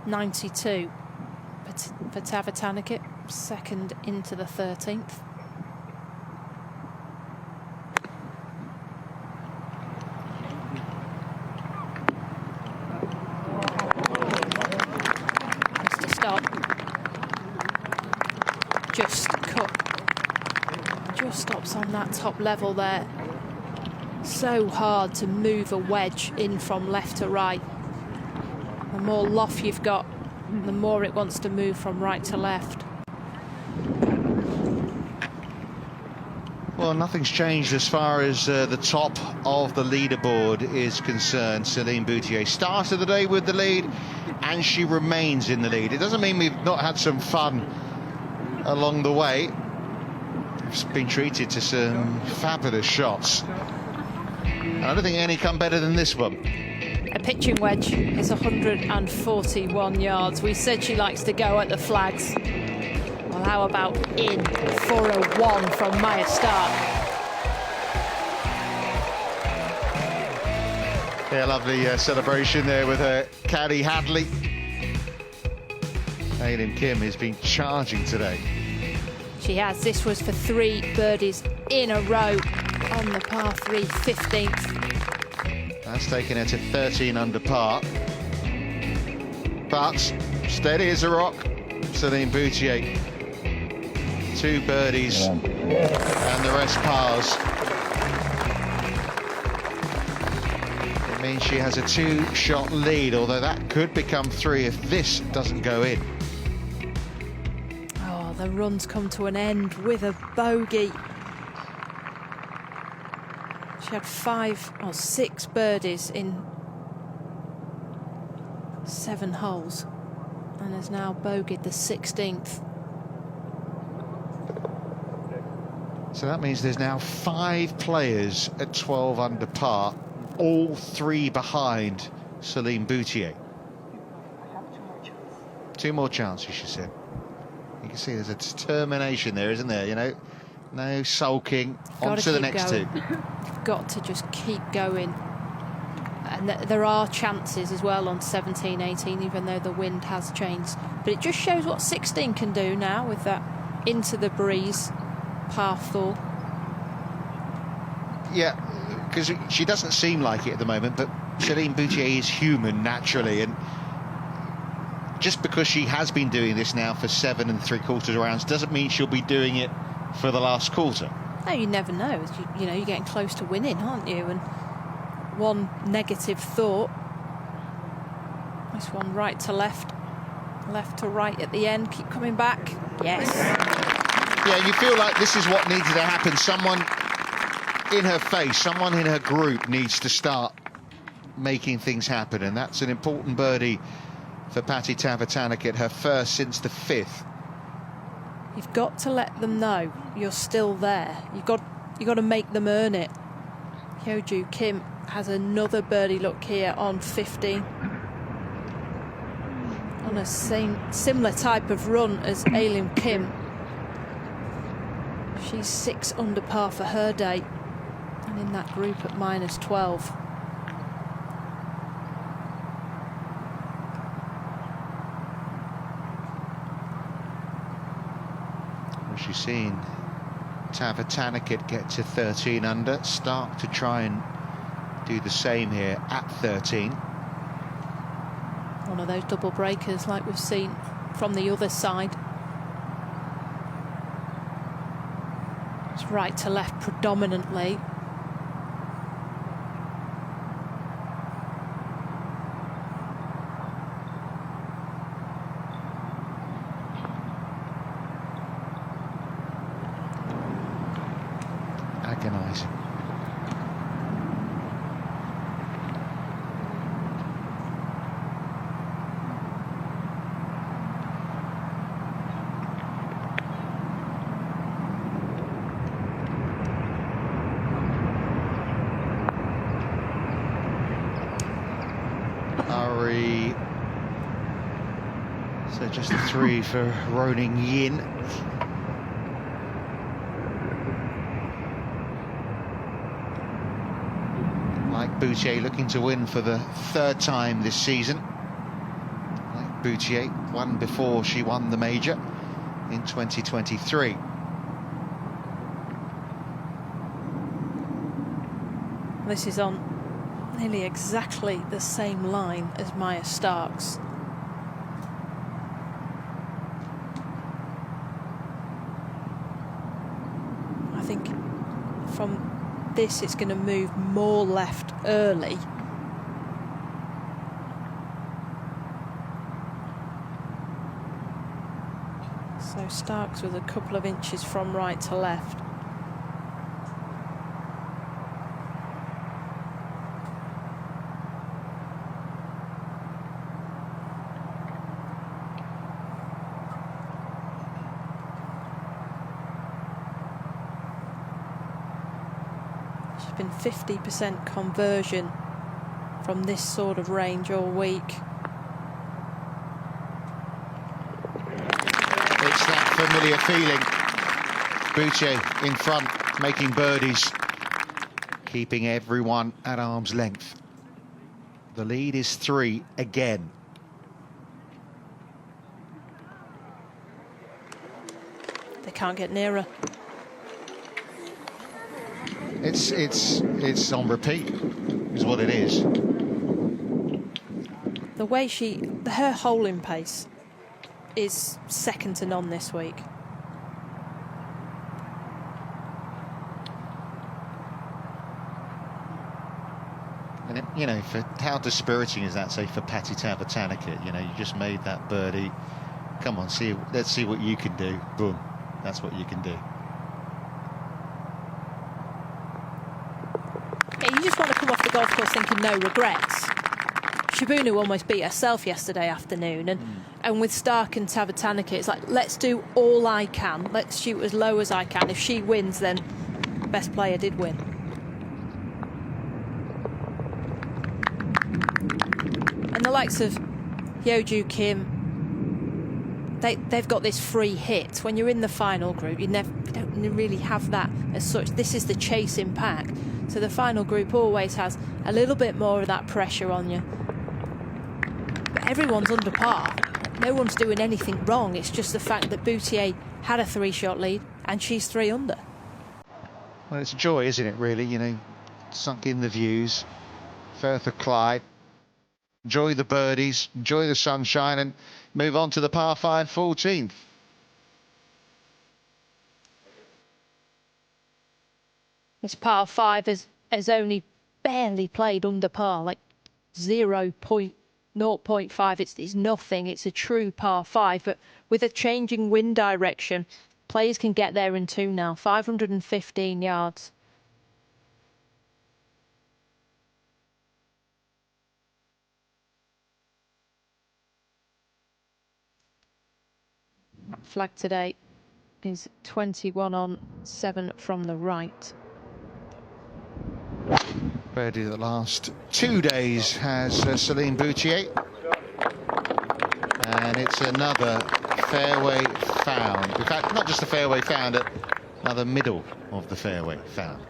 .92 for Tavatanakit, second into the 13th. that top level there. So hard to move a wedge in from left to right. The more loft you've got, the more it wants to move from right to left. Well, nothing's changed as far as the top of the leaderboard is concerned. Solheim Boutier started the day with the lead, and she remains in the lead. It doesn't mean we've not had some fun along the way. We've been treated to some fabulous shots. And I don't think any come better than this one. A pitching wedge is 141 yards. We said she likes to go at the flags. Well, how about in for a 1 from Maya Stark? Yeah, lovely celebration there with her caddy Hadley. Aileen Kim has been charging today. She has. This was for 3 birdies in a row on the par 3 15th. That's taken her to 13 under par. But steady as a rock, Solheim Boutier. 2 birdies and the rest pars. It means she has a 2-shot lead, although that could become 3 if this doesn't go in. Oh, the run's come to an end with a bogey. She had 5 or 6 birdies in 7 holes and has now bogeyed the 16th. So that means there's now 5 players at 12 under par, all 3 behind Solheim Boutier. 2 more chances, she said. You can see there's a determination there, isn't there? You know, no sulking. On to the next going. 2. You've got to just keep going. And there are chances as well on 17, 18, even though the wind has changed. But it just shows what 16 can do now with that into the breeze path thought. Yeah, because she doesn't seem like it at the moment, but Solheim Boutier is human naturally, and just because she has been doing this now for 7 3/4 rounds doesn't mean she'll be doing it for the last quarter. No, you never know. You know, you're getting close to winning, aren't you? And one negative thought. This one right to left, left to right at the end. Keep coming back. Yes. Yeah, you feel like this is what needed to happen. Someone in her face, someone in her group needs to start making things happen, and that's an important birdie for Patty Tavatanakit, her first since the 5th. You've got to let them know you're still there. You've got to make them earn it. Hyo-Joo Kim has another birdie look here on 15. On a similar type of run as Aileen Kim. She's 6 under par for her day, and in that group at -12. Well, she's seen Tavatanakit get to 13 under. Stark to try and do the same here at 13. One of those double breakers like we've seen from the other side. It's right to left predominantly. Agonising. So just a 3 for Roning Yin. Like Boutier looking to win for the 3rd time this season. Like Boutier won before she won the major in 2023. This is on nearly exactly the same line as Maya Stark's. I think this, it's going to move more left early. So Starks with a couple of inches from right to left. She's been 50% conversion from this sort of range all week. It's that familiar feeling. Boutier in front, making birdies, keeping everyone at arm's length. The lead is 3 again. They can't get nearer. It's on repeat, is what it is. The way her holing pace is second to none this week. And it, you know, for how dispiriting is that, say, for Patty Tavatanakit? You know, you just made that birdie. Come on, let's see what you can do. Boom, that's what you can do. Yeah, you just want to come off the golf course thinking no regrets. Shabuna almost beat herself yesterday afternoon, and with Stark and Tavatanakit, it's like, let's do all I can. Let's shoot as low as I can. If she wins, then best player did win. And the likes of Yeoju Kim, they've got this free hit. When you're in the final group, you don't really have that as such. This is the chasing pack. So the final group always has a little bit more of that pressure on you. But everyone's under par. No one's doing anything wrong. It's just the fact that Boutier had a 3-shot lead and she's 3 under. Well, it's a joy, isn't it, really? You know, sunk in the views. Firth of Clyde. Enjoy the birdies, enjoy the sunshine, and move on to the par 5 14th. This par 5 has only barely played under par, like 0.05. It's nothing. It's a true par 5, but with a changing wind direction, players can get there in 2 now. 515 yards. Flag today is 21 on, 7 from the right. Birdie the last 2 days has Solheim Boutier. And it's another fairway found. In fact, not just a fairway found, another middle of the fairway found.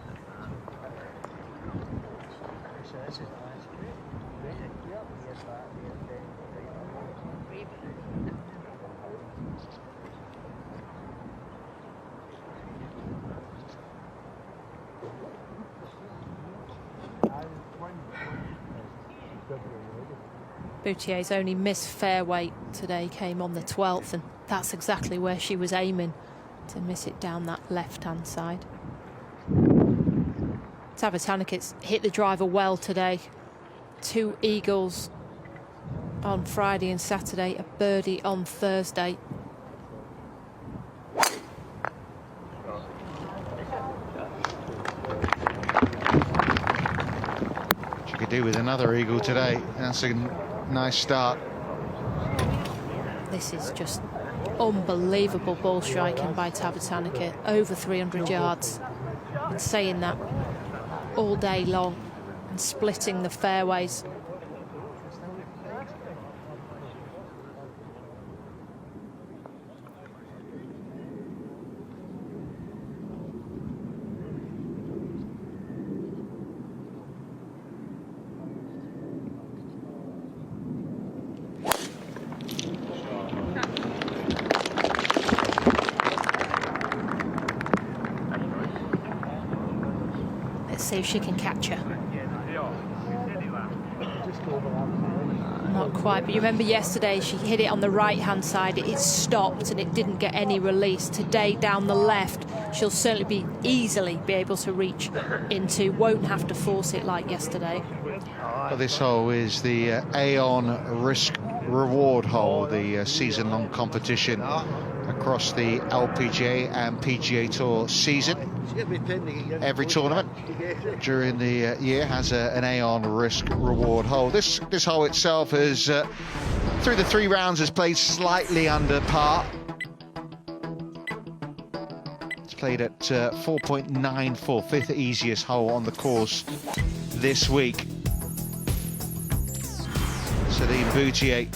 Boutier's only missed fairway today came on the 12th, and that's exactly where she was aiming, to miss it down that left-hand side. Tavatanakit's hit the driver well today. 2 eagles on Friday and Saturday, a birdie on Thursday. She could do with another eagle today. That's a nice start. This is just unbelievable ball striking by Tavatanakit. Over 300 yards. Been saying that all day long and splitting the fairways. Let's see if she can catch her. Not quite, but you remember yesterday she hit it on the right-hand side, it stopped and it didn't get any release. Today, down the left, she'll certainly easily be able to reach into, won't have to force it like yesterday. Well, this hole is the Aon Risk Reward hole, the season-long competition across the LPGA and PGA Tour season. Every tournament during the year has an Aon Risk Reward hole. This hole itself has, through the 3 rounds, has played slightly under par. It's played at 4.94, 5th easiest hole on the course this week. Solheim Boutier,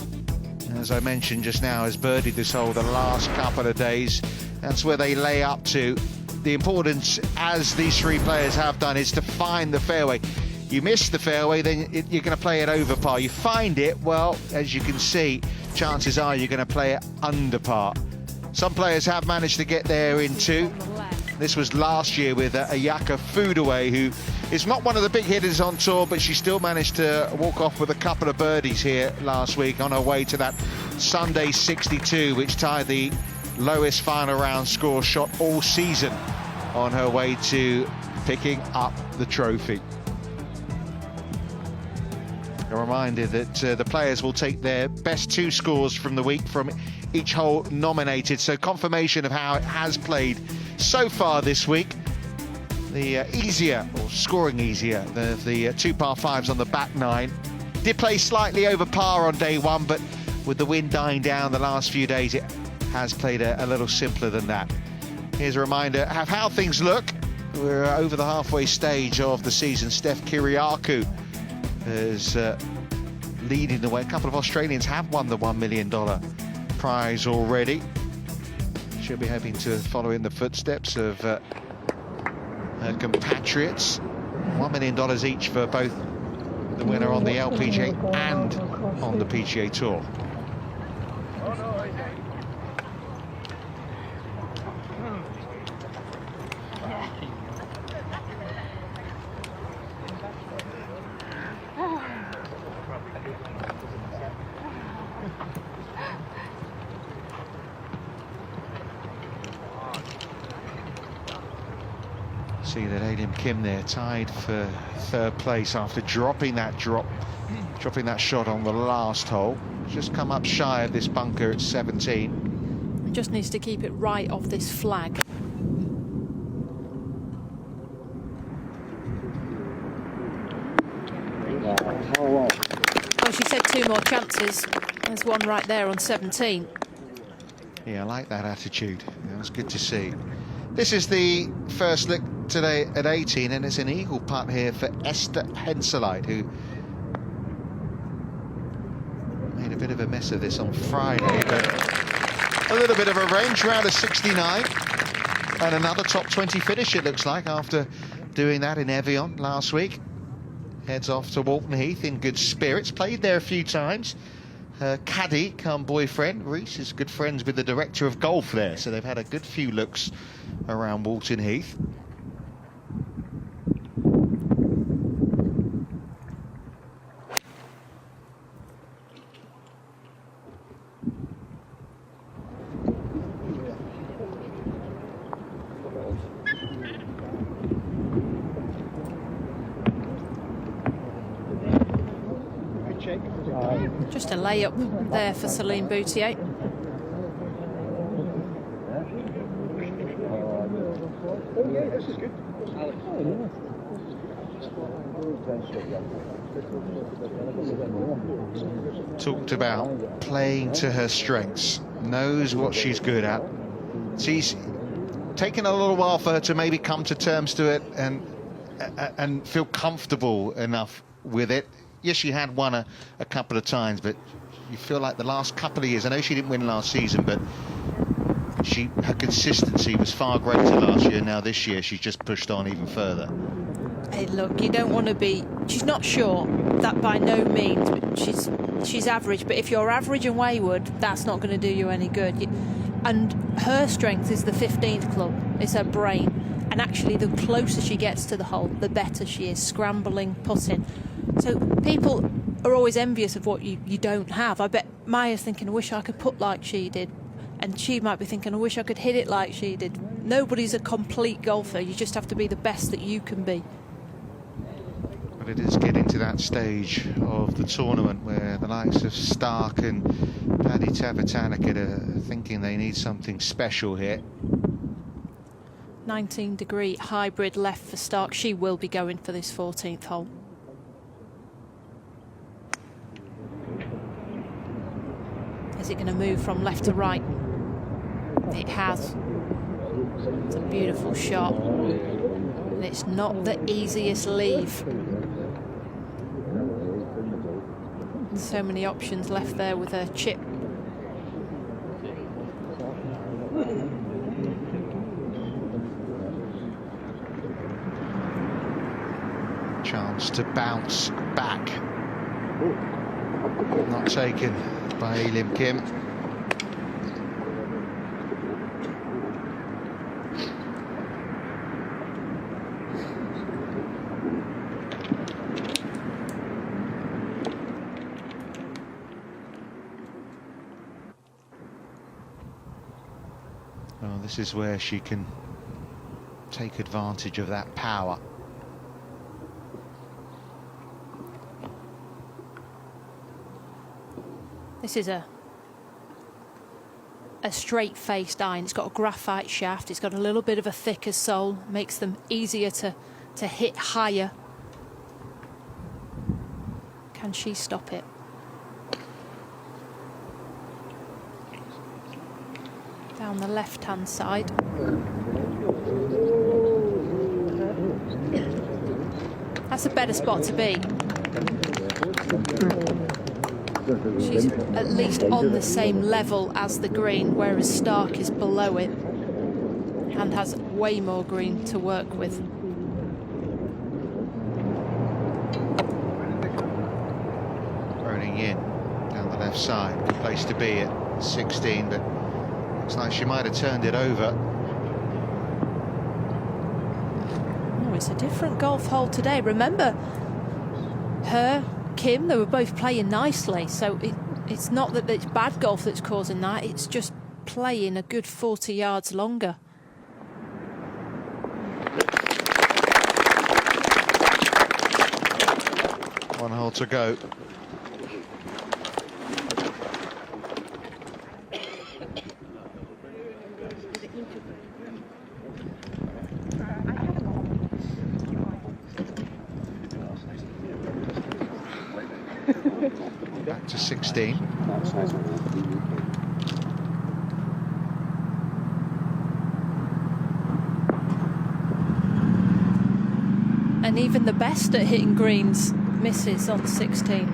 as I mentioned just now, has birdied this hole the last couple of days. That's where they lay up to. The importance, as these 3 players have done, is to find the fairway. You miss the fairway, then you're going to play it over par. You find it, well, as you can see, chances are you're going to play it under par. Some players have managed to get there in 2. This was last year with Ayaka Foodaway, who is not one of the big hitters on tour, but she still managed to walk off with a couple of birdies here last week on her way to that Sunday 62, which tied the lowest final round score shot all season on her way to picking up the trophy. A reminder that the players will take their best 2 scores from the week from each hole nominated, so confirmation of how it has played so far this week. The easier, or scoring easier, the 2 par 5s on the back 9. Did play slightly over par on day 1, but with the wind dying down the last few days, it has played a little simpler than that. Here's a reminder of how things look. We're over the halfway stage of the season. Steph Kyriakou is leading the way. A couple of Australians have won the $1 million prize already. She'll be hoping to follow in the footsteps of her compatriots. $1 million each for both the winner on the LPGA and on the PGA Tour. See that Ailim Kim there tied for 3rd place after dropping that shot on the last hole. Just come up shy of this bunker at 17. Just needs to keep it right off this flag. Oh, she said 2 more chances. There's one right there on 17. Yeah, I like that attitude. That was good to see. This is the first lick today at 18, and it's an eagle putt here for Esther Henselite, who made a bit of a mess of this on Friday, but a little bit of a range round of 69 and another top 20 finish, it looks like, after doing that in Evian last week. Heads off to Walton Heath in good spirits. Played there a few times. Her caddy, come boyfriend, Reese, is good friends with the director of golf there, so they've had a good few looks around Walton Heath. Just a layup there for Solheim Boutier. Talked about playing to her strengths, knows what she's good at. She's taken a little while for her to maybe come to terms to it and feel comfortable enough with it. Yes, she had won a couple of times, but you feel like the last couple of years, I know she didn't win last season, but her consistency was far greater last year. Now this year she's just pushed on even further. Hey, look, you don't want to be... She's not sure, that by no means, but she's average. But if you're average and wayward, that's not going to do you any good. And her strength is the 15th club. It's her brain. And actually, the closer she gets to the hole, the better she is. Scrambling, putting. So people are always envious of what you don't have. I bet Maya's thinking, I wish I could putt like she did. And she might be thinking, I wish I could hit it like she did. Nobody's a complete golfer. You just have to be the best that you can be. But it is getting to that stage of the tournament where the likes of Stark and Paddy Tavatanakit are thinking they need something special here. 19-degree hybrid left for Stark. She will be going for this 14th hole. Is it going to move from left to right? It has. It's a beautiful shot. And it's not the easiest leave. So many options left there with a chip. Chance to bounce back. Not taken by Elim Kim. Oh, this is where she can take advantage of that power. This is a straight-faced iron. It's got a graphite shaft. It's got a little bit of a thicker sole. Makes them easier to hit higher. Can she stop it? Down the left-hand side. That's a better spot to be. She's at least on the same level as the green, whereas Stark is below it and has way more green to work with. Rolling in down the left side, good place to be at 16, but looks like she might have turned it over. Oh, it's a different golf hole today. Remember, her, Kim, they were both playing nicely, so it's not that it's bad golf that's causing that, it's just playing a good 40 yards longer. One hole to go. Back to 16. And even the best at hitting greens misses on 16.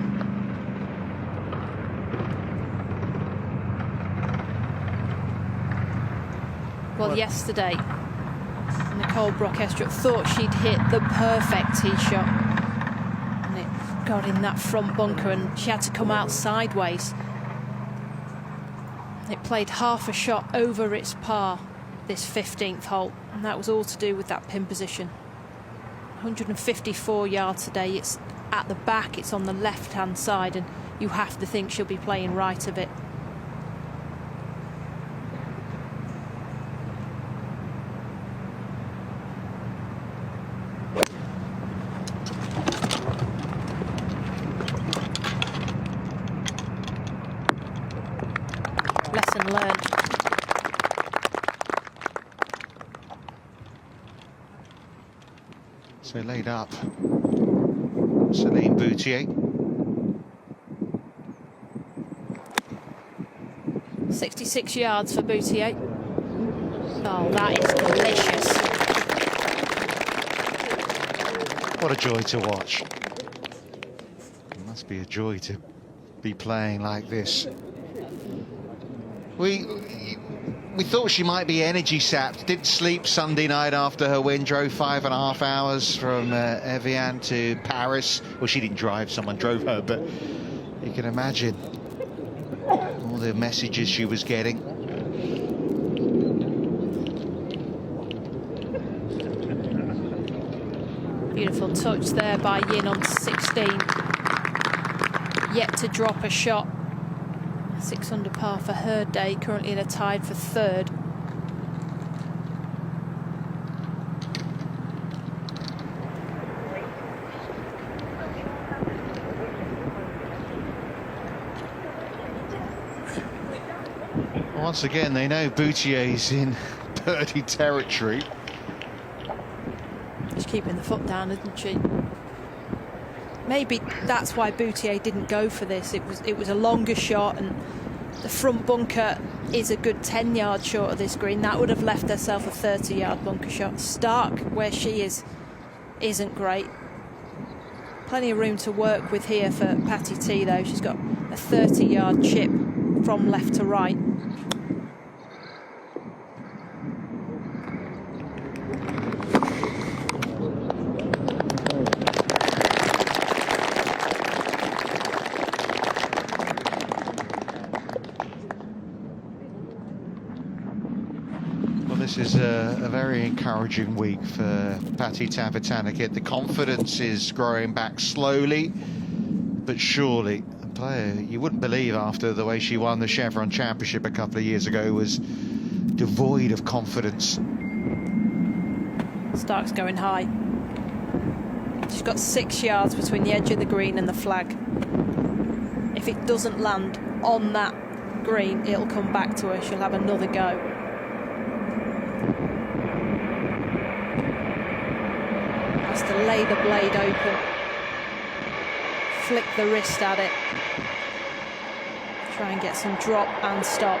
Well, yesterday, Nicole Brock-Estrup thought she'd hit the perfect tee shot. And it got in that front bunker and she had to come out sideways. It played half a shot over its par, this 15th hole. And that was all to do with that pin position. 154 yards today. It's at the back, it's on the left-hand side, and you have to think she'll be playing right of it. Lesson learned. So laid up, Solheim Boutier. 66 yards for Boutier. Oh, that is delicious. What a joy to watch. It must be a joy to be playing like this. We thought she might be energy sapped. Didn't sleep Sunday night after her win. Drove 5.5 hours from Evian to Paris. Well, she didn't drive, someone drove her, but you can imagine all the messages she was getting. Beautiful touch there by Yin on 16. yet to drop a shot. 6 under par for her day, currently in a tied for third. Once again, they know Boutier's in birdie territory. She's keeping the foot down, isn't she? Maybe that's why Boutier didn't go for this. It was a longer shot, and the front bunker is a good 10 yards short of this green. That would have left herself a 30-yard bunker shot. Stark, where she is, isn't great. Plenty of room to work with here for Patty T, though. She's got a 30-yard chip from left to right. This is a very encouraging week for Patty Tavatanakit. The confidence is growing back slowly but surely. A player you wouldn't believe after the way she won the Chevron Championship a couple of years ago was devoid of confidence. Stark's going high. She's got 6 yards between the edge of the green and the flag. If it doesn't land on that green, it'll come back to her. She'll have another go. Has to lay the blade open, flick the wrist at it, try and get some drop and stop.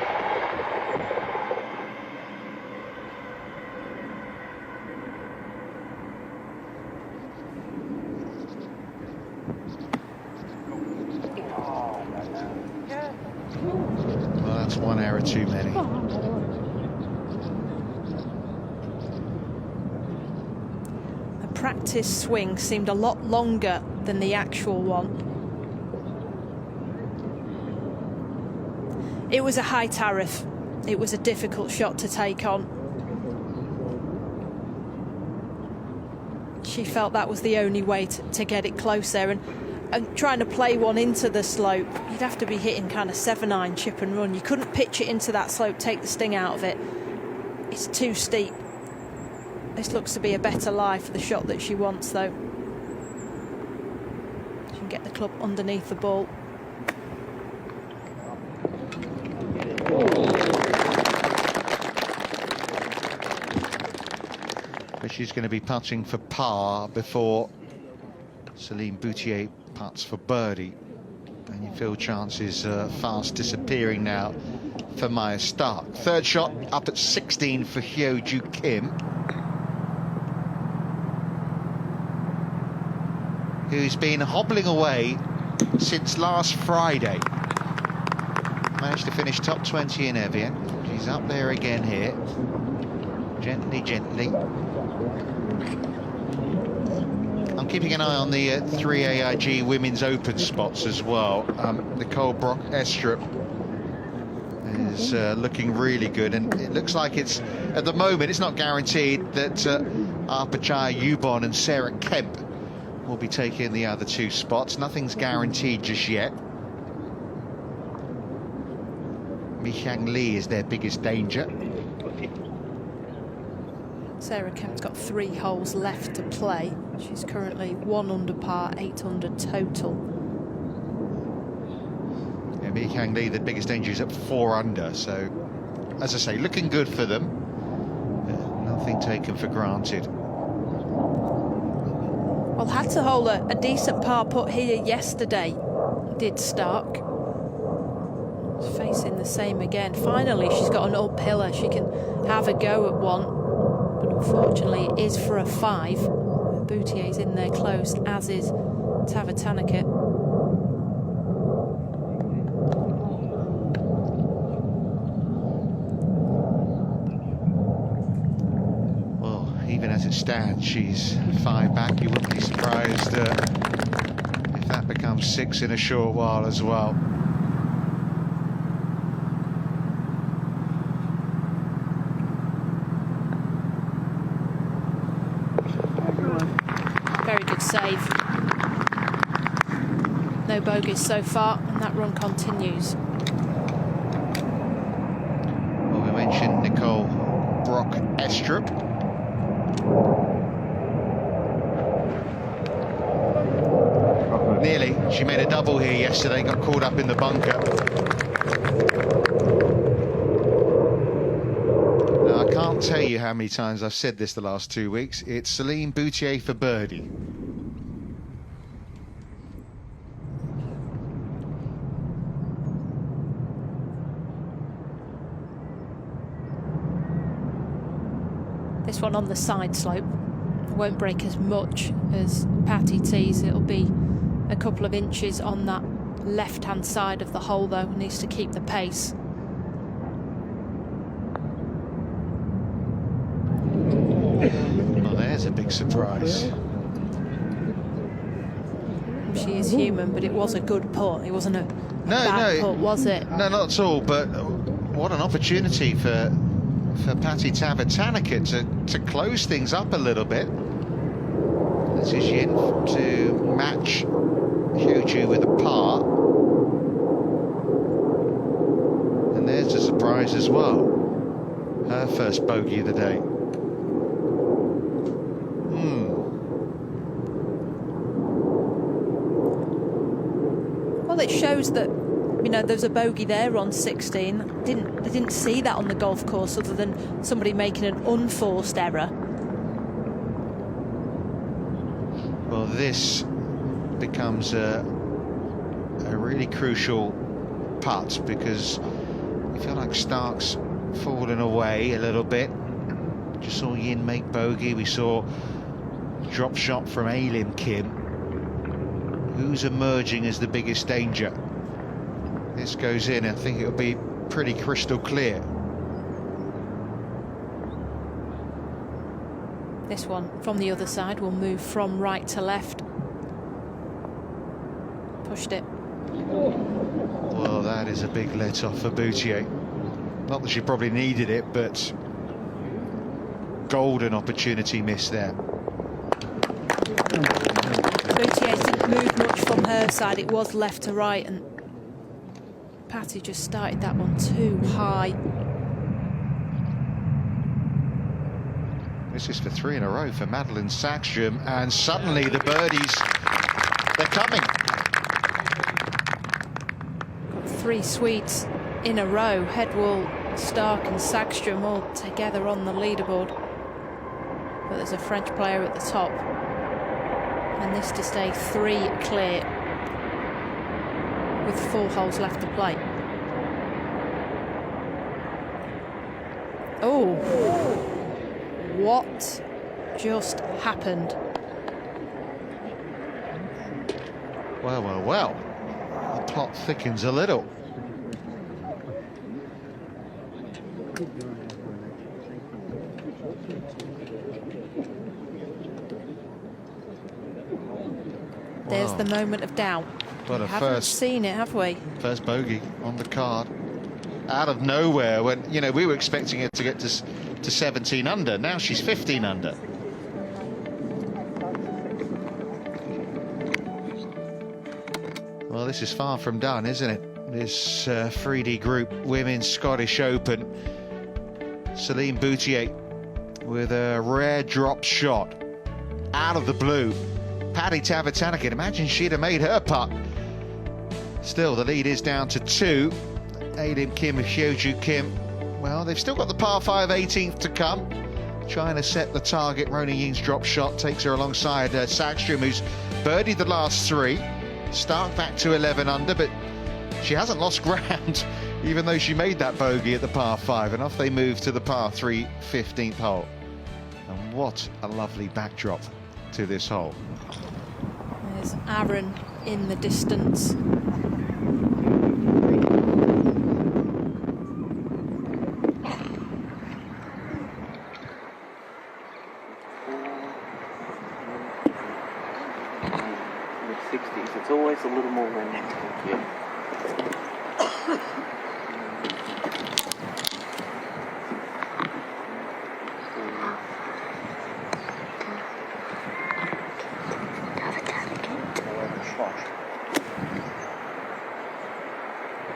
Well, that's one error too many. Practice swing seemed a lot longer than the actual one. It was a high tariff. It was a difficult shot to take on. She felt that was the only way to get it close there, and trying to play one into the slope, you'd have to be hitting kind of 7-iron chip and run. You couldn't pitch it into that slope, take the sting out of it. It's too steep. This looks to be a better lie for the shot that she wants, though. She can get the club underneath the ball. But she's going to be putting for par before Solheim Boutier putts for birdie. And you feel chances fast disappearing now for Maya Stark. Third shot up at 16 for Hyo-Joo Kim, who's been hobbling away since last Friday. Managed to finish top 20 in Evian. She's up there again here. Gently, gently. I'm keeping an eye on the 3AIG Women's Open spots as well. Nicole Brock-Estrup is looking really good, and it looks like it's, at the moment, it's not guaranteed that Arpachaya Yubon and Sarah Kemp will be taking the other two spots. Nothing's guaranteed just yet. Mi-Hyang Lee is their biggest danger. Sarah Kemp's got 3 holes left to play. She's currently 1 under par, 8 under total. Yeah, Mi-Hyang Lee, the biggest danger, is at 4 under. So, as I say, looking good for them. Nothing taken for granted. Well, had to hold a decent par putt here yesterday, did Stark. She's facing the same again. Finally, she's got an uphill. She can have a go at one. But unfortunately, it is for a 5. Boutier's in there close, as is Tavatanakit. Well, even as it stands, she's 5 back. You wouldn't be surprised if that becomes 6 in a short while as well. Very good save. No bogeys so far, and that run continues. Well, we mentioned Nicole Brock-Estrup. Nearly. She made a double here yesterday, got caught up in the bunker. Now, I can't tell you how many times I've said this the last 2 weeks. It's Solheim Boutier for birdie. This one on the side slope won't break as much as Patty T's. It'll be a couple of inches on that left-hand side of the hole, though. Needs to keep the pace. Well, there's a big surprise. She is human, but it was a good putt. It wasn't a bad putt, was it? No, not at all. But what an opportunity for Patty Tavatanakit to close things up a little bit. This is Yin to match Hyoju with a par. And there's a surprise as well. Her first bogey of the day. Well, it shows that, you know, there's a bogey there on 16. They didn't see that on the golf course, other than somebody making an unforced error. Well, this becomes a really crucial putt, because you feel like Stark's fallen away a little bit. Just saw Yin make bogey. We saw drop shot from Alim Kim. Who's emerging as the biggest danger? This goes in, I think it'll be pretty crystal clear. This one from the other side will move from right to left. Pushed it. Well, that is a big let off for Boutier. Not that she probably needed it, but golden opportunity missed there. Boutier didn't move much from her side. It was left to right, and Patty just started that one too high. This is for 3 in a row for Madeline Sackstrom, and suddenly the birdies, they're coming. Got 3 Swedes in a row. Headwall, Stark and Sackstrom all together on the leaderboard. But there's a French player at the top. And this to stay 3 clear with 4 holes left to play. Oh, what just happened? Well, well, well. The plot thickens a little. There's the moment of doubt. But We haven't seen it, have we? First bogey on the card. Out of nowhere, when, you know, we were expecting it to get to 17 under. Now she's 15 under. Well, this is far from done, isn't it? This 3D Group Women's Scottish Open. Solheim Boutier with a rare drop shot out of the blue. Patty Tavatanakit, imagine she'd have made her putt. Still, the lead is down to 2. Alim Kim and Hyoju Kim. Well, they've still got the par 5 18th to come. Trying to set the target. Rona Ying's drop shot takes her alongside Sackstrom, who's birdied the last 3. Stark back to 11 under, but she hasn't lost ground, even though she made that bogey at the par 5. And off they move to the par 3 15th hole. And what a lovely backdrop to this hole. There's Aaron in the distance. Mid-60s, it's always a little more romantic. Yeah.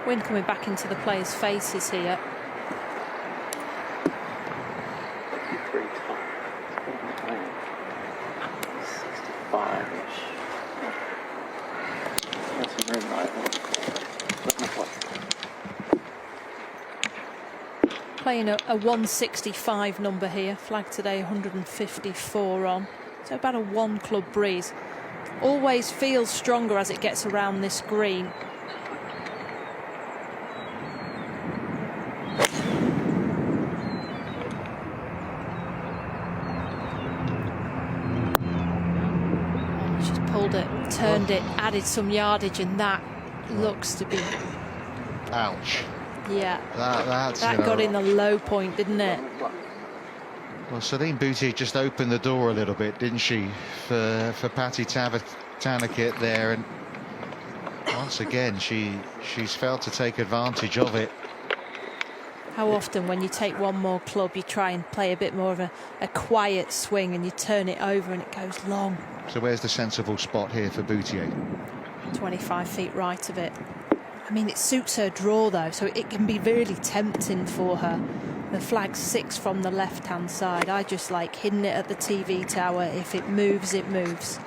Wind coming back into the players' faces here. 53 times. 65-ish. That's a very nice one. Playing a 165 number here. Flag today 154 on. So about a 1 club breeze. Always feels stronger as it gets around this green. She's pulled it, turned it, added some yardage, and that looks to be... Ouch. Yeah, That got in the low point, didn't it? Well, Solheim Boutier just opened the door a little bit, didn't she, for Patty Tavatanakit there, and once again she's failed to take advantage of it. How often when you take one more club you try and play a bit more of a quiet swing and you turn it over and it goes long. So where's the sensible spot here for Boutier? 25 feet right of it. I mean, it suits her draw though, so it can be really tempting for her. The flag's 6 from the left-hand side. I just like hitting it at the TV tower. If it moves, it moves.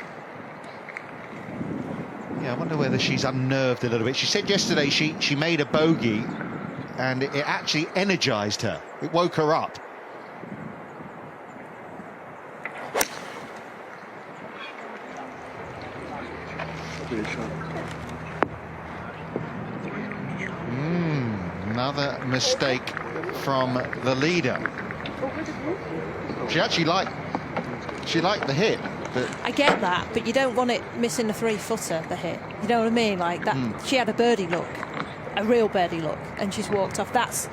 Yeah, I wonder whether she's unnerved a little bit. She said yesterday she made a bogey and it actually energised her. It woke her up. Another mistake from the leader. She actually liked the hit, but I get that, but you don't want it missing a 3-footer, the hit. You know what I mean? Like that. She had a birdie look, a real birdie look, and she's walked off. That's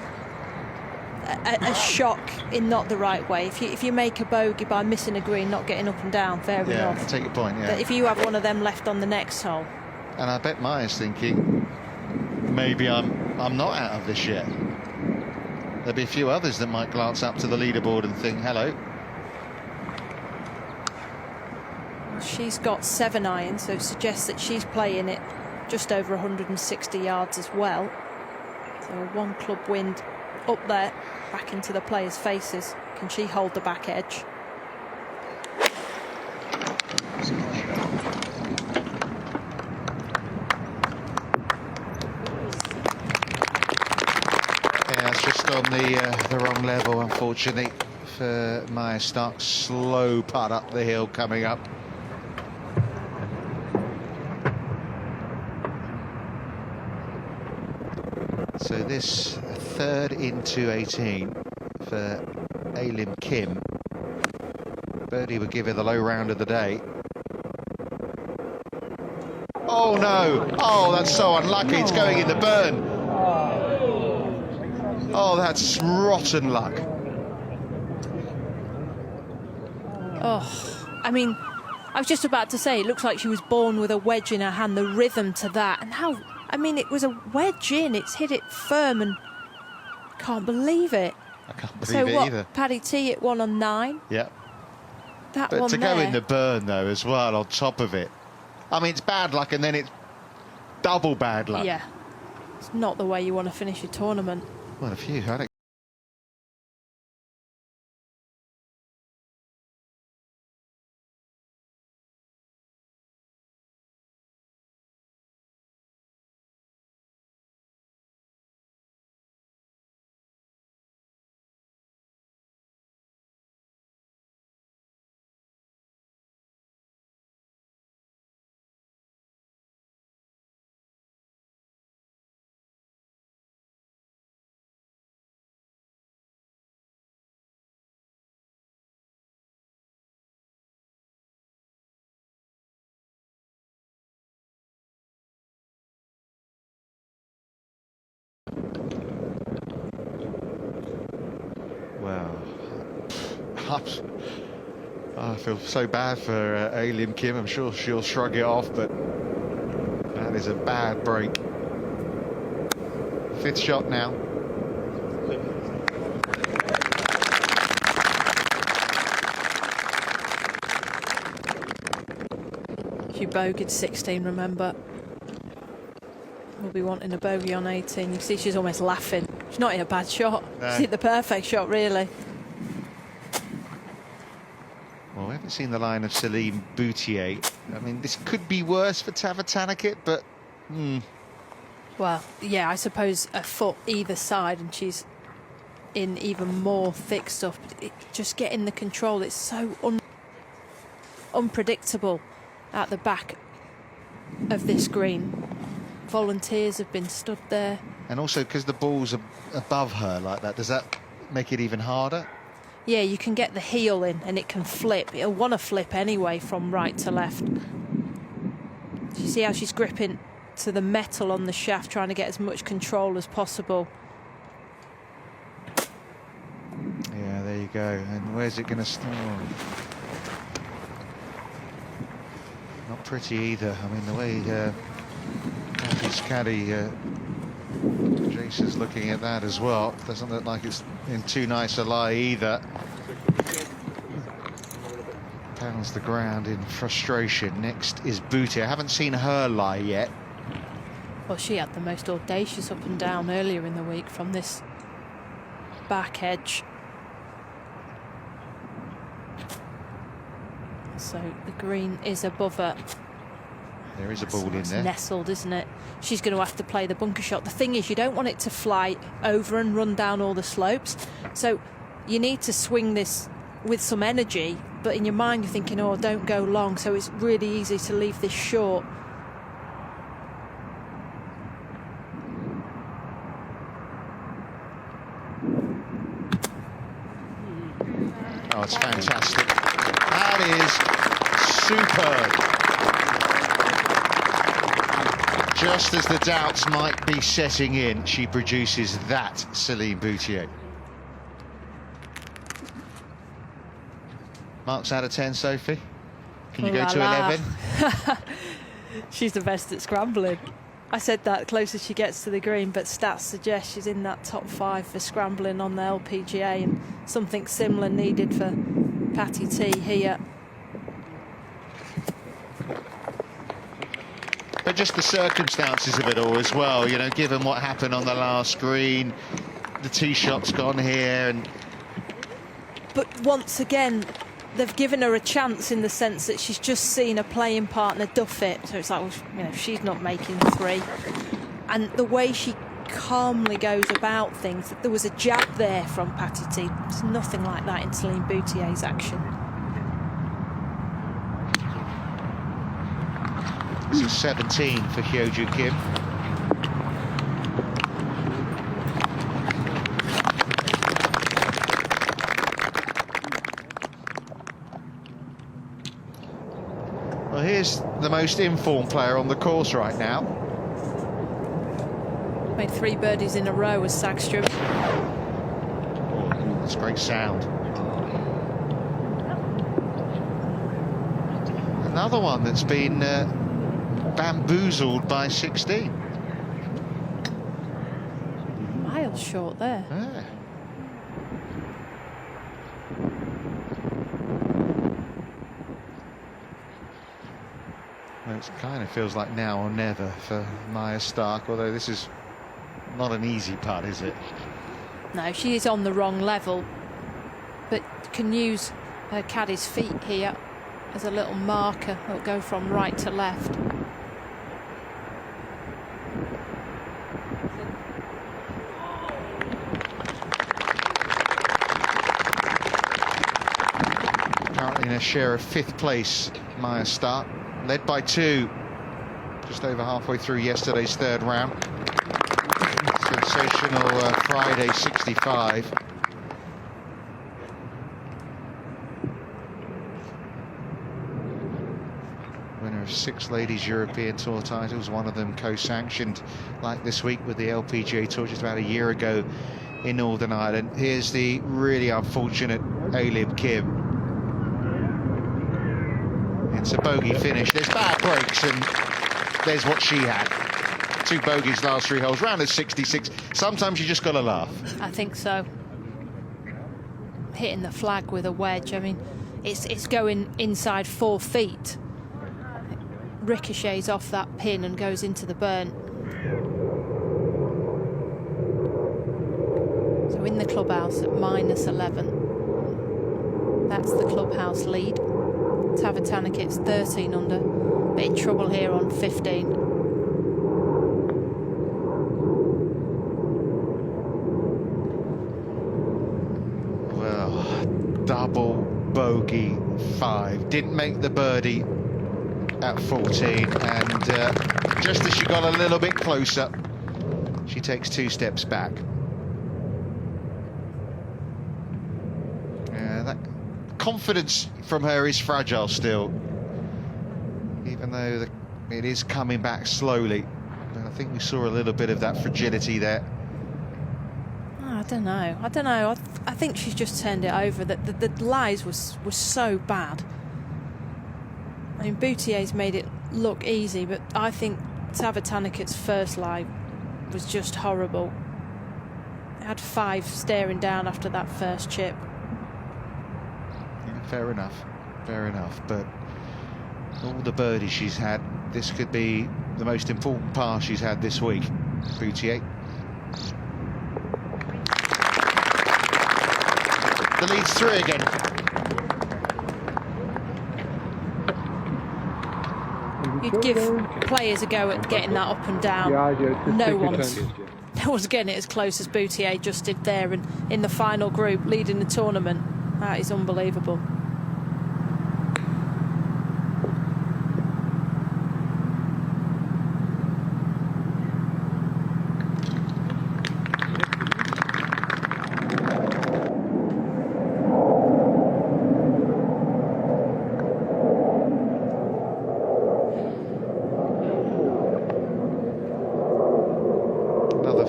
a shock in not the right way. If you make a bogey by missing a green, not getting up and down, fair enough. I take your point. Yeah. But if you have one of them left on the next hole, and I bet Maya's thinking, maybe I'm not out of this yet. There'll be a few others that might glance up to the leaderboard and think, hello. she's got 7 iron, so it suggests that she's playing it just over 160 yards as well. So a 1 club wind up there, back into the players' faces. Can she hold the back edge? Yeah, it's just on the wrong level, unfortunately, for Maya Stark. Slow putt up the hill coming up. So this 3rd into 18 for Alim Kim. Birdie would give her the low round of the day. Oh no! Oh, that's so unlucky. It's going in the burn. Oh, that's rotten luck. Oh, I mean, I was just about to say, it looks like she was born with a wedge in her hand, the rhythm to that. And how, I mean, it was a wedge in, it's hit it firm, and can't believe it. I can't believe it either. Paddy T at 1 on 9? Yeah. That But one to there. go in the burn, though, as well, on top of it. I mean, it's bad luck, and then it's double bad luck. Yeah. It's not the way you want to finish your tournament. Well, a few, had it. Well, I feel so bad for Alim Kim. I'm sure she'll shrug it off, but that is a bad break. 5th shot now. She bogeyed 16, remember. will be wanting a bogey on 18. You see she's almost laughing. She's not in a bad shot. No. She's hit the perfect shot, really. Well, we haven't seen the line of Solheim Boutier. I mean, this could be worse for Tavatanakit, but... Well, yeah, I suppose a foot either side and she's in even more thick stuff. But just getting the control, it's so unpredictable at the back of this green. Volunteers have been stood there. And also because the ball's above her like that, does that make it even harder? Yeah, you can get the heel in and it can flip. It'll want to flip anyway from right to left. You see how she's gripping to the metal on the shaft, trying to get as much control as possible. Yeah, there you go. And where's it going to start? Not pretty either. I mean, the way Cathy's caddy, Jason's looking at that as well. Doesn't look like it's in too nice a lie either. Pounds the ground in frustration. Next is Boutier. I haven't seen her lie yet. Well, she had the most audacious up and down earlier in the week from this back edge. So the green is above her. There is a ball in there. Nestled, isn't it? She's going to have to play the bunker shot. The thing is, you don't want it to fly over and run down all the slopes. So you need to swing this with some energy, but in your mind you're thinking, oh, don't go long. So it's really easy to leave this short. Oh, it's fantastic. That is superb. Just as the doubts might be setting in, she produces that, Solheim Boutier. Marks out of 10, Sophie? Can you go to 11? She's the best at scrambling. I said that closer she gets to the green, but stats suggest she's in that top 5 for scrambling on the LPGA, and something similar needed for Patty T here. But just the circumstances of it all as well, you know, given what happened on the last green, the tee shot's gone here, and... But once again, they've given her a chance in the sense that she's just seen a playing partner duff it. So it's like, well, you know, she's not making 3. And the way she calmly goes about things, there was a jab there from Patty T. There's nothing like that in Solheim Boutier's action. This is 17 for Hyoju Kim. Well, here's the most informed player on the course right now. Made 3 birdies in a row with Sagström. That's great sound. Another one that's been bamboozled by 16. Miles short there. Yeah. Well, it kind of feels like now or never for Maya Stark, although this is not an easy putt, is it? No, she is on the wrong level, but can use her caddy's feet here as a little marker. It'll go from right to left. Currently in a share of 5th place, Maya Stark, led by 2, just over halfway through yesterday's 3rd round. Sensational Friday 65. Winner of 6 Ladies European Tour titles, one of them co-sanctioned like this week with the LPGA Tour just about a year ago in Northern Ireland. Here's the really unfortunate Solheim Kim. It's a bogey finish. There's bad breaks, and there's what she had. 2 bogeys last 3 holes, round of 66. Sometimes you just got to laugh. I think so. Hitting the flag with a wedge. I mean, it's going inside 4 feet. It ricochets off that pin and goes into the burn. in the clubhouse at -11. That's the clubhouse lead. Tavatanakit's 13 under, but in trouble here on 15. Well, double bogey 5. Didn't make the birdie at 14, and just as she got a little bit closer, she takes 2 steps back. That confidence from her is fragile still, even though it is coming back slowly. But I think we saw a little bit of that fragility there. I don't know. I think she's just turned it over. The lies was so bad. I mean, Boutier's made it look easy, but I think Tavatanakit's first lie was just horrible. Had 5 staring down after that first chip. Yeah, fair enough. But all the birdies she's had, this could be the most important pass she's had this week. Boutier. The lead's 3 again. You'd give players a go at getting that up and down. No one's getting it as close as Boutier just did there, and in the final group, leading the tournament. That is unbelievable.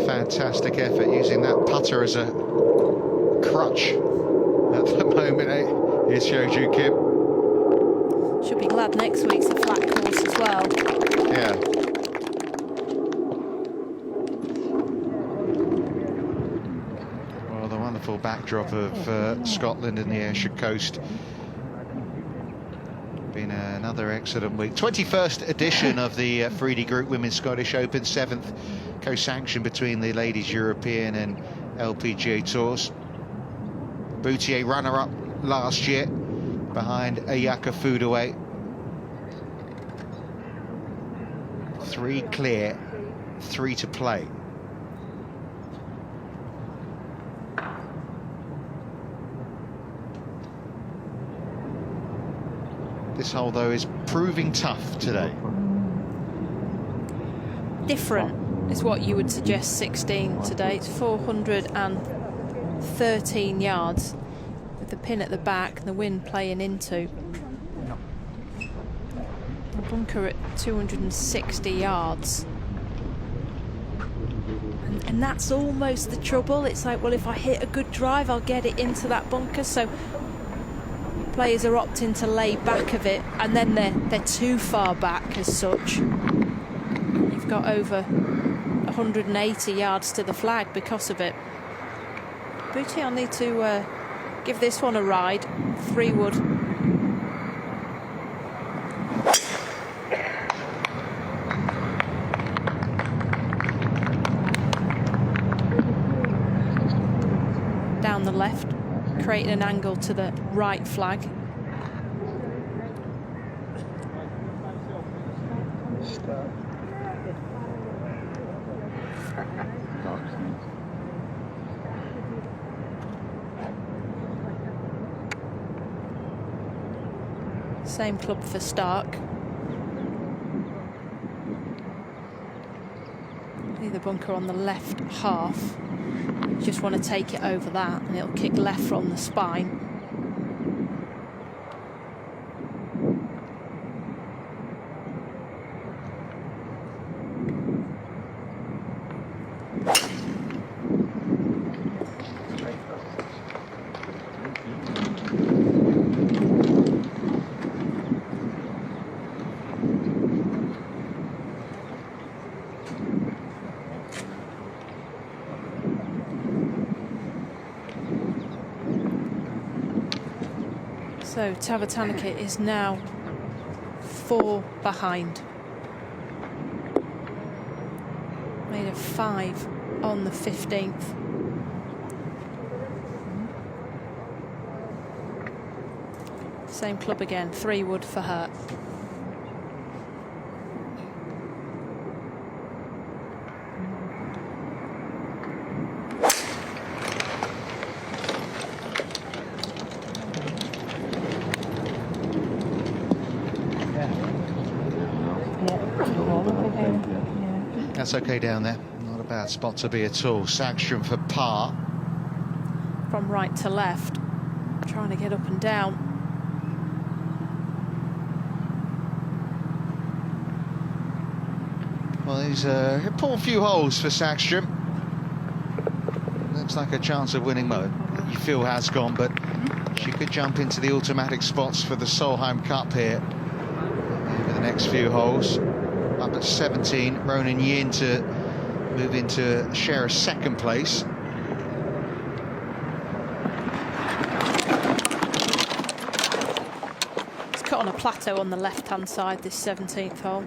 Fantastic effort using that putter as a crutch at the moment. Here's Shoju Kim. Should be glad next week's a flat course as well. Yeah. Well, the wonderful backdrop of Scotland and the Ayrshire coast. Been another excellent week. 21st edition of the 3D Group Women's Scottish Open, 7th co-sanction between the Ladies European and LPGA Tours. Boutier runner-up last year behind Ayaka Foodaway. 3 clear, 3 to play. This hole, though, is proving tough today. Different is what you would suggest 16 today. It's 413 yards with the pin at the back and the wind playing into. The bunker at 260 yards. And that's almost the trouble. It's like, well, if I hit a good drive, I'll get it into that bunker. So players are opting to lay back of it, and then they're too far back as such. You've got over 180 yards to the flag because of it. Boutier will need to give this one a ride. 3 wood. Down the left, creating an angle to the right flag. Same club for Stark. The bunker on the left half. You just want to take it over that, and it'll kick left from the spine. So Tavatanakit is now 4 behind. Made a 5 on the 15th. Same club again, 3 wood for her. That's okay down there. Not a bad spot to be at all. Sagström for par. From right to left, trying to get up and down. Well, these are a poor few holes for Sagström. Looks like a chance of winning mode. You feel has gone, but she could jump into the automatic spots for the Solheim Cup here over the next few holes. Up at 17, Ronan Yin to move into share a second place. It's cut on a plateau on the left-hand side, this 17th hole.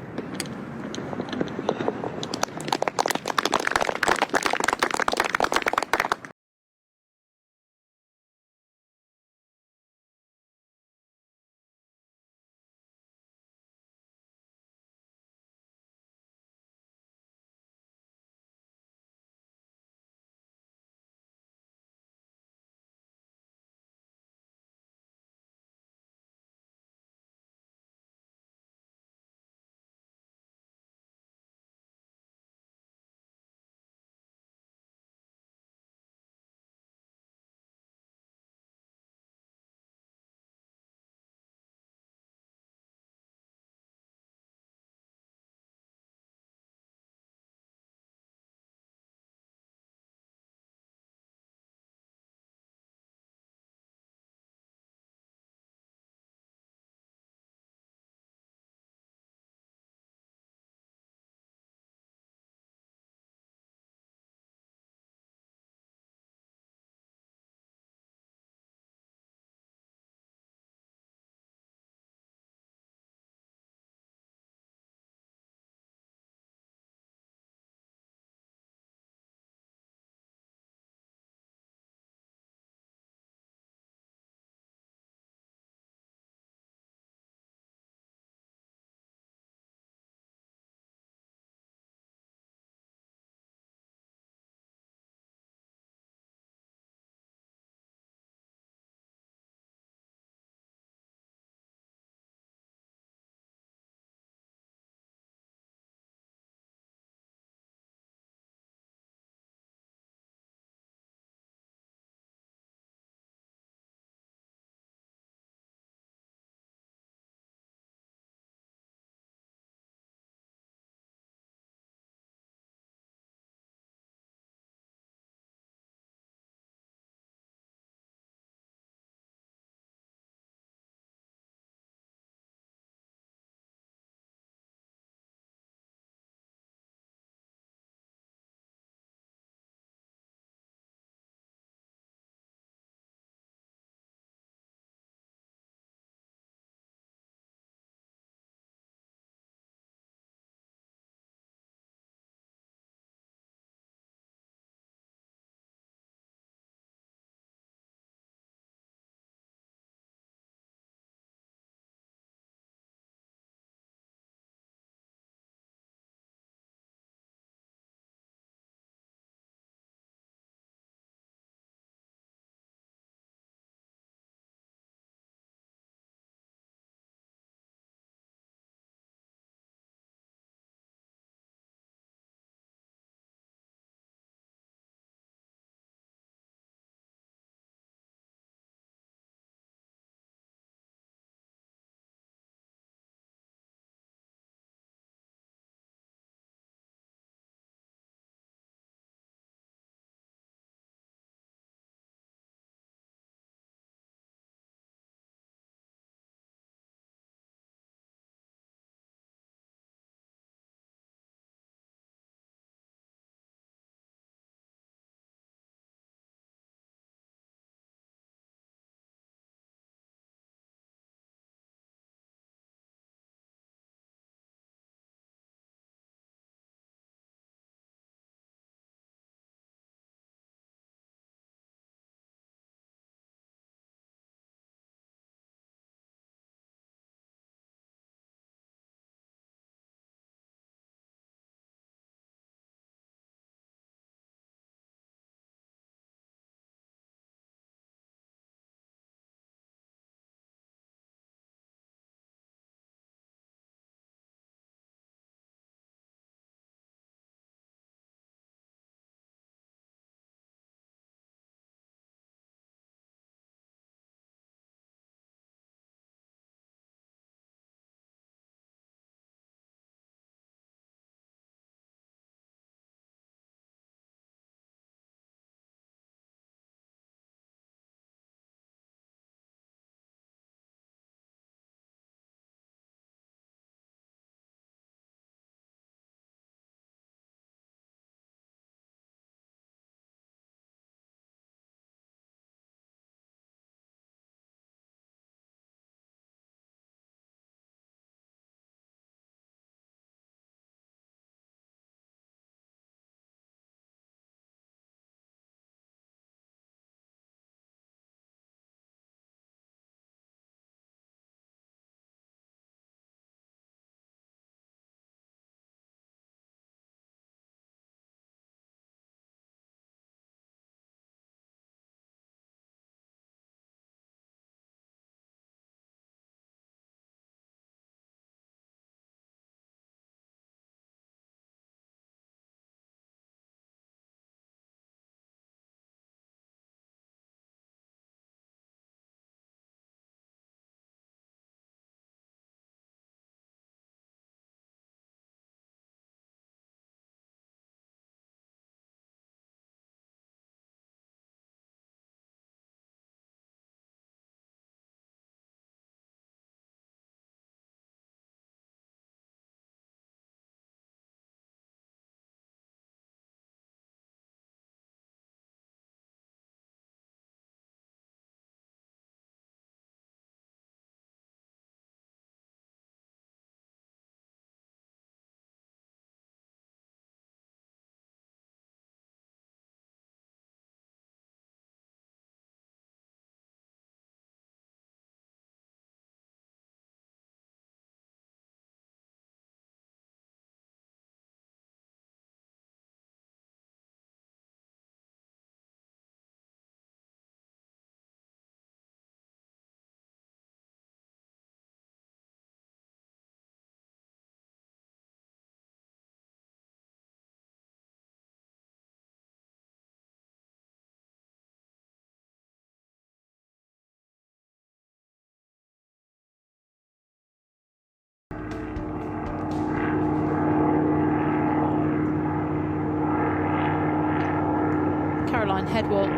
headwalk,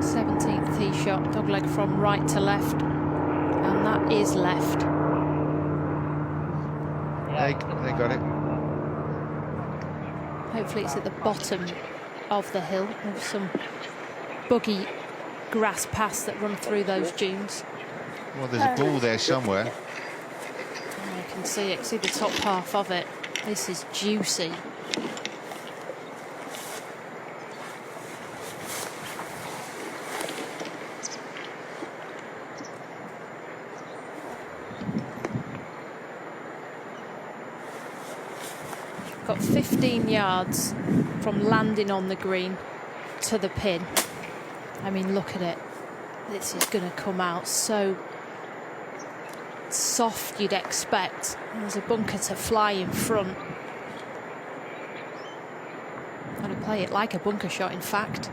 17th tee shot, dogleg from right to left, and that is left. They got it. Hopefully it's at the bottom of the hill with some buggy grass paths that run through those dunes. Well, there's a ball there somewhere. And you can see it, see the top half of it. This is juicy. Got 15 yards from landing on the green to the pin. I mean, look at it. This is going to come out so soft, you'd expect. There's a bunker to fly in front. Going to play it like a bunker shot, in fact.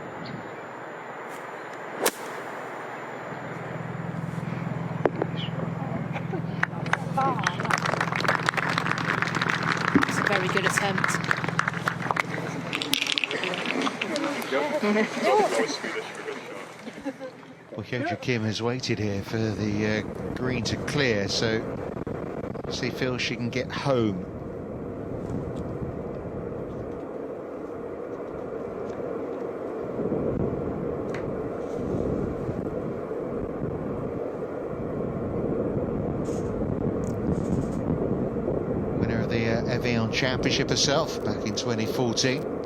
It's a very good attempt. Well, Hyoju Kim has waited here for the green to clear, so she feels she can get home. Winner of the Evian Championship herself back in 2014.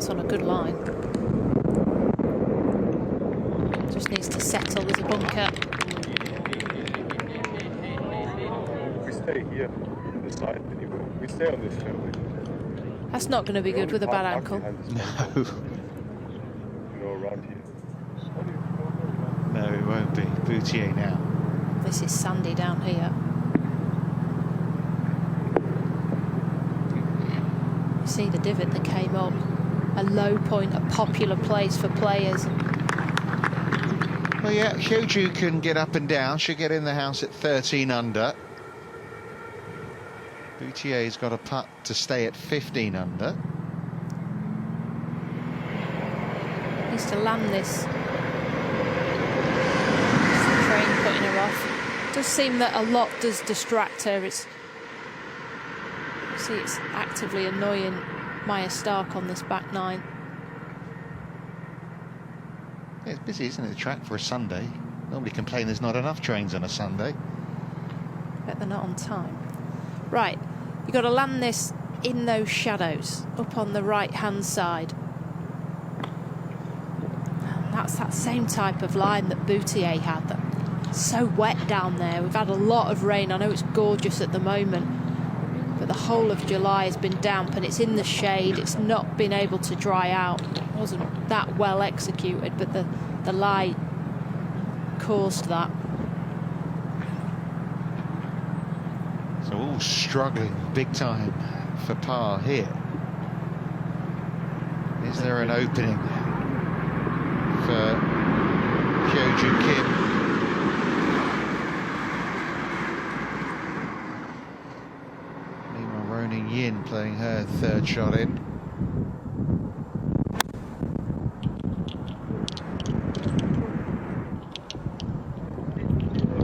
On a good line. Just needs to settle. There's a bunker. We stay here on the side anyway. We stay on this fairway. That's not going to be good with a bad ankle. No. No, around here. No, it won't be. Boutier now. This is sandy down here. You see the divot that came up. A low point, a popular place for players. Well, yeah, Hyoju can get up and down. She'll get in the house at 13 under. Boutier's got a putt to stay at 15 under. Needs to land this. It's the train putting her off. It does seem that a lot does distract her. It's actively annoying Maya Stark on this back nine. Yeah, it's busy, isn't it, the track for a Sunday? Nobody complain there's not enough trains on a Sunday. Bet they're not on time. Right, you've got to land this in those shadows, up on the right-hand side. And that's that same type of line that Boutier had. That's so wet down there. We've had a lot of rain. I know it's gorgeous at the moment, but the whole of July has been damp and it's in the shade. It's not been able to dry out. It wasn't that well executed, but the lie caused that. So all struggling big time for par here. Is there an opening for Hyoju Kim? Yin playing her third shot in.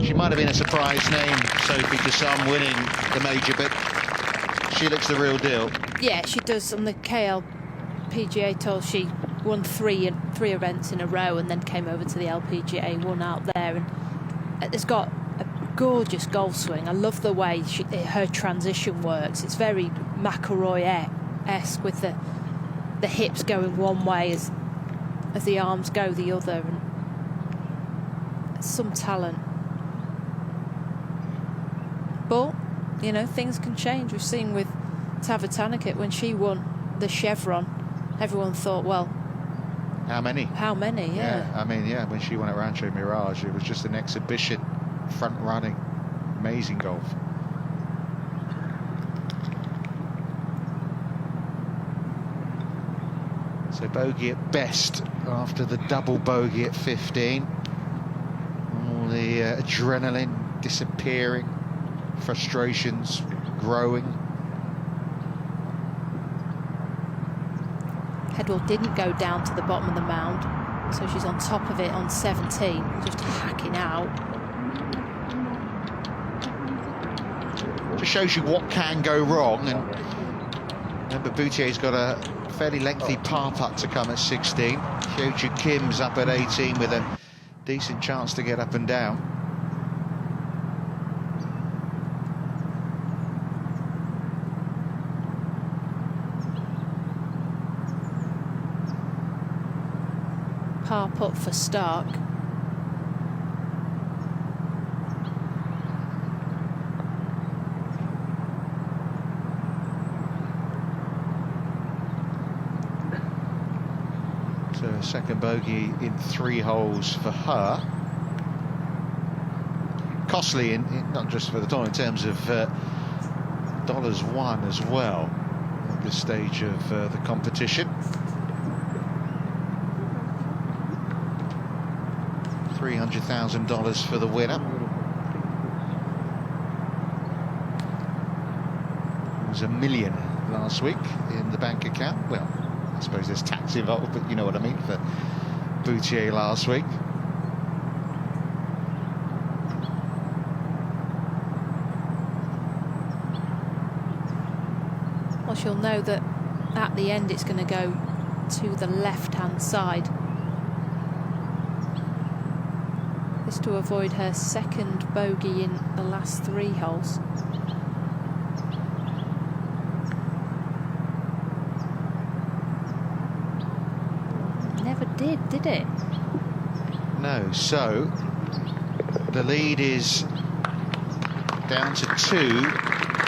She might have been a surprise name, Sophie, to some winning the major, but she looks the real deal. Yeah, she does. On the LPGA Tour, she won three events in a row and then came over to the LPGA, won out there, and it's got a gorgeous golf swing. I love the way her transition works. It's very McIlroy-esque with the hips going one way as the arms go the other, and some talent. But, you know, things can change. We've seen with Tavatanakit when she won the Chevron, everyone thought, well, how many? How many, yeah. I mean, yeah, when she won at Rancho Mirage, it was just an exhibition, front running, amazing golf. So bogey at best after the double bogey at 15. All the adrenaline disappearing, frustrations growing. Headwell didn't go down to the bottom of the mound, so she's on top of it on 17, just hacking out. Just shows you what can go wrong. And remember, Boutier's got a fairly lengthy par putt to come at 16. Hyoju Kim's up at 18 with a decent chance to get up and down. Par putt for Stark. So second bogey in 3 holes for her. Costly, not just for the time, in terms of dollars won as well at this stage of the competition. $300,000 for the winner. It was $1 million last week in the bank account. Well, I suppose there's tax involved, but you know what I mean, for Boutier last week. Well, she'll know that at the end it's going to go to the left-hand side. This to avoid her second bogey in the last 3 holes. Never did it? No, so the lead is down to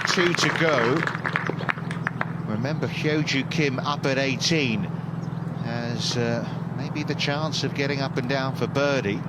2 to go. Remember, Hyoju Kim up at 18 has maybe the chance of getting up and down for birdie.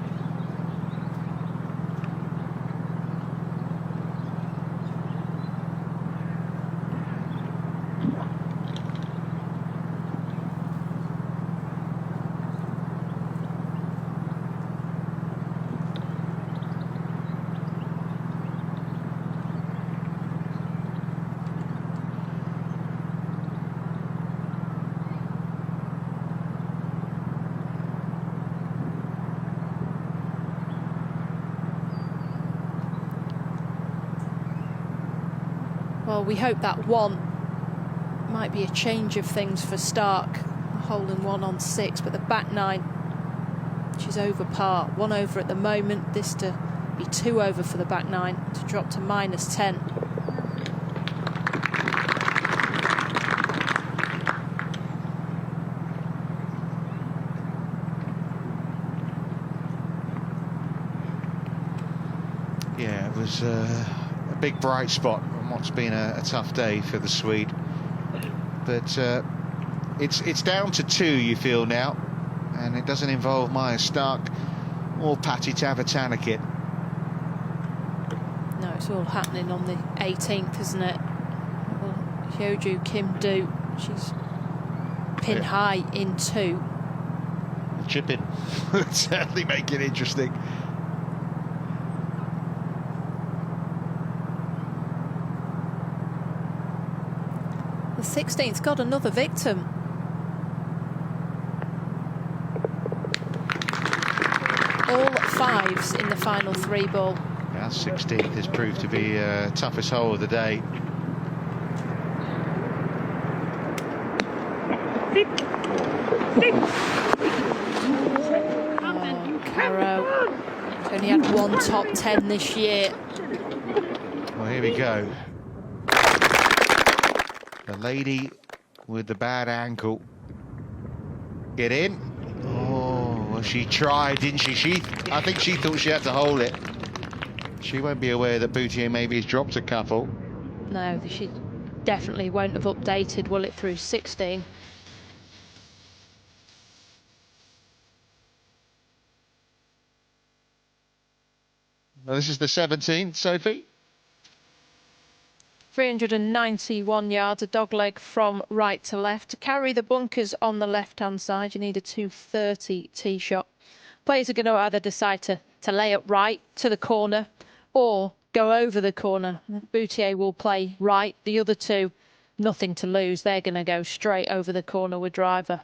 Well, we hope that one might be a change of things for Stark. A hole in 1 on 6, but the back 9, she's over par. 1 over at the moment. This to be 2 over for the back 9 to drop to -10. Yeah, it was a big bright spot on what's been a tough day for the Swede. But it's down to 2, you feel now, and it doesn't involve Maya Stark or Patty Tavatanakit. No, it's all happening on the 18th, isn't it? Well, Hyoju Kim do. She's pin high in 2. Chip in. Certainly make it interesting. The 16th's got another victim. All 5s in the final 3 ball. Yeah, 16th has proved to be toughest hole of the day. Oh, Caro. Only had 1 top 10 this year. Well, here we go. The lady with the bad ankle. Get in. Oh, well, she tried, didn't she? I think she thought she had to hold it. She won't be aware that Boutier maybe has dropped a couple. No, she definitely won't have updated, will it, through 16? Well, this is the 17th, Sophie. 391 yards, a dogleg from right to left. To carry the bunkers on the left-hand side, you need a 230 tee shot. Players are going to either decide to lay up right to the corner or go over the corner. Boutier will play right. The other two, nothing to lose. They're going to go straight over the corner with driver.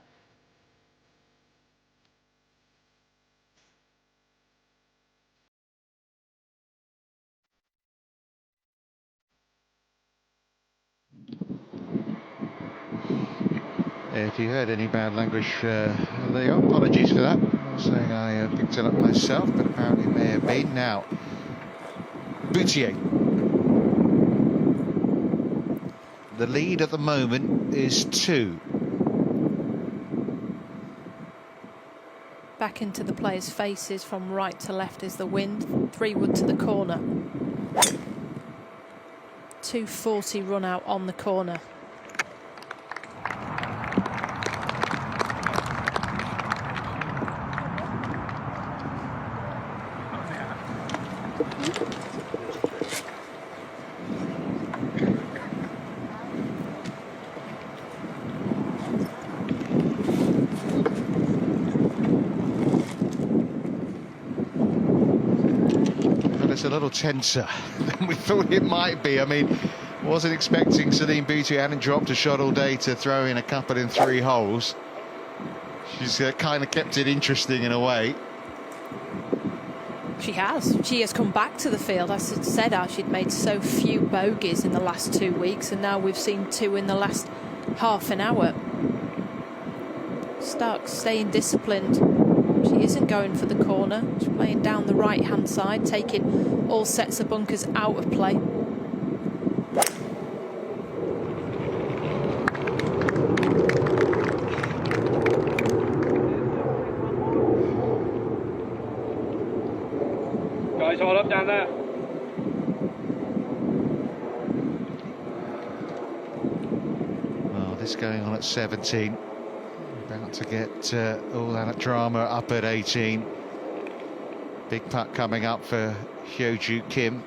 If you heard any bad language, there you go. Apologies for that. I'm not saying I picked it up myself, but apparently it may have been. Now, Boutier. The lead at the moment is 2. Back into the players' faces from right to left is the wind. 3 wood to the corner. 240 run out on the corner. It's a little tenser than we thought it might be. I mean, wasn't expecting Solheim Boutier, hadn't dropped a shot all day, to throw in a couple in 3 holes. She's kind of kept it interesting in a way. She has come back to the field. I said how she'd made so few bogeys in the last 2 weeks, and now we've seen 2 in the last half an hour. Stark staying disciplined. She isn't going for the corner. She's playing down the right-hand side, taking all sets of bunkers out of play. Guys, hold up down there. Well, this going on at 17. About to get all that drama up at 18. Big putt coming up for Hyo-Joo Kim.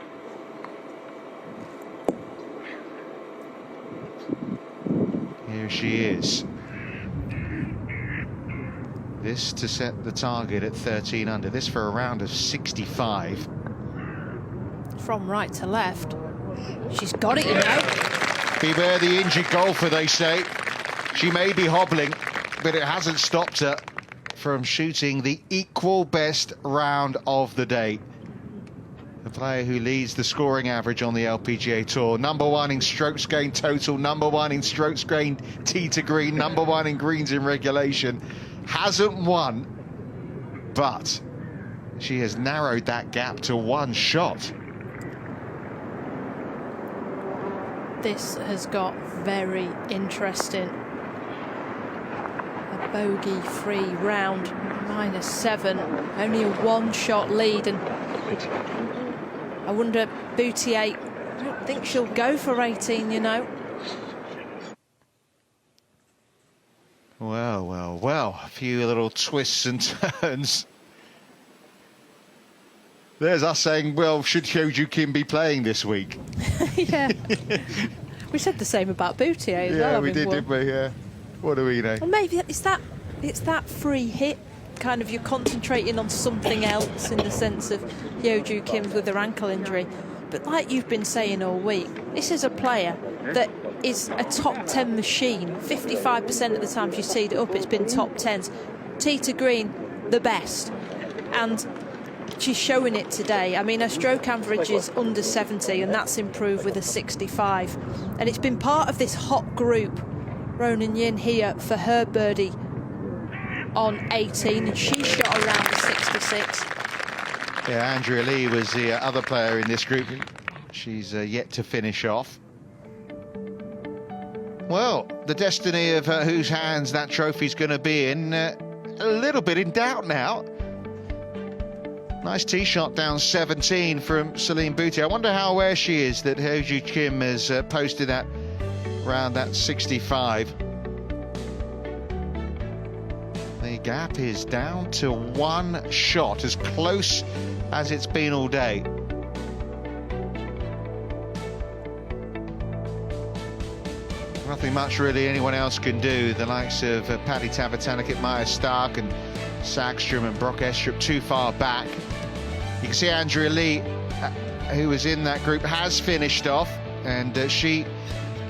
Here she is. This to set the target at 13 under. This for a round of 65. From right to left. She's got it, you know. Beware the injured golfer, they say. She may be hobbling, but it hasn't stopped her from shooting the equal best round of the day. The player who leads the scoring average on the LPGA Tour. #1 in strokes gained total, #1 in strokes gained tee to green, #1 in greens in regulation. Hasn't won, but she has narrowed that gap to 1 shot. This has got very interesting. Bogey-free round, -7, only a 1-shot lead, and I wonder, Boutier, I don't think she'll go for 18, you know. Well, a few little twists and turns. There's us saying, well, should Hyo-Joo Kim be playing this week? Yeah. We said the same about Boutier as well. Yeah, we did, didn't we? Yeah. What do we know? Well, maybe it's that free hit, kind of, you're concentrating on something else, in the sense of Hyo-Joo Kim's with her ankle injury. But like you've been saying all week, this is a player that is a top 10 machine. 55% of the time she's teed it up, it's been top 10s. Tee to green, the best. And she's showing it today. I mean, her stroke average is under 70, and that's improved with a 65. And it's been part of this hot group. Ronan Yin here for her birdie on 18, and she shot around the 66. Yeah, Andrea Lee was the other player in this group. She's yet to finish off. Well, the destiny of whose hands that trophy's going to be in, a little bit in doubt now. Nice tee shot down 17 from Solheim Boutier. I wonder how aware she is that Hyo-Joo Kim has posted that around that 65. The gap is down to 1 shot, as close as it's been all day. Nothing much really anyone else can do. The likes of Paddy Tavatanakit, Maya Stark and Sagström and Brock Estrup too far back. You can see Andrea Lee who was in that group, has finished off, and she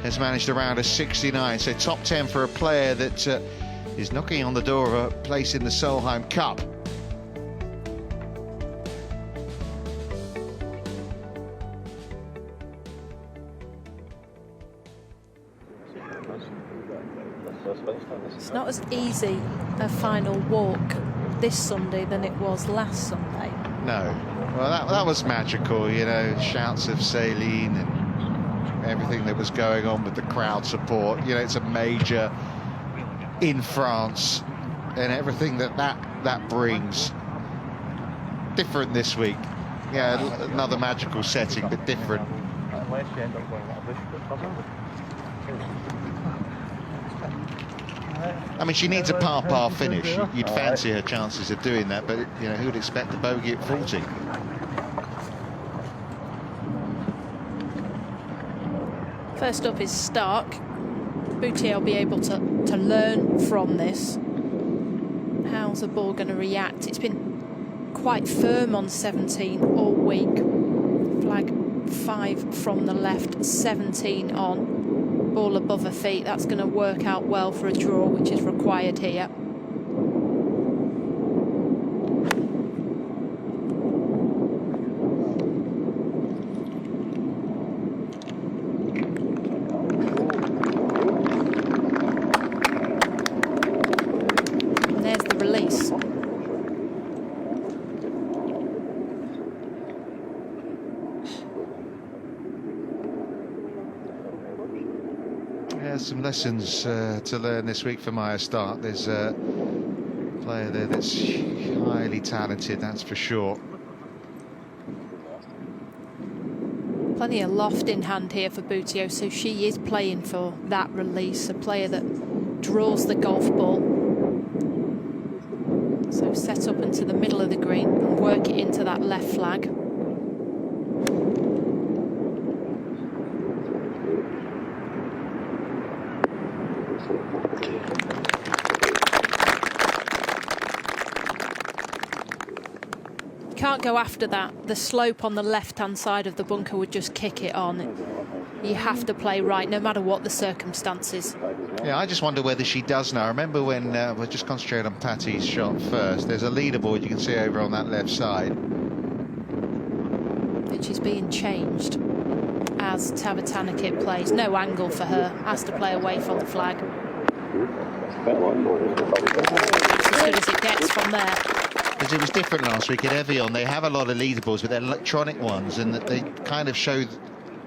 has managed around a 69. So top 10 for a player that is knocking on the door of a place in the Solheim Cup. It's not as easy a final walk this Sunday than it was last Sunday. No. Well, that was magical, you know, shouts of Céline and everything that was going on with the crowd support. You know, it's a major in France, and everything that brings. Different this week. Yeah, another magical setting, but different. I mean, she needs a par finish. You'd fancy her chances of doing that, but you know, who'd expect a bogey at 40? First up is Stark. Boutier will be able to learn from this. How's the ball going to react? It's been quite firm on 17 all week. Flag 5 from the left, 17 on. Ball above her feet. That's going to work out well for a draw, which is required here. And there's the release. Some lessons to learn this week for Maya Stark. There's a player there that's highly talented, that's for sure. Plenty of loft in hand here for Boutier, so she is playing for that release, a player that draws the golf ball. So set up into the middle of the green and work it into that left flag. Can't go after that. The slope on the left-hand side of the bunker would just kick it on. You have to play right, no matter what the circumstances. Yeah, I just wonder whether she does now. I remember when we're just concentrating on Patty's shot first. There's a leaderboard you can see over on that left side. And she's being changed as Tavatanakit plays. No angle for her. Has to play away from the flag. As good as it gets from there. Because it was different last week at Evian. They have a lot of leaderboards, but they're electronic ones, and that they kind of show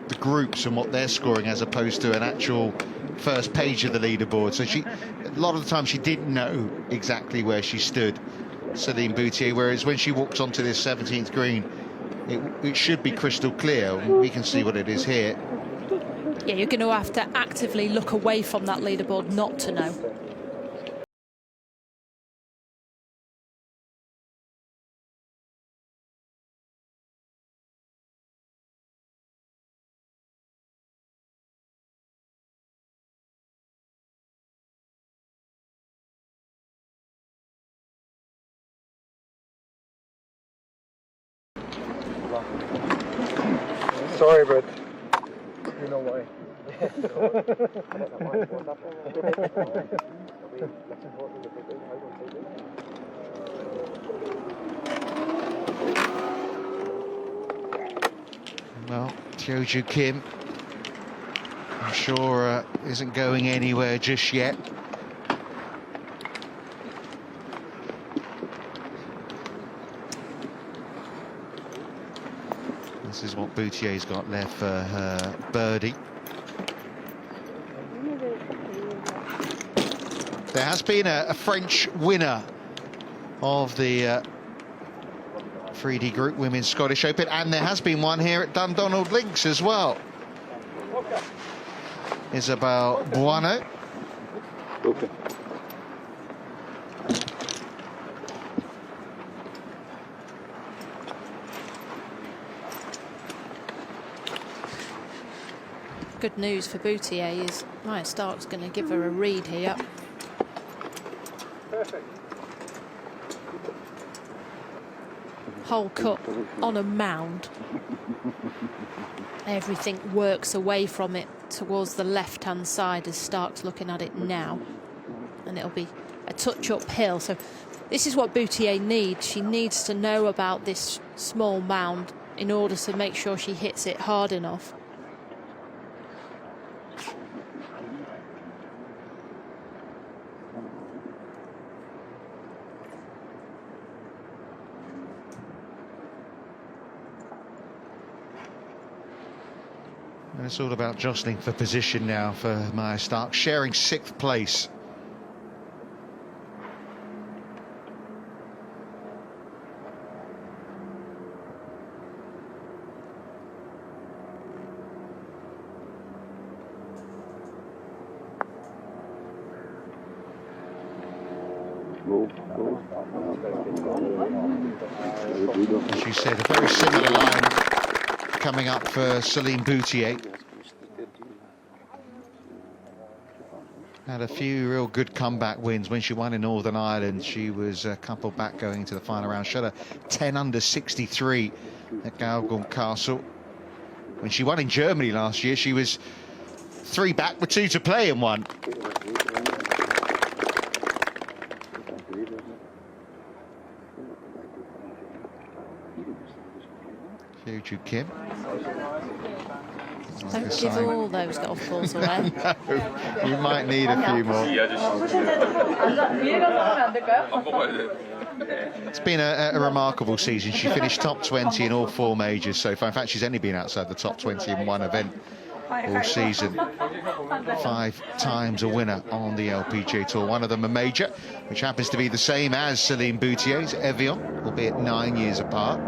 the groups and what they're scoring as opposed to an actual first page of the leaderboard. So a lot of the time she didn't know exactly where she stood, Solheim Boutier, whereas when she walks onto this 17th green, it should be crystal clear. We can see what it is here. Yeah, you're going to have to actively look away from that leaderboard not to know. Sorry, but you know why. Well, Joju Kim, I'm sure isn't going anywhere just yet. This is what Boutier's got left for her birdie. There has been a French winner of the 3D Group Women's Scottish Open, and there has been one here at Dundonald Links as well. Isabelle Buono. Okay. Good news for Boutier is Maya Stark's going to give her a read here. Perfect. Whole cup on a mound. Everything works away from it towards the left-hand side as Stark's looking at it now. And it'll be a touch uphill. So this is what Boutier needs. She needs to know about this small mound in order to make sure she hits it hard enough. And it's all about jostling for position now for Maya Stark, sharing 6th place. As you said, a very similar line coming up for Solheim Boutier. Had a few real good comeback wins. When she won in Northern Ireland, she was a couple back going into the final round. She had a 10 under 63 at Galgorm Castle. When she won in Germany last year, she was 3 back with 2 to play and won. Hyo-Joo Kim. Don't give all those golf balls away. No, you might need a few more. It's been a remarkable season. She finished top 20 in all 4 majors so far. In fact, she's only been outside the top 20 in 1 event all season. 5 times a winner on the LPGA Tour, one of them a major, which happens to be the same as Solheim Boutier's, Evian, albeit 9 years apart.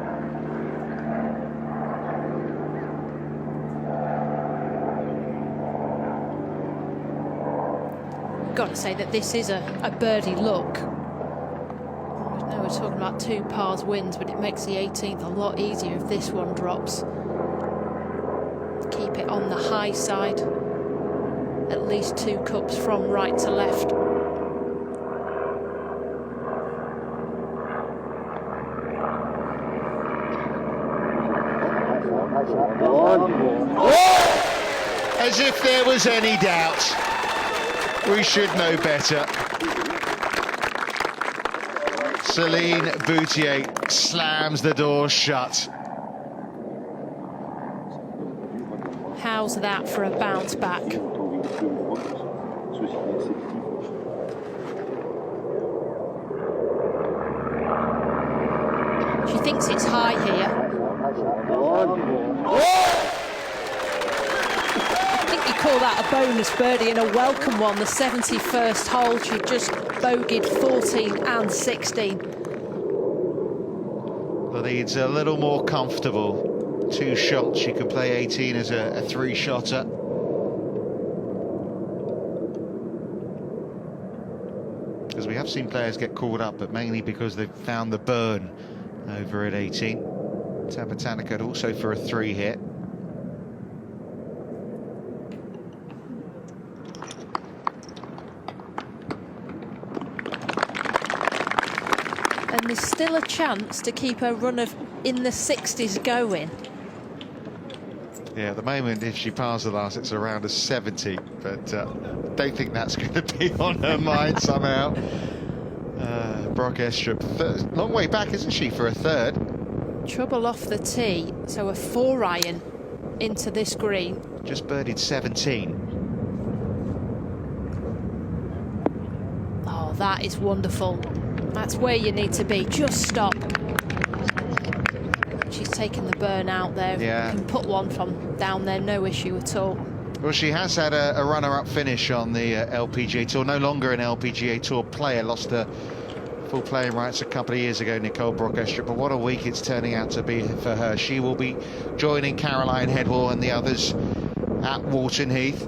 Got to say that this is a birdie look. I know we're talking about 2 pars wins, but it makes the 18th a lot easier if this one drops. Keep it on the high side. At least 2 cups from right to left. As if there was any doubt. We should know better. Solheim Boutier slams the door shut. How's that for a bounce back? She thinks it's high here. I think you call that a bonus birdie and a welcome one. The 71st hole, she just bogeyed 14 and 16. But it's a little more comfortable. 2 shots, she can play 18 as a 3-shotter. Because we have seen players get called up, but mainly because they've found the burn over at 18. Tavatanakit also for a 3 hit. And there's still a chance to keep her run of in the 60s going. Yeah, at the moment, if she pars the last, it's around a 70, but don't think that's going to be on her mind somehow. Brock Estrup, long way back, isn't she, for a 3rd? Trouble off the tee, so a 4-iron into this green. Just birdied 17. Oh, that is wonderful. That's where you need to be. Just stop. She's taken the burn out there. Yeah. You can put one from down there, no issue at all. Well, she has had a runner-up finish on the LPGA Tour. No longer an LPGA Tour player. Lost her full playing rights a couple of years ago, Nicole Brock Estrup. But what a week it's turning out to be for her. She will be joining Caroline Headwall and the others at Walton Heath.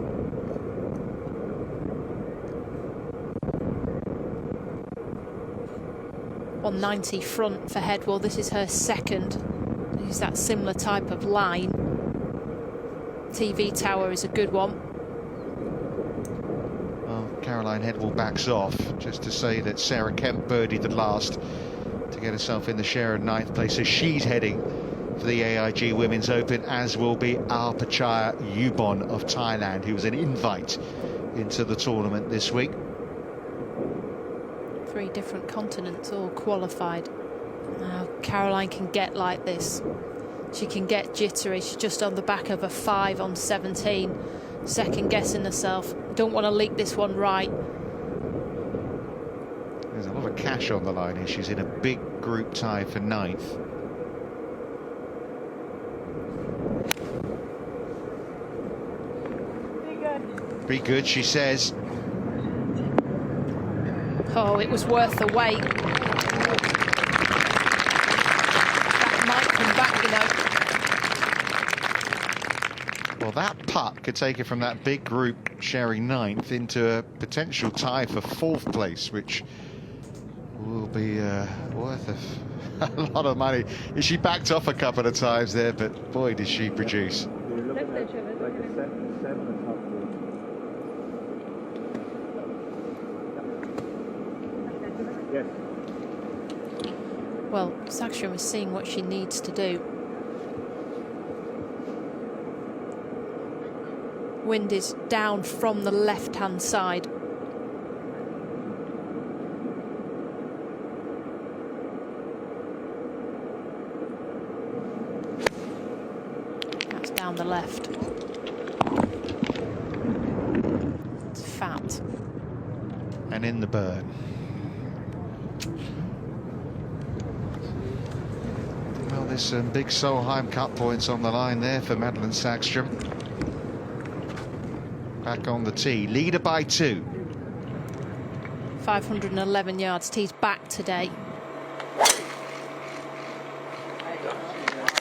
190 front for Headwall. This is her 2nd. Use that similar type of line. TV tower is a good one. Well, Caroline Headwall backs off, just to say that Sarah Kemp birdied the last to get herself in the share of 9th place, so she's heading for the AIG Women's Open, as will be Alpachaya Yubon of Thailand, who was an invite into the tournament this week. 3 different continents all qualified. Now Caroline can get like this. She can get jittery. She's just on the back of a 5 on 17, second guessing herself. Don't want to leak this one right. There's a lot of cash on the line here. She's in a big group tie for 9th. Be good, she says. Oh, it was worth the wait. That might come back, you know. Well, that putt could take her from that big group sharing 9th into a potential tie for 4th place, which will be worth a lot of money. She backed off a couple of times there, but boy, did she produce. Well, Saxstrom is seeing what she needs to do. Wind is down from the left-hand side. That's down the left. It's fat. And in the burn. Well, there's some big Solheim Cup points on the line there for Madeline Saxstrom. Back on the tee, leader by 2. 511 yards, tees back today.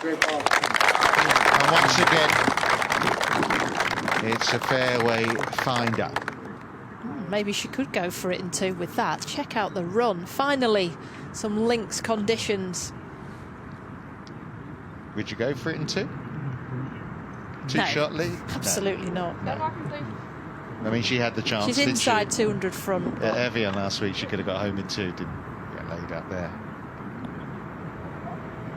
And once again, it's a fairway finder. Maybe she could go for it in 2 with that. Check out the run. Finally, some links conditions. Would you go for it in 2? Two-shot lead? Absolutely not. I mean, she had the chance. She's inside 200 front. At Evian last week, she could have got home in 2. Didn't get laid up there.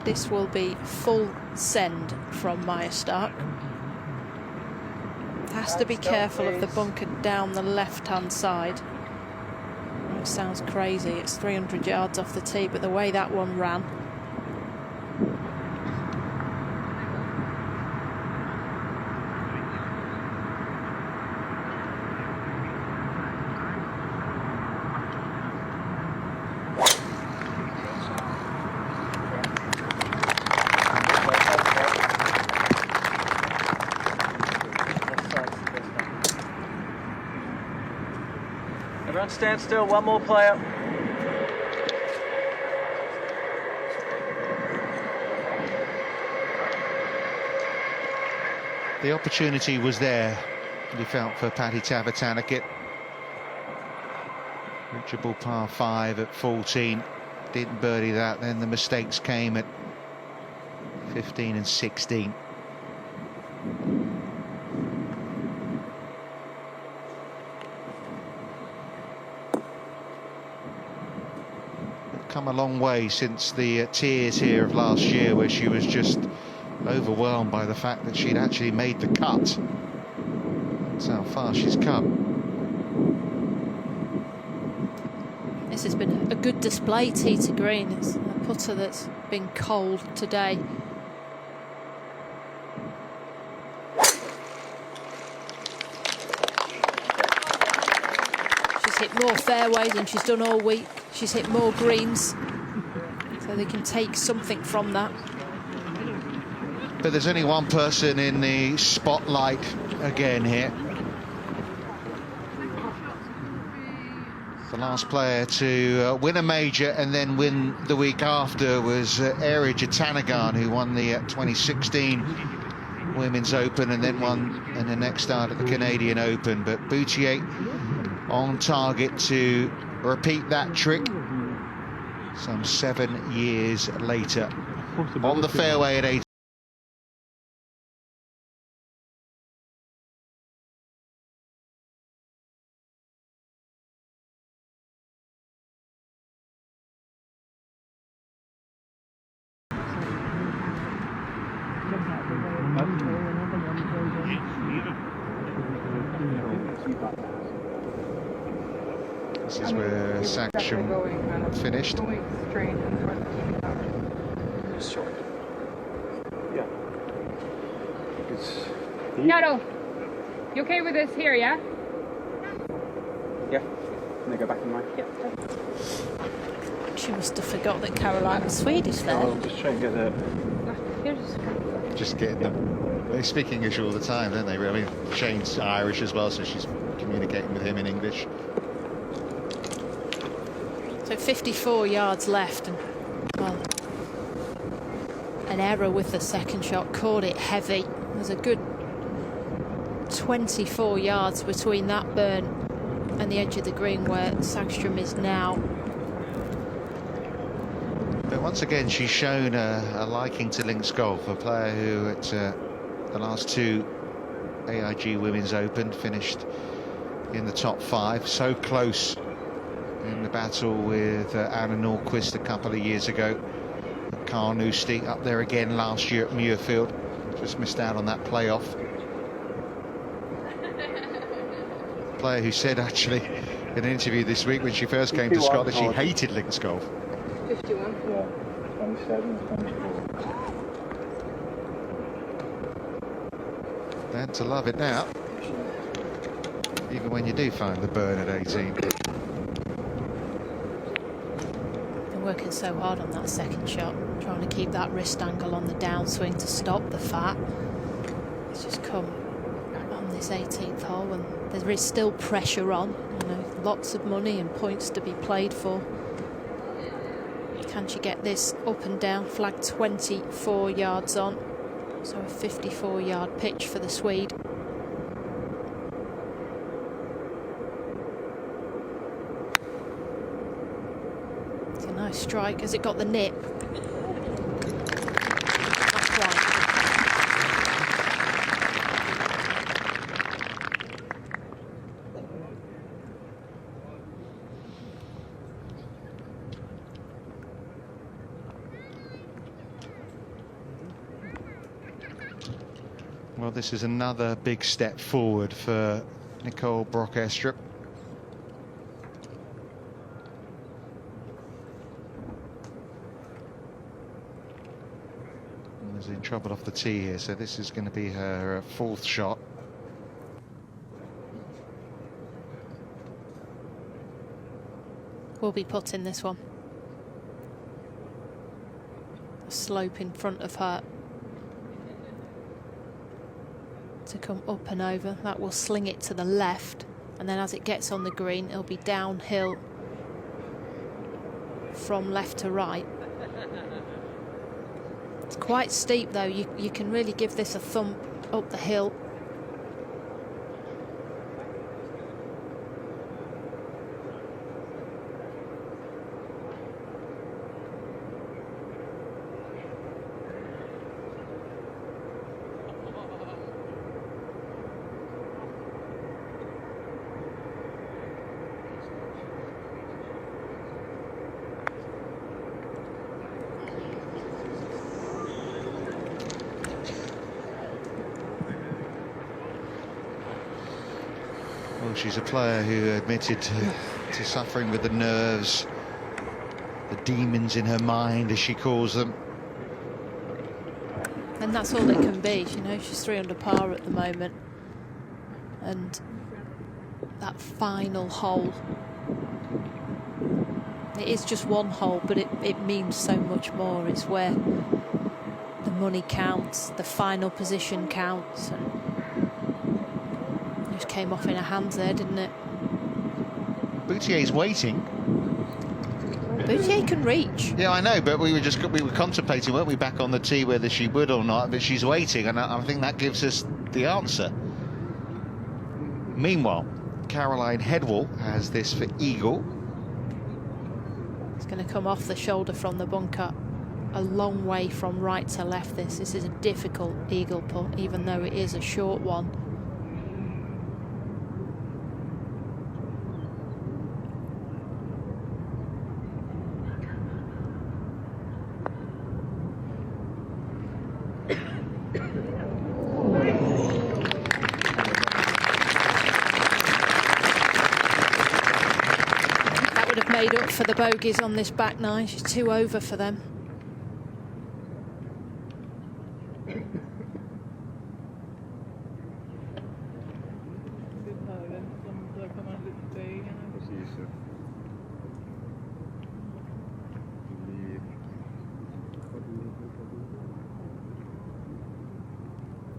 This will be full send from Maya Stark. Has to be careful of the bunker down the left-hand side. It sounds crazy. It's 300 yards off the tee, but the way that one ran. Everyone stand still, one more player. The opportunity was there, you felt, for Patty Tavatanakit. Reachable par 5 at 14. Didn't birdie that, then the mistakes came at 15 and 16. Come a long way since the tears here of last year, where she was just overwhelmed by the fact that she'd actually made the cut. That's how far she's come. This has been a good display, tee to green. It's a putter that's been cold today. She's hit more fairways than she's done all week. She's hit more greens, so they can take something from that. But there's only one person in the spotlight again here. The last player to win a major and then win the week after was Eri Jatanagarn, who won the 2016 Women's Open and then won in the next start at the Canadian Open. But Boutier on target to repeat that trick some 7 years later. On the fairway at 8. This is where Sanction finished. Yeah. It's Nato, you okay with this here, yeah? Yeah. Can they go back in line? She must have forgot that Caroline was Swedish there. I'll just try and get the. Just getting them. They speak English all the time, don't they? I mean, Shane's Irish as well, so she's communicating with him in English. So 54 yards left, and well, an error with the second shot, caught it heavy. There's a good 24 yards between that burn and the edge of the green where Sagström is now. But once again, she's shown a liking to links golf, a player who at the last 2 AIG Women's Open finished in the top 5, so close in the battle with Anna Nordqvist a couple of years ago. Carnoustie up there again last year at Muirfield, just missed out on that playoff. Player who said actually in an interview this week when she first came to Scotland she hated links golf. 51. Yeah, 27, 24. And to love it now, even when you do find the burn at 18. Been working so hard on that second shot, trying to keep that wrist angle on the downswing to stop the fat. It's just come on this 18th hole, and there is still pressure on. You know, lots of money and points to be played for. Can she get this up and down? Flag 24 yards on, so a 54-yard pitch for the Swede. It's a nice strike. Has it got the nip? Not quite. Well, this is another big step forward for Nicole Brock-Estrup. She's in trouble off the tee here, so this is going to be her 4th shot. Will be put in this one. A slope in front of her to come up and over. That will sling it to the left, and then as it gets on the green it'll be downhill from left to right. It's quite steep though. You can really give this a thump up the hill. Well, she's a player who admitted to suffering with the nerves, the demons in her mind, as she calls them. And that's all it can be. You know, she's 3 under par at the moment, and that final hole, it is just one hole, but it means so much more. It's where the money counts, the final position counts, and it just came off in her hands there, didn't it? Boutier's waiting. Boutier can reach. Yeah, I know, but we were contemplating, weren't we, back on the tee whether she would or not, but she's waiting, and I think that gives us the answer. Meanwhile, Caroline Headwall has this for eagle. It's going to come off the shoulder from the bunker, a long way from right to left. This is a difficult eagle putt, even though it is a short one. made up for the bogeys on this back nine. She's 2 over for them.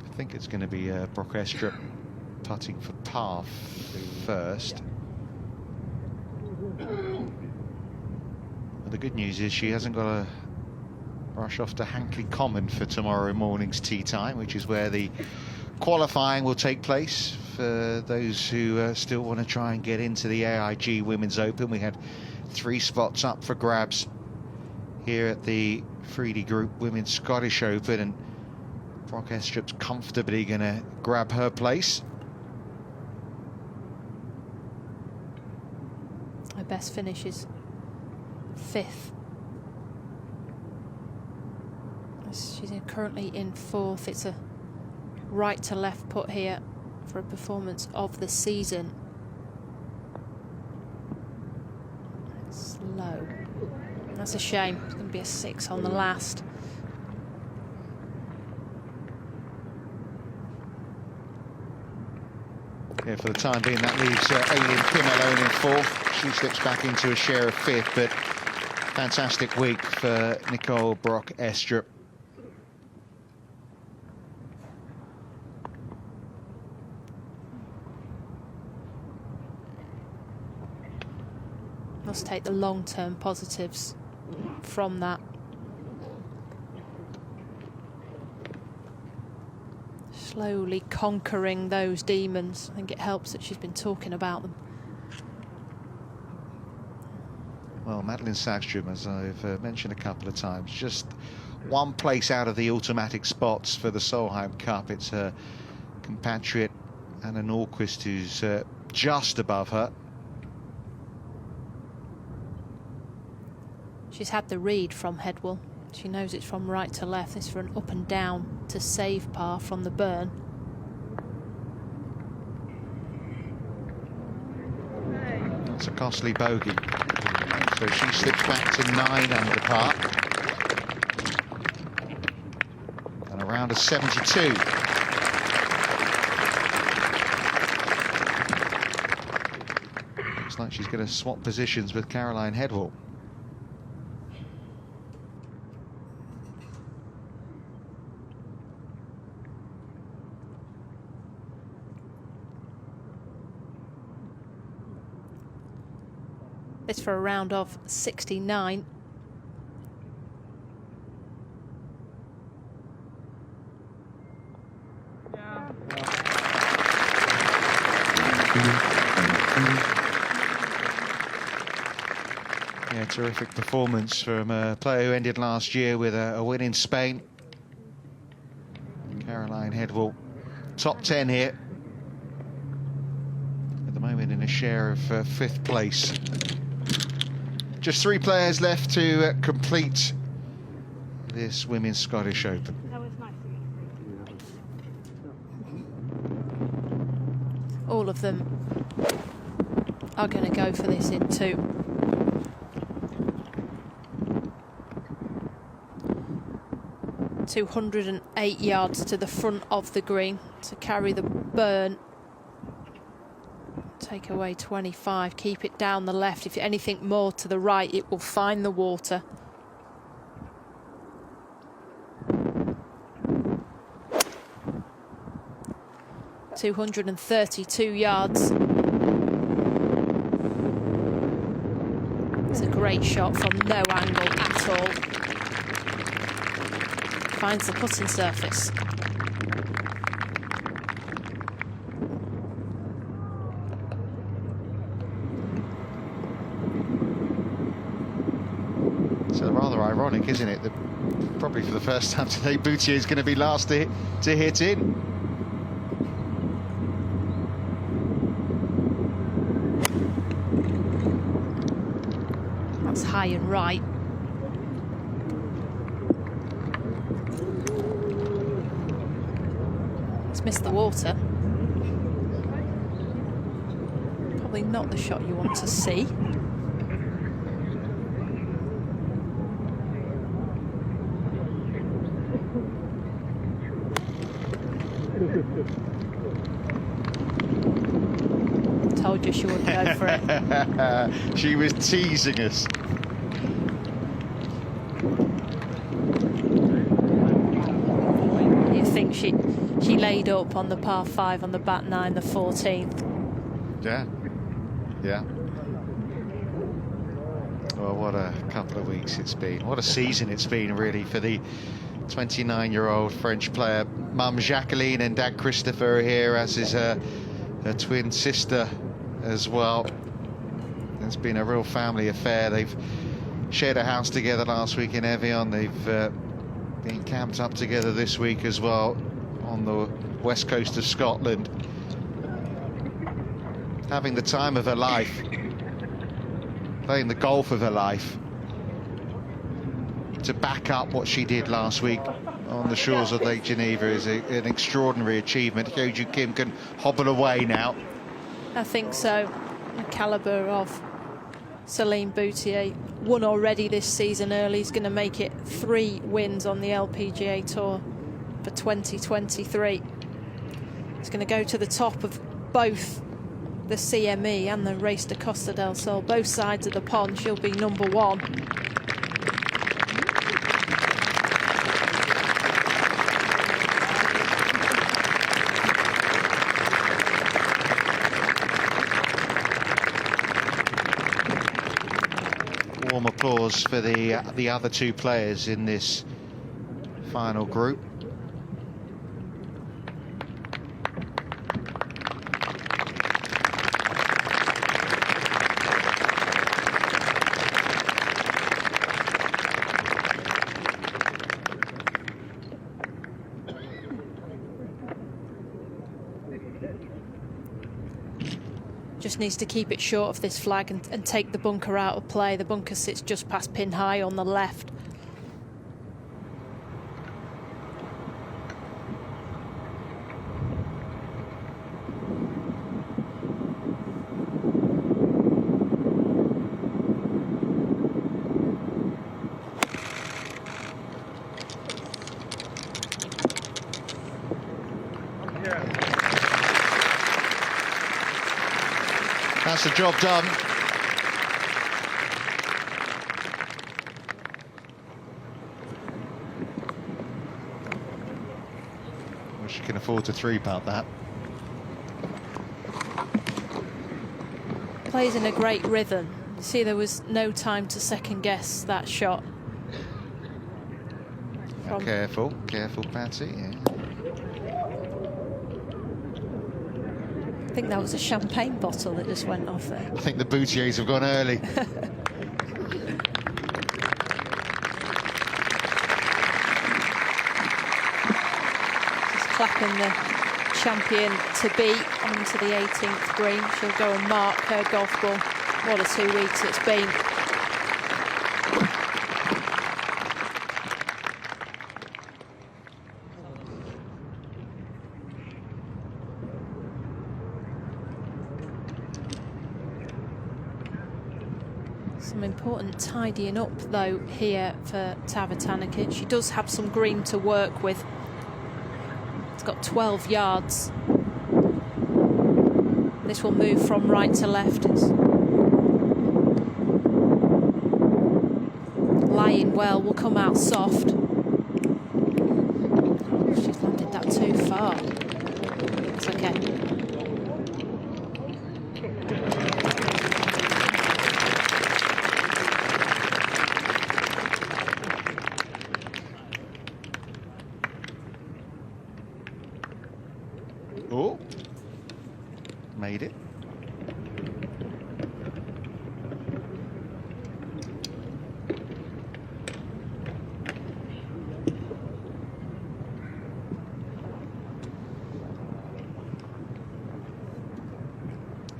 I think it's going to be Brock Estrup putting for par first. But the good news is she hasn't got to rush off to Hankley Common for tomorrow morning's tee time, which is where the qualifying will take place for those who still want to try and get into the AIG Women's Open. We had 3 spots up for grabs here at the Freedy Group Women's Scottish Open, and Brock Estrup's comfortably going to grab her place. Her best finish is 5th. She's currently in 4th. It's a right to left put here for a performance of the season. It's low. That's a shame. It's going to be a 6 on the last. Yeah, for the time being, that leaves Aileen Kim alone in 4th. She slips back into a share of 5th, but fantastic week for Nicole Brock Estrup. Let's take the long-term positives from that. Slowly conquering those demons. I think it helps that she's been talking about them. Well, Madeline Sagström, as I've mentioned a couple of times, just 1 place out of the automatic spots for the Solheim Cup. It's her compatriot Anna Norquist who's just above her. She's had the read from Headwell. She knows it's from right to left. It's for an up and down to save par from the burn. That's a costly bogey. So she slips back to 9 under par. And around a 72. Looks like she's going to swap positions with Caroline Headwell. This for a round of 69. Yeah, terrific performance from a player who ended last year with a win in Spain. Caroline Headwell, top 10 here. At the moment in a share of 5th place. Just 3 players left to complete this Women's Scottish Open. All of them are going to go for this in 2. ...208 yards to the front of the green to carry the burn. Take away 25, keep it down the left. If anything more to the right, it will find the water. ...232 yards. It's a great shot from no angle at all. Finds the putting surface. So rather ironic, isn't it, that probably for the first time today Boutier is going to be last to hit in. That's high and right. It's missed the water. Probably not the shot you want to see. Told you she wouldn't go for it. She was teasing us. You think she laid up on the par 5 on the back 9, the 14th. Yeah. Well, what a couple of weeks it's been. What a season it's been, really, for the 29-year-old French player. Mum Jacqueline and Dad Christopher are here, as is her twin sister as well. It's been a real family affair. They've shared a house together last week in Evian. They've been camped up together this week as well on the west coast of Scotland. Having the time of her life, playing the golf of her life, to back up what she did last week on the shores of Lake Geneva is an extraordinary achievement. Hyo-Joo Kim can hobble away now. I think so. The calibre of Solheim Boutier, won already this season early. He's going to make it 3 wins on the LPGA Tour for 2023. He's going to go to the top of both the CME and the Race to Costa del Sol, both sides of the pond. She'll be number 1. Warm applause for the other 2 players in this final group. Just needs to keep it short of this flag and take the bunker out of play. The bunker sits just past pin high on the left. That's the job done. Well, she can afford to 3-putt that. Plays in a great rhythm. You see, there was no time to second guess that shot. Careful, Patsy. Yeah. I think that was a champagne bottle that just went off there. I think the Boutiers have gone early. Just clapping the champion to beat onto the 18th green. She'll go and mark her golf ball. What a 2 weeks it's been. Some important tidying up though here for Tavatanakit. She does have some green to work with. It's got 12 yards. This will move from right to left. It's lying well, will come out soft. She's landed that too far. It's okay. Oh, made it.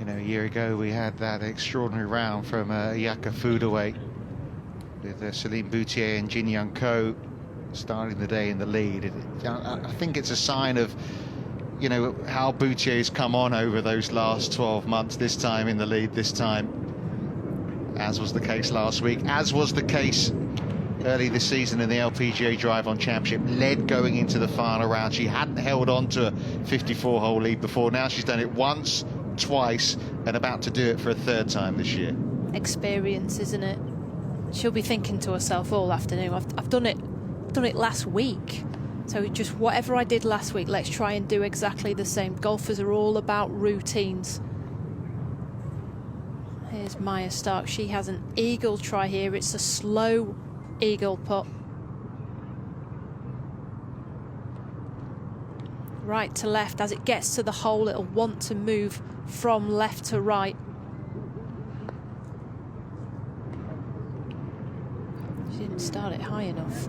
You know, a year ago we had that extraordinary round from Yaka Fudaway with Solheim Boutier and Jin Young Ko starting the day in the lead. I think it's a sign of, you know, how Boutier's come on over those last 12 months, this time in the lead, this time, as was the case last week, as was the case early this season in the LPGA Drive on Championship, led going into the final round. She hadn't held on to a 54-hole lead before. Now she's done it once, twice, and about to do it for a third time this year. Experience, isn't it? She'll be thinking to herself all afternoon, I've done it last week. So just whatever I did last week, let's try and do exactly the same. Golfers are all about routines. Here's Maya Stark. She has an eagle try here. It's a slow eagle putt. Right to left. As it gets to the hole, it'll want to move from left to right. She didn't start it high enough.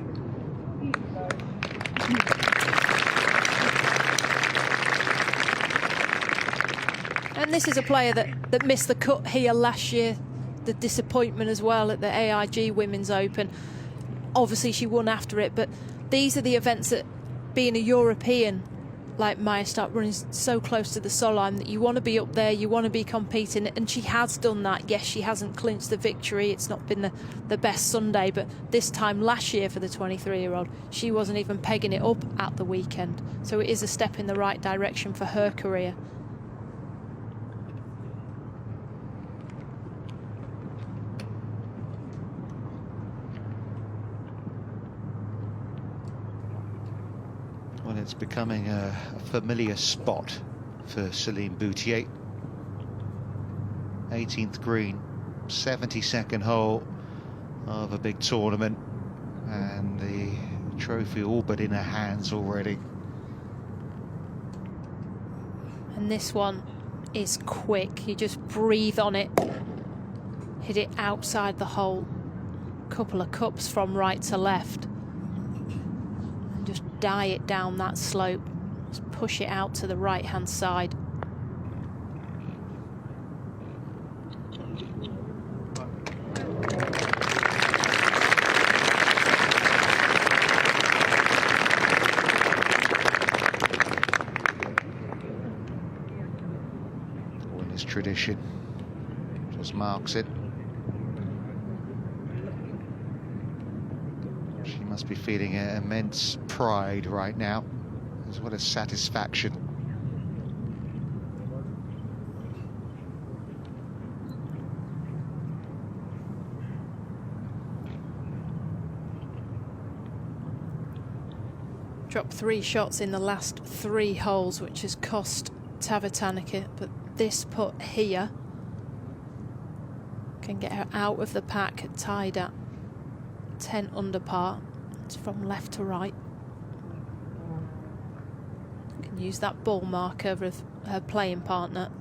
And this is a player that missed the cut here last year. The disappointment as well at the AIG Women's Open. Obviously she won after it, but these are the events that, being a European like Maya Stark, running so close to the Solheim, that you want to be up there, you want to be competing, and she has done that. Yes, she hasn't clinched the victory, it's not been the best Sunday, but this time last year for the 23-year-old, she wasn't even pegging it up at the weekend. So it is a step in the right direction for her career. Well, it's becoming a familiar spot for Solheim Boutier. 18th green, 72nd hole of a big tournament, and the trophy all but in her hands already. And this one is quick. You just breathe on it, hit it outside the hole, couple of cups from right to left. Just die it down that slope, just push it out to the right hand side. Winners tradition just marks it. Must be feeling immense pride right now, as well as satisfaction. Dropped 3 shots in the last 3 holes, which has cost Tavatanakit, but this putt here can get her out of the pack, tied at 10 under par. It's from left to right. Can use that ball marker of her playing partner.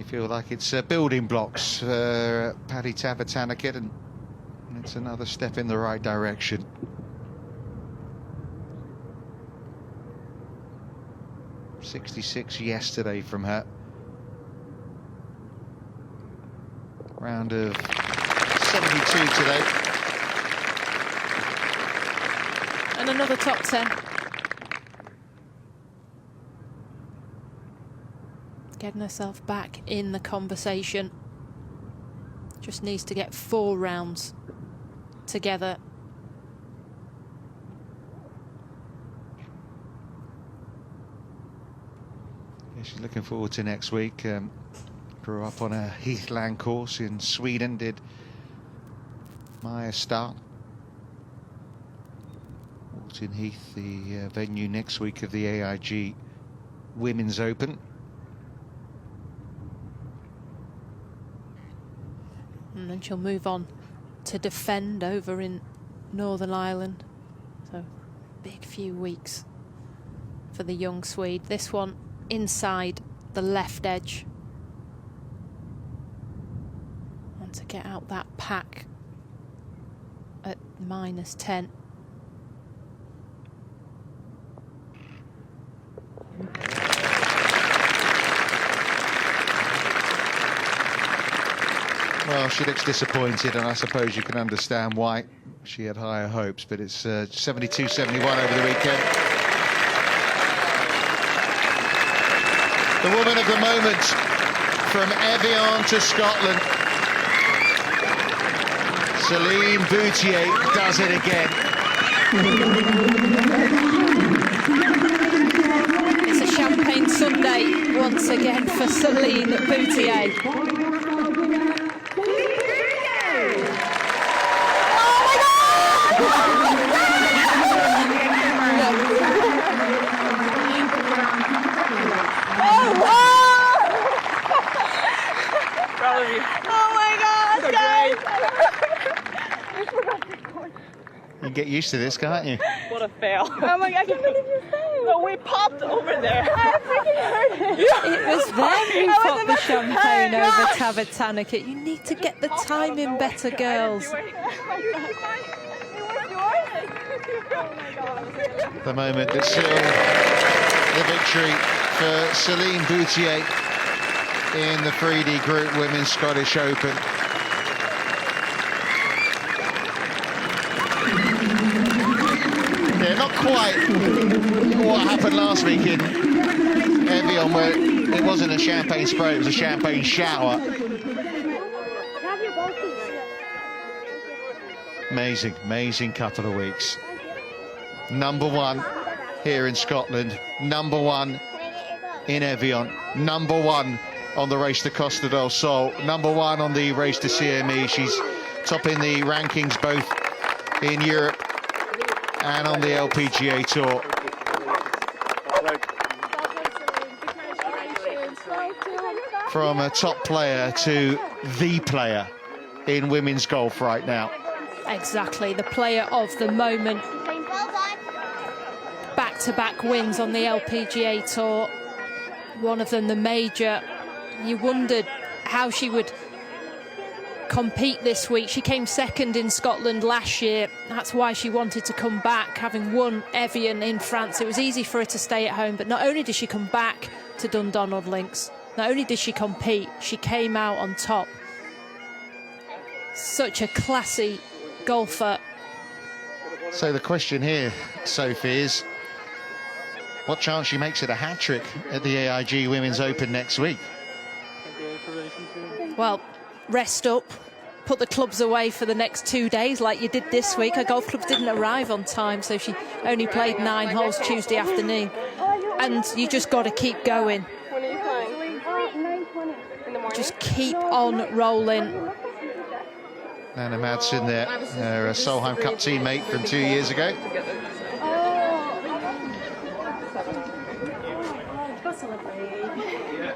Feel like it's building blocks for Paddy Tavatanakit, and it's another step in the right direction. .66 yesterday from her. Round of 72 today. And another top 10. Getting herself back in the conversation. Just needs to get 4 rounds together. Yeah, she's looking forward to next week. Grew up on a heathland course in Sweden, did Maya Stark. Walton Heath, the venue next week of the AIG Women's Open. And then she'll move on to defend over in Northern Ireland. So big few weeks for the young Swede. This one inside the left edge. And to get out that pack at -10. Well, she looks disappointed, and I suppose you can understand why. She had higher hopes, but it's 72-71 over the weekend. The woman of the moment from Evian to Scotland. Solheim Boutier does it again. It's a champagne Sunday once again for Solheim Boutier. You can get used to this, can't you? What a fail. Oh my god, I can't believe you failed. No, we popped over there. I freaking heard it. It was them who popped the champagne over Tavatanakit. You need to get the timing better, girls. The moment that sealed the victory for Solheim Boutier in the 3D Group Women's Scottish Open. Yeah, not quite what happened last week in Evian, where it wasn't a champagne spray, it was a champagne shower. Amazing, amazing couple of weeks. Number one here in Scotland, number one in Evian, number one on the race to Costa del Sol, number one on the race to CME. She's topping the rankings both in Europe and on the LPGA Tour. From a top player to the player in women's golf right now. Exactly, the player of the moment. Back-to-back wins on the LPGA Tour. One of them the major. You wondered how she would compete this week. She came second in Scotland last year. That's why she wanted to come back, having won Evian in France. It was easy for her to stay at home, but not only did she come back to Dundonald Links, not only did she compete, she came out on top. Such a classy golfer. So the question here, Sophie, is what chance she makes it a hat-trick at the AIG Women's Open next week? Well, rest up, put the clubs away for the next 2 days like you did this week. Her golf clubs didn't arrive on time, so she only played 9 holes Tuesday afternoon. And you just got to keep going. When are you playing? 9:20 in the morning. Just keep on rolling. Anna Madsen there, her Solheim Cup teammate from 2 years ago.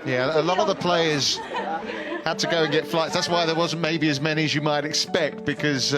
Yeah, a lot of the players had to go and get flights. That's why there wasn't maybe as many as you might expect, because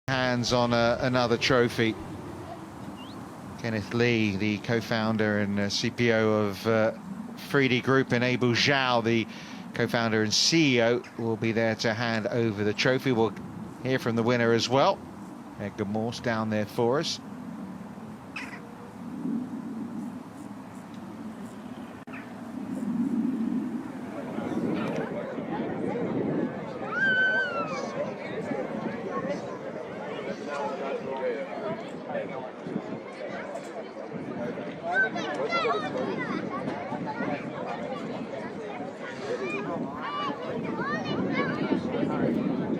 Hands on another trophy. Kenneth Lee, the co-founder and CPO of 3D Group, and Abel Zhao, the co-founder and CEO, will be there to hand over the trophy. We'll hear from the winner as well. Edgar Morse down there for us.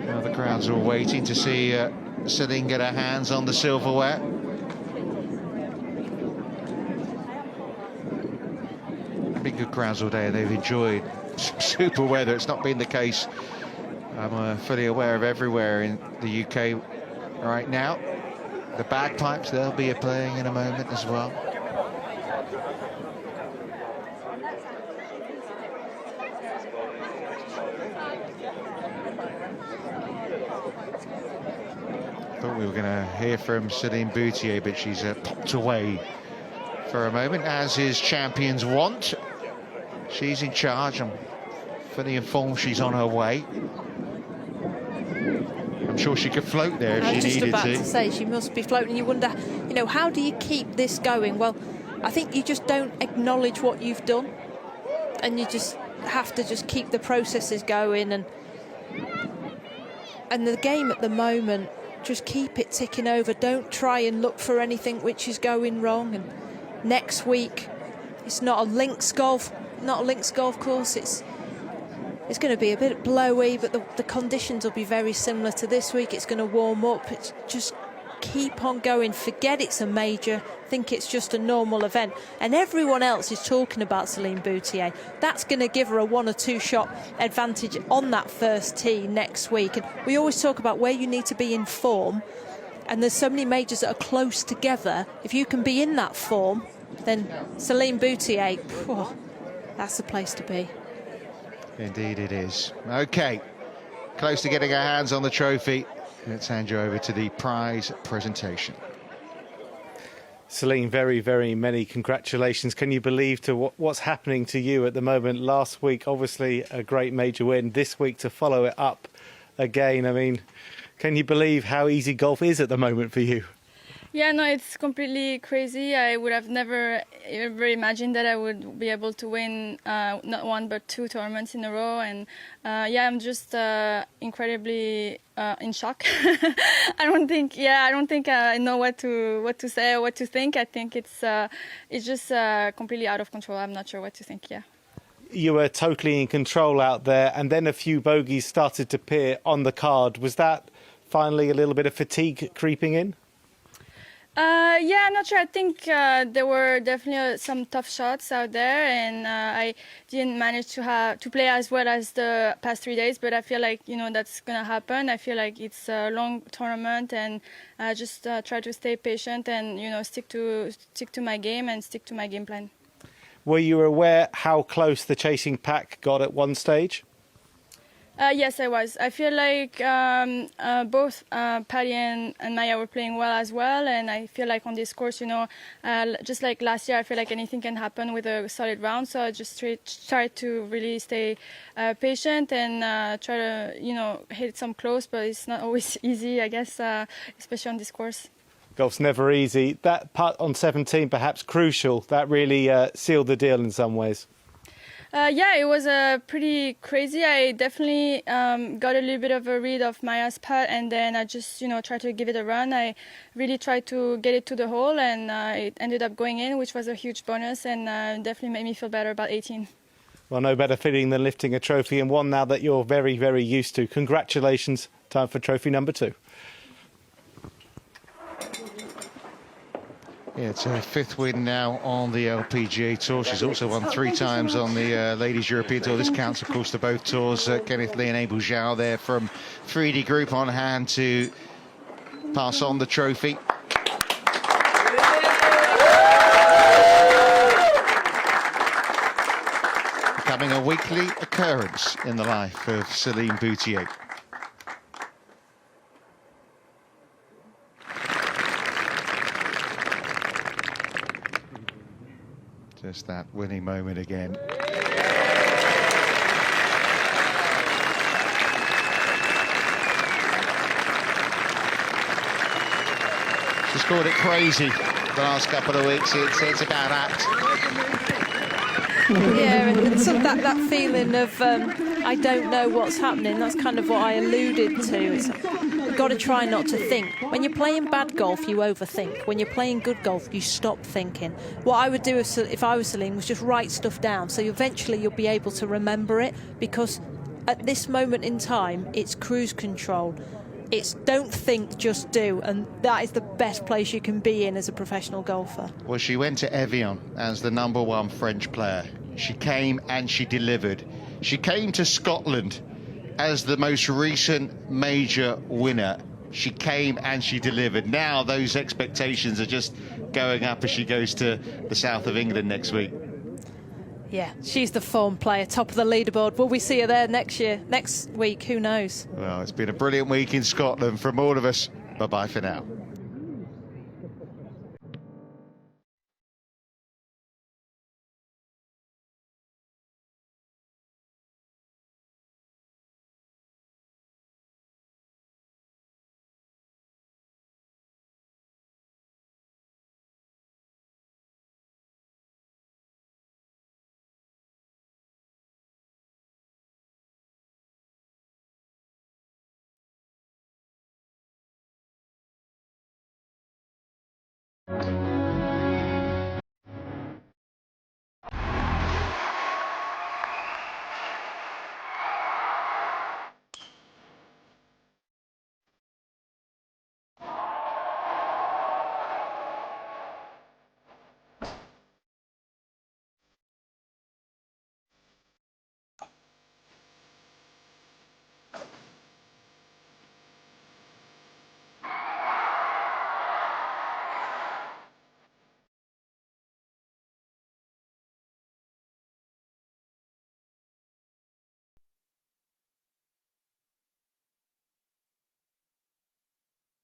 Now the crowds are all waiting to see Celine get her hands on the silverware. Been good crowds all day. They've enjoyed super weather. It's not been the case, I'm fully aware of, everywhere in the UK right now. The bagpipes, they'll be playing in a moment as well. Thought we were going to hear from Celine Boutier, but she's popped away for a moment, as his champions want. She's in charge. I'm fully informed she's on her way. I'm sure she could float there if she needed to. I was just about to say, she must be floating. You wonder, you know, how do you keep this going? Well, I think you just don't acknowledge what you've done, and you just have to just keep the processes going, and the game at the moment, just keep it ticking over. Don't try and look for anything which is going wrong. And next week, it's not a links golf course. It's going to be a bit blowy, but the conditions will be very similar to this week. It's going to warm up. It's just keep on going. Forget it's a major. Think it's just a normal event. And everyone else is talking about Celine Boutier. That's going to give her a 1 or 2 shot advantage on that first tee next week. And we always talk about where you need to be in form. And there's so many majors that are close together. If you can be in that form, then Celine Boutier, that's the place to be. Indeed it is. Okay, close to getting our hands on the trophy. Let's hand you over to the prize presentation. Celine, very, very many congratulations. Can you believe to what's happening to you at the moment? Last week, obviously, a great major win. This week, to follow it up again. I mean, can you believe how easy golf is at the moment for you? Yeah, no, it's completely crazy. I would have never ever imagined that I would be able to win not 1 but 2 tournaments in a row, and I'm just incredibly in shock. I don't think I know what to say or what to think. I think it's just completely out of control. I'm not sure what to think. Yeah. You were totally in control out there, and then a few bogeys started to appear on the card. Was that finally a little bit of fatigue creeping in? I'm not sure. I think there were definitely some tough shots out there, and I didn't manage to play as well as the past 3 days. But I feel like that's gonna happen. I feel like it's a long tournament, and just try to stay patient and stick to my game and stick to my game plan. Were you aware how close the chasing pack got at one stage? Yes, I was. I feel like both Patty and Maya were playing well as well, and I feel like on this course, just like last year, I feel like anything can happen with a solid round. So I just try to really stay patient and try to hit some close, but it's not always easy, I guess, especially on this course. Golf's never easy. That putt on 17, perhaps crucial. That really sealed the deal in some ways. It was pretty crazy. I definitely got a little bit of a read of Maya's putt, and then I just tried to give it a run. I really tried to get it to the hole, and it ended up going in, which was a huge bonus, and definitely made me feel better about 18. Well, no better feeling than lifting a trophy, and one now that you're very, very used to. Congratulations. Time for trophy number 2. Yeah, it's her 5th win now on the LPGA Tour. She's also won 3 times on the Ladies European Tour. This counts, of course, to both tours. Kenneth Lee and Abel Zhao there from 3D Group on hand to pass on the trophy. Becoming a weekly occurrence in the life of Celine Boutier. Just that winning moment again. She's called it crazy the last couple of weeks. It's about apt. Yeah, and so that feeling of I don't know what's happening, that's kind of what I alluded to. You've got to try not to think. When you're playing bad golf, you overthink. When you're playing good golf, you stop thinking. What I would do if I was Solheim was just write stuff down, so eventually you'll be able to remember it, because at this moment in time, it's cruise control. It's don't think, just do, and that is the best place you can be in as a professional golfer. Well, she went to Evian as the #1 French player. She came and she delivered. She came to Scotland as the most recent major winner. She came and she delivered. Now those expectations are just going up as she goes to the south of England next week. Yeah, she's the form player, top of the leaderboard. Will we see her there next week? Who knows? Well, it's been a brilliant week in Scotland from all of us. Bye-bye for now.